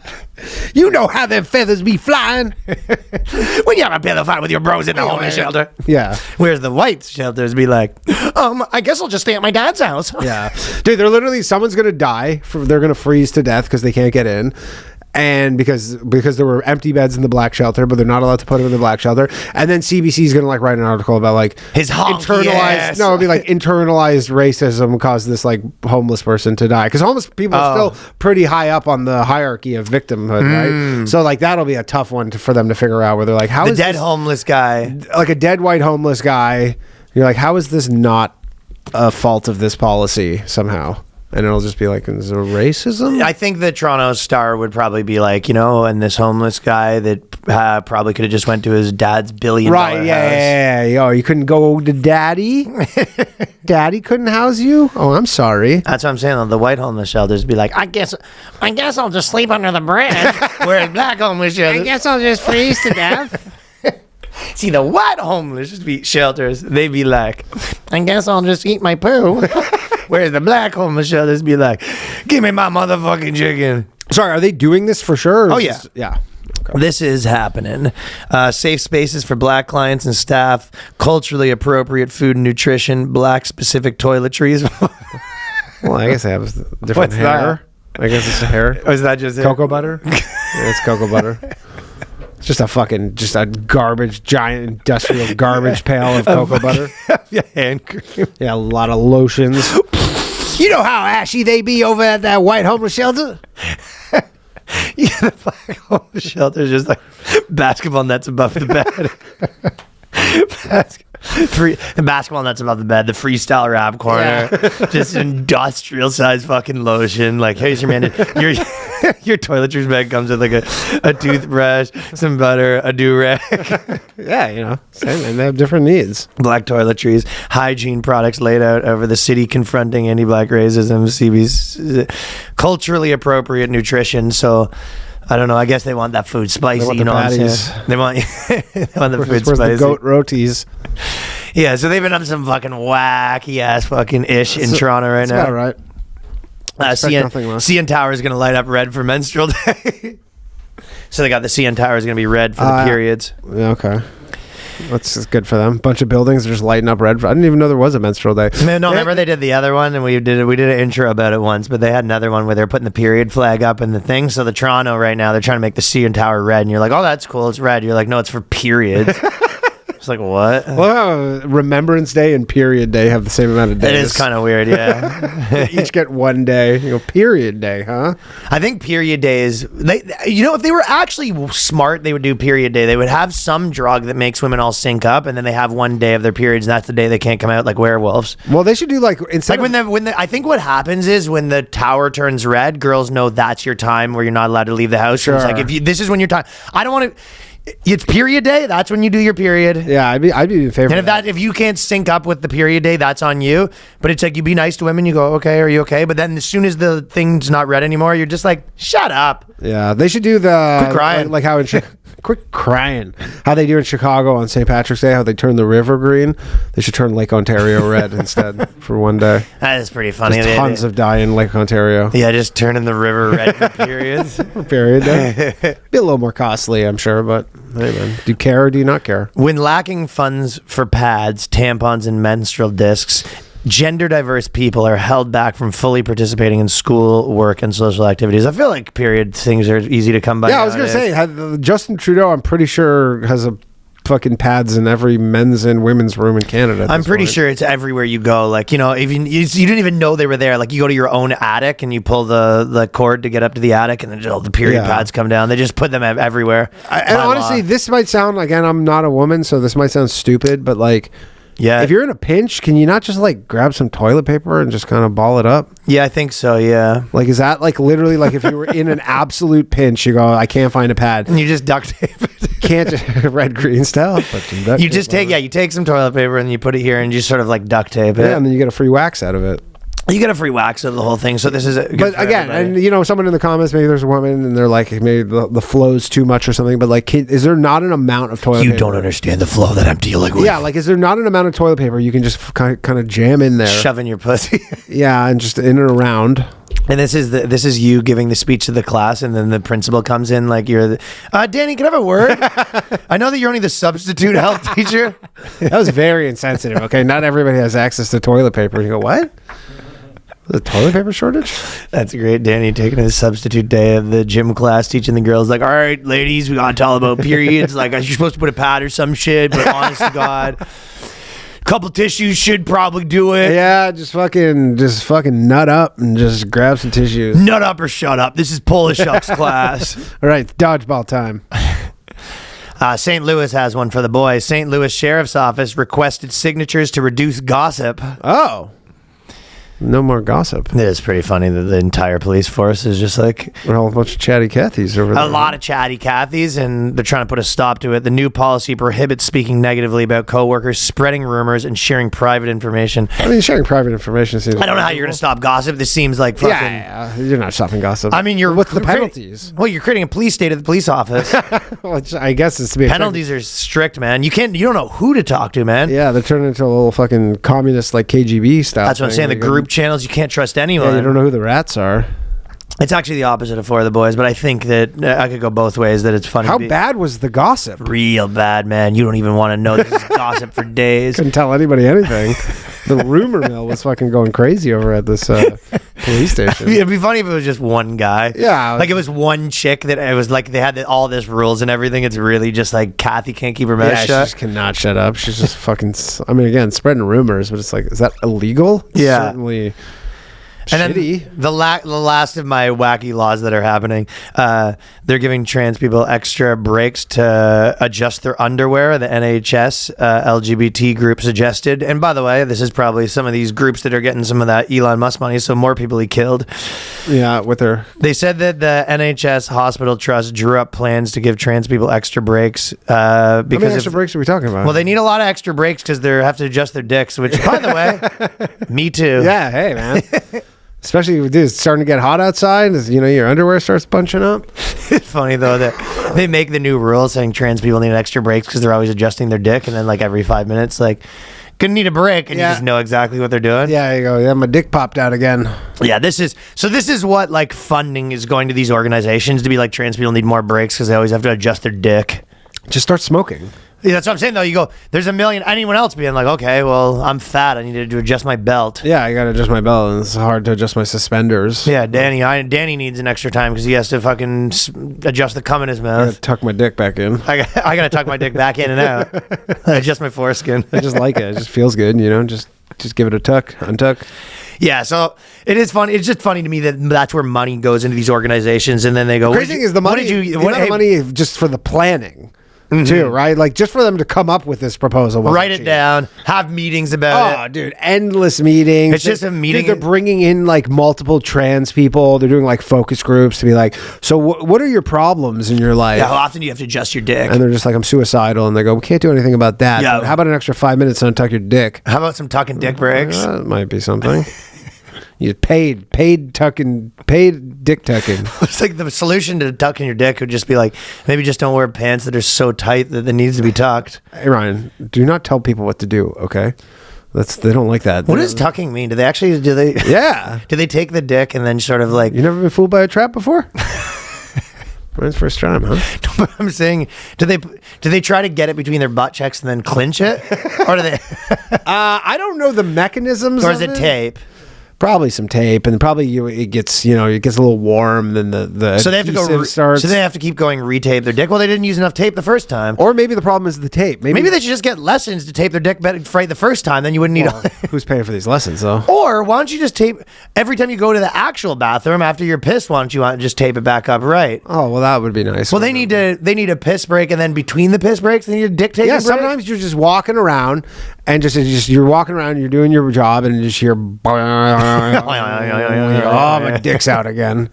You know how them feathers be flying when you have a pillow fight with your bros in the homeless shelter. Yeah. Whereas the white shelters be like, I guess I'll just stay at my dad's house. Yeah. Dude, they're literally, someone's going to die. They're going to freeze to death because they can't get in. And because there were empty beds in the black shelter, but they're not allowed to put them in the black shelter. And then CBC is going to like write an article about like his internalized ass. No, it'd be like internalized racism caused this like homeless person to die, because homeless people are still pretty high up on the hierarchy of victimhood, right? So like that'll be a tough one for them to figure out, where they're like, how is dead this, homeless guy, like a dead white homeless guy? You're like, how is this not a fault of this policy somehow? And it'll just be like, is there racism? I think the Toronto Star would probably be like, and this homeless guy that probably could have just went to his dad's $1 billion Right, house. yeah. Yo, you couldn't go to daddy? Daddy couldn't house you? Oh, I'm sorry. That's what I'm saying. The white homeless shelters be like, I guess I'll just sleep under the bridge. Whereas black homeless shelters, I guess I'll just freeze to death. see, the white homeless shelters, they be like, I guess I'll just eat my poo. Whereas the black homeless shelters be like, give me my motherfucking chicken. Sorry, are they doing this for sure? Oh, yeah. Yeah. Okay. This is happening. Safe spaces for black clients and staff, culturally appropriate food and nutrition, black specific toiletries. Well, I guess they have different What's hair. I guess it's a hair. Oh, is that just Cocoa butter? Yeah, it's cocoa butter. It's just a garbage, giant industrial garbage pail of cocoa butter. Yeah, hand cream. Yeah, a lot of lotions. You know how ashy they be over at that white homeless shelter? Yeah, the black homeless shelter is just like basketball nets above the bed. The basketball nets above the bed, the freestyle rap corner, just industrial size fucking lotion. Like, here's your man. Your toiletries bag comes with like a toothbrush, some butter, a do-rag. Yeah, same, and they have different needs. Black toiletries, hygiene products laid out over the city confronting anti-black racism, CB's culturally appropriate nutrition. So, I don't know. I guess they want that food spicy. They want you know what I'm patties. saying? They want the food Where's spicy. the goat rotis? Yeah, so they've been up to some fucking wacky ass fucking ish in Toronto right now. All right. Nothing less. CN Tower is going to light up red for menstrual day. So they got the CN Tower is going to be red for the periods. Yeah, okay. That's good for them. Bunch of buildings are just lighting up red. I didn't even know there was a menstrual day. No, remember they did the other one, and we did an intro about it once, but they had another one where they're putting the period flag up in the thing. So the Toronto right now, they're trying to make the CN Tower red, and you're like, oh, that's cool, it's red. You're like, no, it's for periods. It's like, what? Well, Remembrance Day and Period Day have the same amount of days. It is kind of weird, yeah. They each get one day. Period Day, huh? I think period days, if they were actually smart, they would do period day. They would have some drug that makes women all sync up, and then they have one day of their periods, and that's the day they can't come out like werewolves. Well, they should do instead I think what happens is when the tower turns red, girls know that's your time where you're not allowed to leave the house. Sure. It's like, this is when your time. I don't want to. It's period day. That's when you do your period. Yeah, I'd be in favor. And if you can't sync up with the period day, that's on you. But it's like, you be nice to women. You go, okay, are you okay? But then as soon as the thing's not red anymore, you're just like, shut up. Yeah, they should do the Quit crying. like how in quit crying. How they do in Chicago on St. Patrick's Day, how they turn the river green. They should turn Lake Ontario red instead for one day. That is pretty funny. There's tons of dye in Lake Ontario. Yeah, just turning the river red for periods. Period day. Be a little more costly, I'm sure, but hey, man. Do you care or do you not care? When lacking funds for pads, tampons, and menstrual discs, gender diverse people are held back from fully participating in school, work, and social activities. I feel like period things are easy to come by. Yeah, I was going to say, Justin Trudeau, I'm pretty sure, has a fucking pads in every men's and women's room in Canada. I'm pretty sure it's everywhere you go. Like, even you didn't even know they were there. Like, you go to your own attic and you pull the cord to get up to the attic, and then all the period pads come down. They just put them everywhere. And honestly, this might sound, again, I'm not a woman, so this might sound stupid, but like, yeah, if you're in a pinch, can you not just like grab some toilet paper and just kind of ball it up? Yeah, I think so. Yeah. Like, is that like literally like if you were in an absolute pinch, you go, I can't find a pad, and you just duct tape it. Can't red green style, but you just take some toilet paper and you put it here and you sort of like duct tape it. Yeah, and then you get a free wax out of it. You get a free wax of the whole thing, so this is. But again, everybody. And someone in the comments, maybe there's a woman, and they're like, maybe the flow's too much or something. But like, is there not an amount of toilet? You don't understand the flow that I'm dealing with. Yeah, like, is there not an amount of toilet paper you can just kind of jam in there, shove in your pussy? Yeah, and just in and around. And this is you giving the speech to the class, and then the principal comes in like, you're Danny, can I have a word? I know that you're only the substitute health teacher. That was very insensitive. Okay, not everybody has access to toilet paper. You go, what? The toilet paper shortage? That's great. Danny taking his substitute day of the gym class, teaching the girls like, all right, ladies, we gotta tell about periods. Like, you're supposed to put a pad or some shit, but honest to God, couple tissues should probably do it. Yeah, just fucking nut up and just grab some tissues. Nut up or shut up. This is Polish Shucks class. All right, dodgeball time. St. Louis has one for the boys. St. Louis Sheriff's Office requested signatures to reduce gossip. Oh. No more gossip. It is pretty funny that the entire police force is just like We're all a bunch of chatty Cathys over there. a lot of chatty Cathys, and they're trying to put a stop to it. The new policy prohibits speaking negatively about coworkers, spreading rumors, and sharing private information. I mean, sharing private information seems... I don't know how you're going to stop gossip. This seems like fucking... Yeah, you're not stopping gossip. I mean, what's the creating- penalties? Well, you're creating a police state at the police office. Well, I guess it's to be... Penalties are strict, man. You don't know who to talk to, man. Yeah, they're turning into a little fucking communist, like KGB style. That's what I'm saying. The group channels, you can't trust anyone. Yeah, you don't know who the rats are. It's actually the opposite of For the Boys, but I think that I could go both ways. That it's funny. How bad was the gossip? Real bad, man. You don't even want to know. This is gossip for days. Couldn't tell anybody anything. The rumor mill was fucking going crazy over at this police station. It'd be funny if it was just one guy. Yeah. Like it was one chick that it was like they had all this rules and everything. It's really just like Kathy can't keep her mouth Yeah, she shut. just cannot shut up. She's just fucking... I mean, again, spreading rumors, but it's like, is that illegal? Yeah. Certainly... And shitty. then the last of my wacky laws that are happening, they're giving trans people extra breaks to adjust their underwear. The NHS LGBT group suggested. And by the way, this is probably some of these groups that are getting some of that Elon Musk money, so more people he killed. Yeah, with their... They said that the NHS Hospital Trust drew up plans to give trans people extra breaks How because many extra breaks are we talking about? well, they need a lot of extra breaks because they have to adjust their dicks. Which, by the way, me too. Yeah, hey, man. Especially if it's starting to get hot outside, as you know, your underwear starts bunching up. It's funny though that they make the new rule saying trans people need extra breaks because they're always adjusting their dick, and then like every 5 minutes, like gonna need a break, and Yeah. you just know exactly what they're doing. Yeah, there you go. Yeah, my dick popped out again. Yeah, this is what like funding is going to these organizations to be like trans people need more breaks because they always have to adjust their dick. Just start smoking. Yeah, that's what I'm saying though. You go, there's a million. Anyone else being like, okay, well, I'm fat. I need to adjust my belt. Yeah, I gotta adjust my belt, and it's hard to adjust my suspenders. Yeah, Danny needs an extra time because he has to fucking adjust the cum in his I mouth. gotta tuck my dick back in. I gotta tuck my dick back in and out. Adjust my foreskin. I just like it. It just feels good, you know. Just give it a tuck, untuck. Yeah, so it is funny. It's just funny to me that that's where money goes into these organizations, and then they go. Crazy thing is the money. The amount of money just for the planning, too, right? Like just for them to come up with this proposal. Write it down. Have meetings about Oh, it. dude, endless meetings. It's just a meeting. Dude, they're bringing in like multiple trans people. They're doing like focus groups to be like, so what are your problems in your life? Yeah, how often do you have to adjust your dick? And they're just like, I'm suicidal. And they go, we can't do anything about that. Yeah. But how about an extra 5 minutes to untuck your dick? How about some tucking dick breaks? That might be something. You paid dick tucking. It's like the solution to tucking your dick would just be like maybe just don't wear pants that are so tight that it needs to be tucked. Hey, Ryan, do not tell people what to do, okay? They don't like that. What does tucking mean? Do they Yeah. do they take the dick and then sort of like You never been fooled by a trap before? Ryan's first time, huh? I'm saying do they try to get it between their butt checks and then clinch it? Or do they I don't know the mechanisms. or is it tape? Probably some tape, and probably it gets a little warm. Then the So they have to go. adhesive starts. So they have to keep going retape their dick. Well, they didn't use enough tape the first time. Or maybe the problem is the tape. Maybe they should just get lessons to tape their dick right the first time. Then you wouldn't need. Who's paying for these lessons though? Or why don't you just tape every time you go to the actual bathroom after you're pissed? Why don't you just tape it back up right? Oh well, that would be nice. Well, they need a piss break, and then between the piss breaks, they need a dick tape. Yeah, break. sometimes you're just walking around and just you're walking around, you're doing your job, and you just hear. Oh, my dick's out again.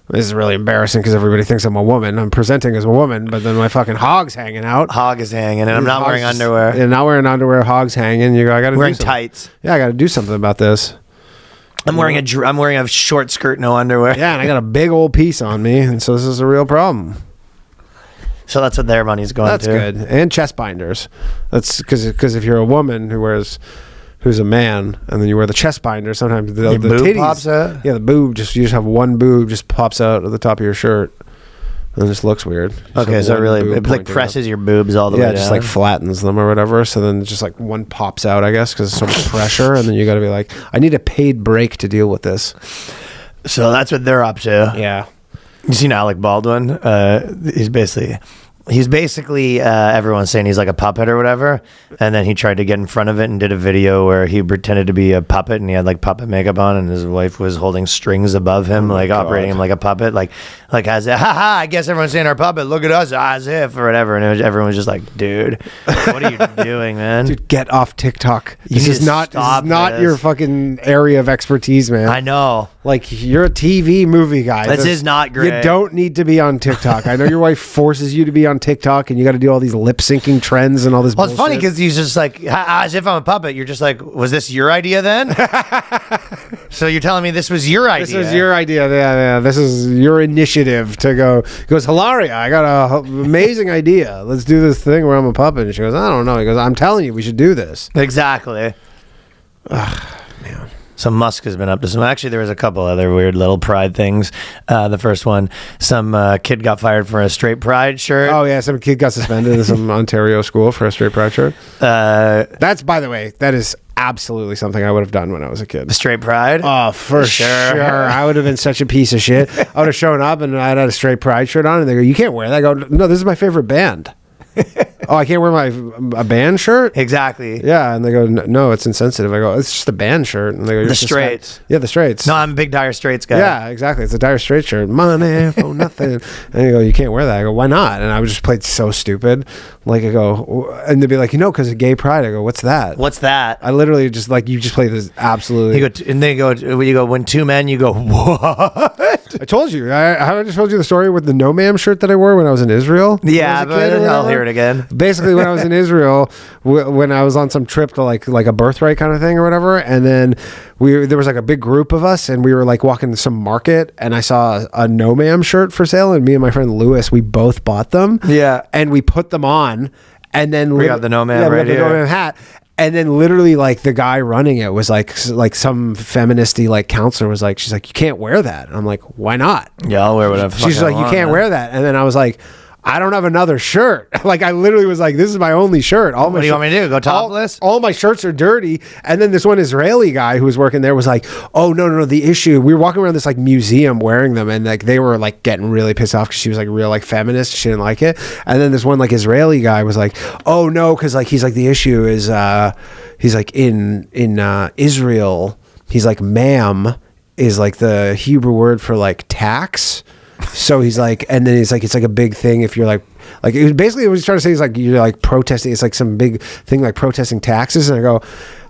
This is really embarrassing because everybody thinks I'm a woman. I'm presenting as a woman, but then my fucking hog's hanging out. Hog is hanging, and I'm not wearing underwear. And not wearing underwear, hog's hanging. You go, I got to Wearing tights. Yeah, I got to do something about this. I'm wearing a short skirt, no underwear. Yeah, and I got a big old piece on me, and so this is a real problem. So that's what their money's going That's to. good. And chest binders. That's because if you're a woman who's a man, and then you wear the chest binder, sometimes the Your boob titties, pops out? Yeah, the boob you just have one boob just pops out at the top of your shirt, and it just looks weird. You just Okay, have so one really, boob it like pointing presses up. your boobs all the way Yeah, down. it just like flattens them or whatever. So then just like one pops out, I guess, because it's so much pressure, and then you got to be like, I need a paid break to deal with this. So that's what they're up to. Yeah. You seen Alec Baldwin? He's basically He's basically everyone's saying he's like a puppet or whatever, and then he tried to get in front of it and did a video where he pretended to be a puppet and he had like puppet makeup on, and his wife was holding strings above him, like operating him like a puppet, like as if, haha, I guess everyone's saying our puppet, look at us, as if, or whatever, and everyone was just like, dude, what are you doing, man? Dude, get off TikTok. You This is not your fucking area of expertise, man. I know. Like, you're a TV movie guy. This is not great. You don't need to be on TikTok. I know your wife forces you to be on TikTok, and you got to do all these lip syncing trends and all this. Well, it's funny because he's just like, as if I'm a puppet. You're just like, was this your idea then? So you're telling me this was your idea? This was your idea. Yeah. This is your initiative to go. He goes, Hilaria, I got an amazing idea. Let's do this thing where I'm a puppet. And she goes, I don't know. He goes, I'm telling you, we should do this. Exactly. Ugh, man. So Musk has been up to some. Actually, there was a couple other weird little pride things. The first one, some kid got fired for a straight pride shirt. Oh yeah, some kid got suspended in some Ontario school for a straight pride shirt. That's, by the way, that is absolutely something I would have done when I was a kid. Straight pride? Oh, for sure. I would have been such a piece of shit. I would have shown up and I'd had a straight pride shirt on, and they go, "You can't wear that." I go, "No, this is my favorite band." Oh, I can't wear a band shirt? Exactly. Yeah, and they go, "No, it's insensitive." I go, "It's just a band shirt." And they go, The Straits. Yeah, the Straits. No, I'm a big Dire Straits guy. Yeah, exactly. It's a Dire Straits shirt. Money for nothing. And they go, "You can't wear that." I go, "Why not?" And I would just play so stupid. Like, I go, and they'd be like, because of gay pride. I go, "What's that?" What's that? I literally just like, you just play this absolutely. And they go, when you go, when two men, you go, what? I told you. I just told you the story with the No Ma'am shirt that I wore when I was in Israel. Yeah, but I'll hear it again. Basically, when I was in Israel, when I was on some trip to like a birthright kind of thing or whatever, and then there was like a big group of us, and we were like walking to some market, and I saw a No Ma'am shirt for sale, and me and my friend Lewis, we both bought them. Yeah, and we put them on, and then we got the No Ma'am right here. The No Ma'am hat. And then literally, like, the guy running it was like some feministy like counselor was like, she's like, "You can't wear that." And I'm like, "Why not?" Yeah, I'll wear whatever. She's like, "You can't wear that." And then I was like, "I don't have another shirt." Like, I literally was like, "This is my only shirt." What do you want me to do? Go topless? All my shirts are dirty. And then this one Israeli guy who was working there was like, "Oh, no. The issue," we were walking around this like museum wearing them, and like they were like getting really pissed off because she was like real like feminist. She didn't like it. And then this one like Israeli guy was like, "Oh no," because like he's like, the issue is he's like in Israel, he's like, "Ma'am" is like the Hebrew word for like tax. So he's like, and then he's like, it's like a big thing if you're like it was basically what he's trying to say is like, you're like protesting. It's like some big thing like protesting taxes. And I go,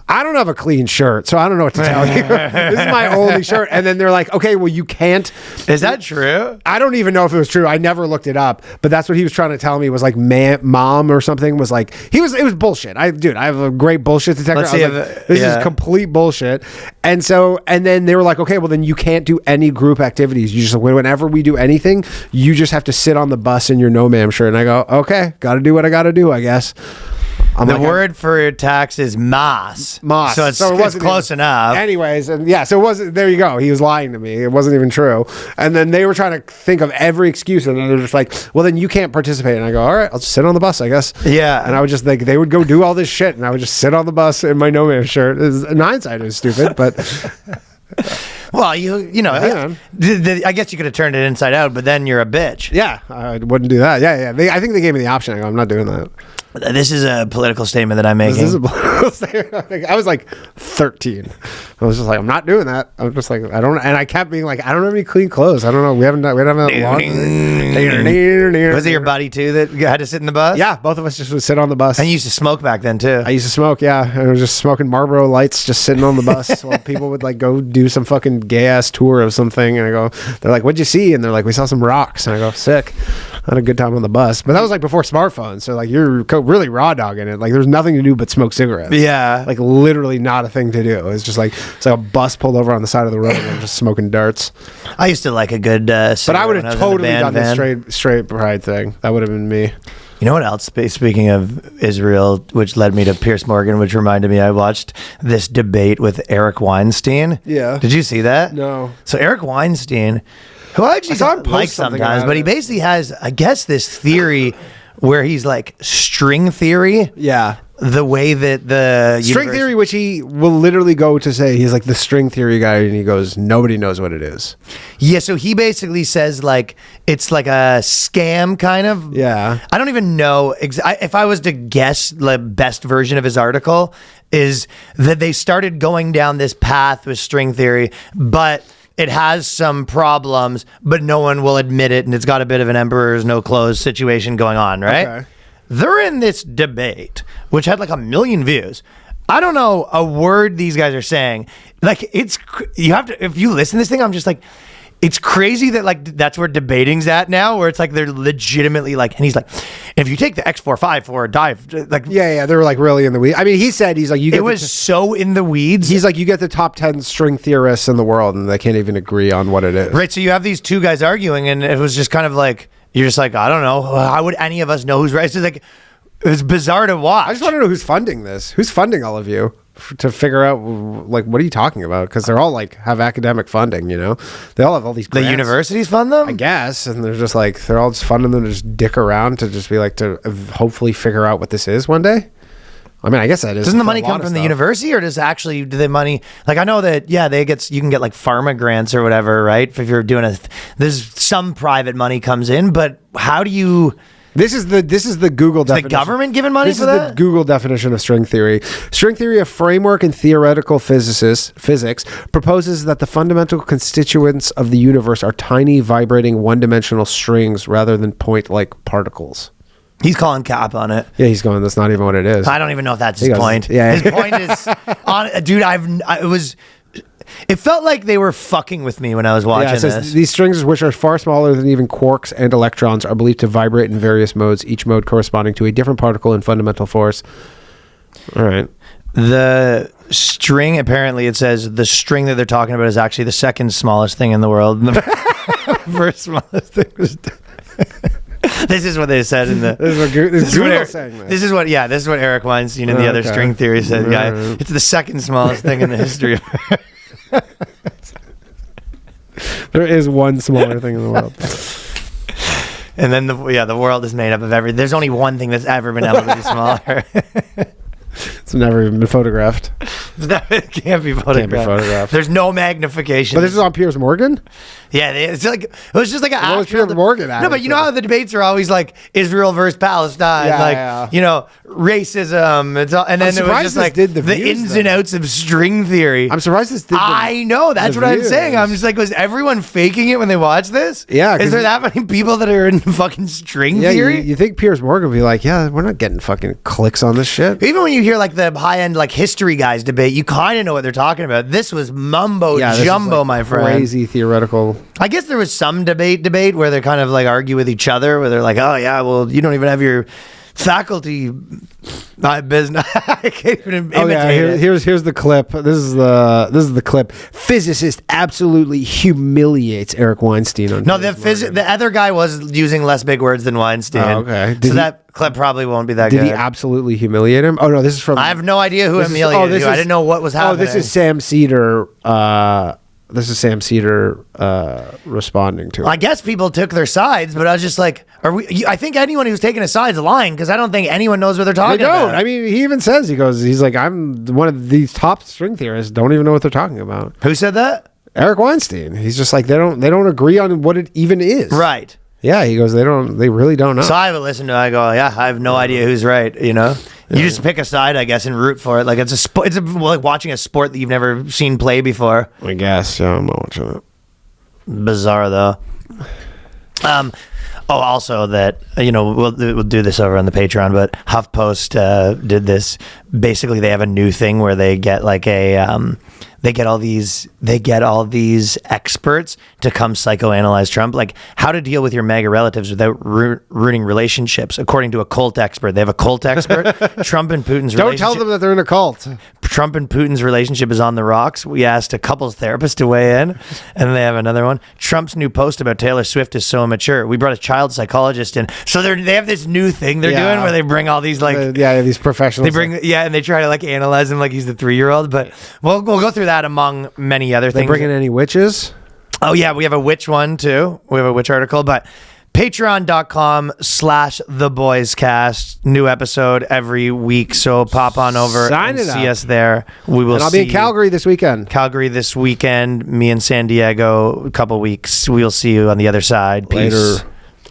I don't have a clean shirt, so I don't know what to tell you. This is my only shirt. And then they're like, okay, well, you can't. Is that true? I don't even know if it was true. I never looked it up, but that's what he was trying to tell me was like, mom or something was like, it was bullshit. I have a great bullshit detector. Let's see I was like, this is complete bullshit. And then they were like, okay, well then you can't do any group activities. You just, whenever we do anything, you just have to sit on the bus in your No Ma'am shirt. And I go, okay, got to do what I got to do, I guess. The word for tax is mas. Mas. So it's close enough. Anyways, and yeah, so it wasn't, there you go. He was lying to me. It wasn't even true. And then they were trying to think of every excuse, and then they're just like, well, then you can't participate. And I go, all right, I'll just sit on the bus, I guess. Yeah. And I would just like, they would go do all this shit, and I would just sit on the bus in my No Man shirt. In hindsight, it was stupid, but... Well, you know, I guess you could have turned it inside out, but then you're a bitch. Yeah, I wouldn't do that. Yeah. I think they gave me the option. I go, I'm not doing that. This is a political statement that I'm making. This is a political statement. I was like 13. I was just like, I'm not doing that. I was just like, I don't. And I kept being like, I don't have any clean clothes. I don't know. We haven't that long. Was it your buddy too that had to sit in the bus? Yeah, both of us just would sit on the bus. And you used to smoke back then too. I used to smoke. Yeah, and I was just smoking Marlboro Lights, just sitting on the bus while people would like go do some fucking gay ass tour of something. And I go, they're like, "What'd you see?" And they're like, "We saw some rocks." And I go, "Sick." I had a good time on the bus, but that was like before smartphones. So like you're really raw dogging it. Like there's nothing to do but smoke cigarettes. Yeah, like literally not a thing to do. It's just like it's like a bus pulled over on the side of the road and I'm just smoking darts. I used to like a good but I would have totally done the straight pride thing. That would have been me. You know what else? Speaking of Israel, which led me to Piers Morgan, which reminded me I watched this debate with Eric Weinstein. Yeah. Did you see that? No. So Eric Weinstein, who I actually don't like sometimes, but he basically has, I guess, this theory where he's like string theory. Yeah. the way that the String theory, which he will literally go to say, he's like the string theory guy, and he goes, nobody knows what it is. Yeah, so he basically says like it's like a scam kind of. Yeah. I don't even know if I was to guess, the best version of his article is that they started going down this path with string theory, but it has some problems, but no one will admit it, and it's got a bit of an emperor's no clothes situation going on, right? Okay. They're in this debate, which had like 1 million views. I don't know a word these guys are saying. Like, you have to, if you listen to this thing, I'm just like, it's crazy that like that's where debating's at now, where it's like they're legitimately like, and he's like, if you take the X45 for a dive, like, Yeah, they were like really in the weeds. I mean, he's like, you get it was so in the weeds. he's like, you get the top 10 string theorists in the world, and they can't even agree on what it is. Right, so you have these two guys arguing, and it was just kind of like, you're just like, I don't know, how would any of us know who's right? It's just like, it was bizarre to watch. I just want to know who's funding this. Who's funding all of you to figure out, like, what are you talking about? Because they're all like have academic funding, you know? They all have all these The grants, universities fund them? I guess, and they're just like, they're all just funding them to just dick around to just be like, to hopefully figure out what this is one day. I mean, I guess that is. Doesn't the for money a lot come of from the stuff. university, or does actually do the money, like, I know that, yeah, you can get like pharma grants or whatever, right? If you're doing there's some private money comes in, but how do you... This is the Google definition. the government giving money This for is that? the Google definition of string theory. String theory, a framework in theoretical physics, proposes that the fundamental constituents of the universe are tiny, vibrating, one-dimensional strings rather than point-like particles. He's calling cap on it. Yeah, he's going, that's not even what it is. I don't even know if that's his goes, point. yeah. His point is, dude, it felt like they were fucking with me when I was watching It says, this. these strings, which are far smaller than even quarks and electrons, are believed to vibrate in various modes, each mode corresponding to a different particle and fundamental force. All right. The string, apparently it says the string that they're talking about is actually the second smallest thing in the world. And the first smallest thing was... This is what they said in the... This is what Google's saying this. This is what Eric Weinstein and the other Okay. string theory said, guy. Right. It's the second smallest thing in the history of... There is one smaller thing in the world. And then the world is made up of there's only one thing that's ever been able to be smaller. It's never even been photographed. It can't be photographed. There's no magnification. But this is on Piers Morgan? Yeah, it's like it was just like an What was actual Piers Morgan at No, but it you know for? how the debates are always like Israel versus Palestine, Yeah, like yeah. you know, racism. It's all, and then it was surprised just this like did the the views, ins though. and outs of string theory. I'm surprised this did. I know, that's the what I'm saying. I'm views. just like, was everyone faking it when they watched this? Yeah, 'cause Is there that many people that are in fucking string Yeah, theory? you think Piers Morgan would be like, yeah, we're not getting fucking clicks on this shit. Even when you hear like the high end like history guys debate, you kind of know what they're talking about. This was mumbo This is, jumbo, like, my friend. Crazy theoretical. I guess there was some debate where they kind of like argue with each other, where they're like, "Oh yeah, well you don't even have your faculty business." I can't even imitate Oh yeah, it. here's the clip. This is the clip. Physicist absolutely humiliates Eric Weinstein on. No, Piers Morgan. the other guy was using less big words than Weinstein. Oh, okay. So Did he- that clip probably won't be that Did good. he absolutely humiliate him? Oh no, this is from. I have no idea who this is- humiliated this you. I is- didn't know what was happening. Oh, this is Sam Cedar. This is Sam Cedar responding to it. I guess people took their sides, but I was just like, I think anyone who's taking a side's lying because I don't think anyone knows what they're I talking don't. about. I mean, he even says, he's like, I'm one of these top string theorists. Don't even know what they're talking about. Who said that? Eric Weinstein. He's just like, they don't agree on what it even is. Right. Yeah. He goes, they really don't know. So I would listen to it. I go, yeah, I have no idea who's right. You know, you just pick a side, I guess, and root for it. Like it's like watching a sport that you've never seen play before. I guess. Yeah, I'm not watching it. Bizarre though. Oh, also that we'll do this over on the Patreon, but HuffPost did this. Basically, they have a new thing where they get like they get all these experts to come psychoanalyze Trump, like how to deal with your MAGA relatives without ruining relationships. According to a cult expert, they have a cult expert. Trump and Putin's Don't tell them that they're in a cult. Trump and Putin's relationship is on the rocks. We asked a couples therapist to weigh in, and they have another one. Trump's new post about Taylor Swift is so immature. We brought a child psychologist in. So they have this new thing they're doing where they bring all these like these professionals. and they try to like analyze him like he's the 3-year-old. But we'll go through that among many other They things. bring in any witches? Oh yeah, we have a witch one too. We have a witch article, but Patreon.com/theboyscast. New episode every week. So pop on over and see us there. We will. And I'll be in Calgary this weekend. Calgary this weekend. Me and San Diego. A couple weeks. We'll see you on the other side. Peace. Later.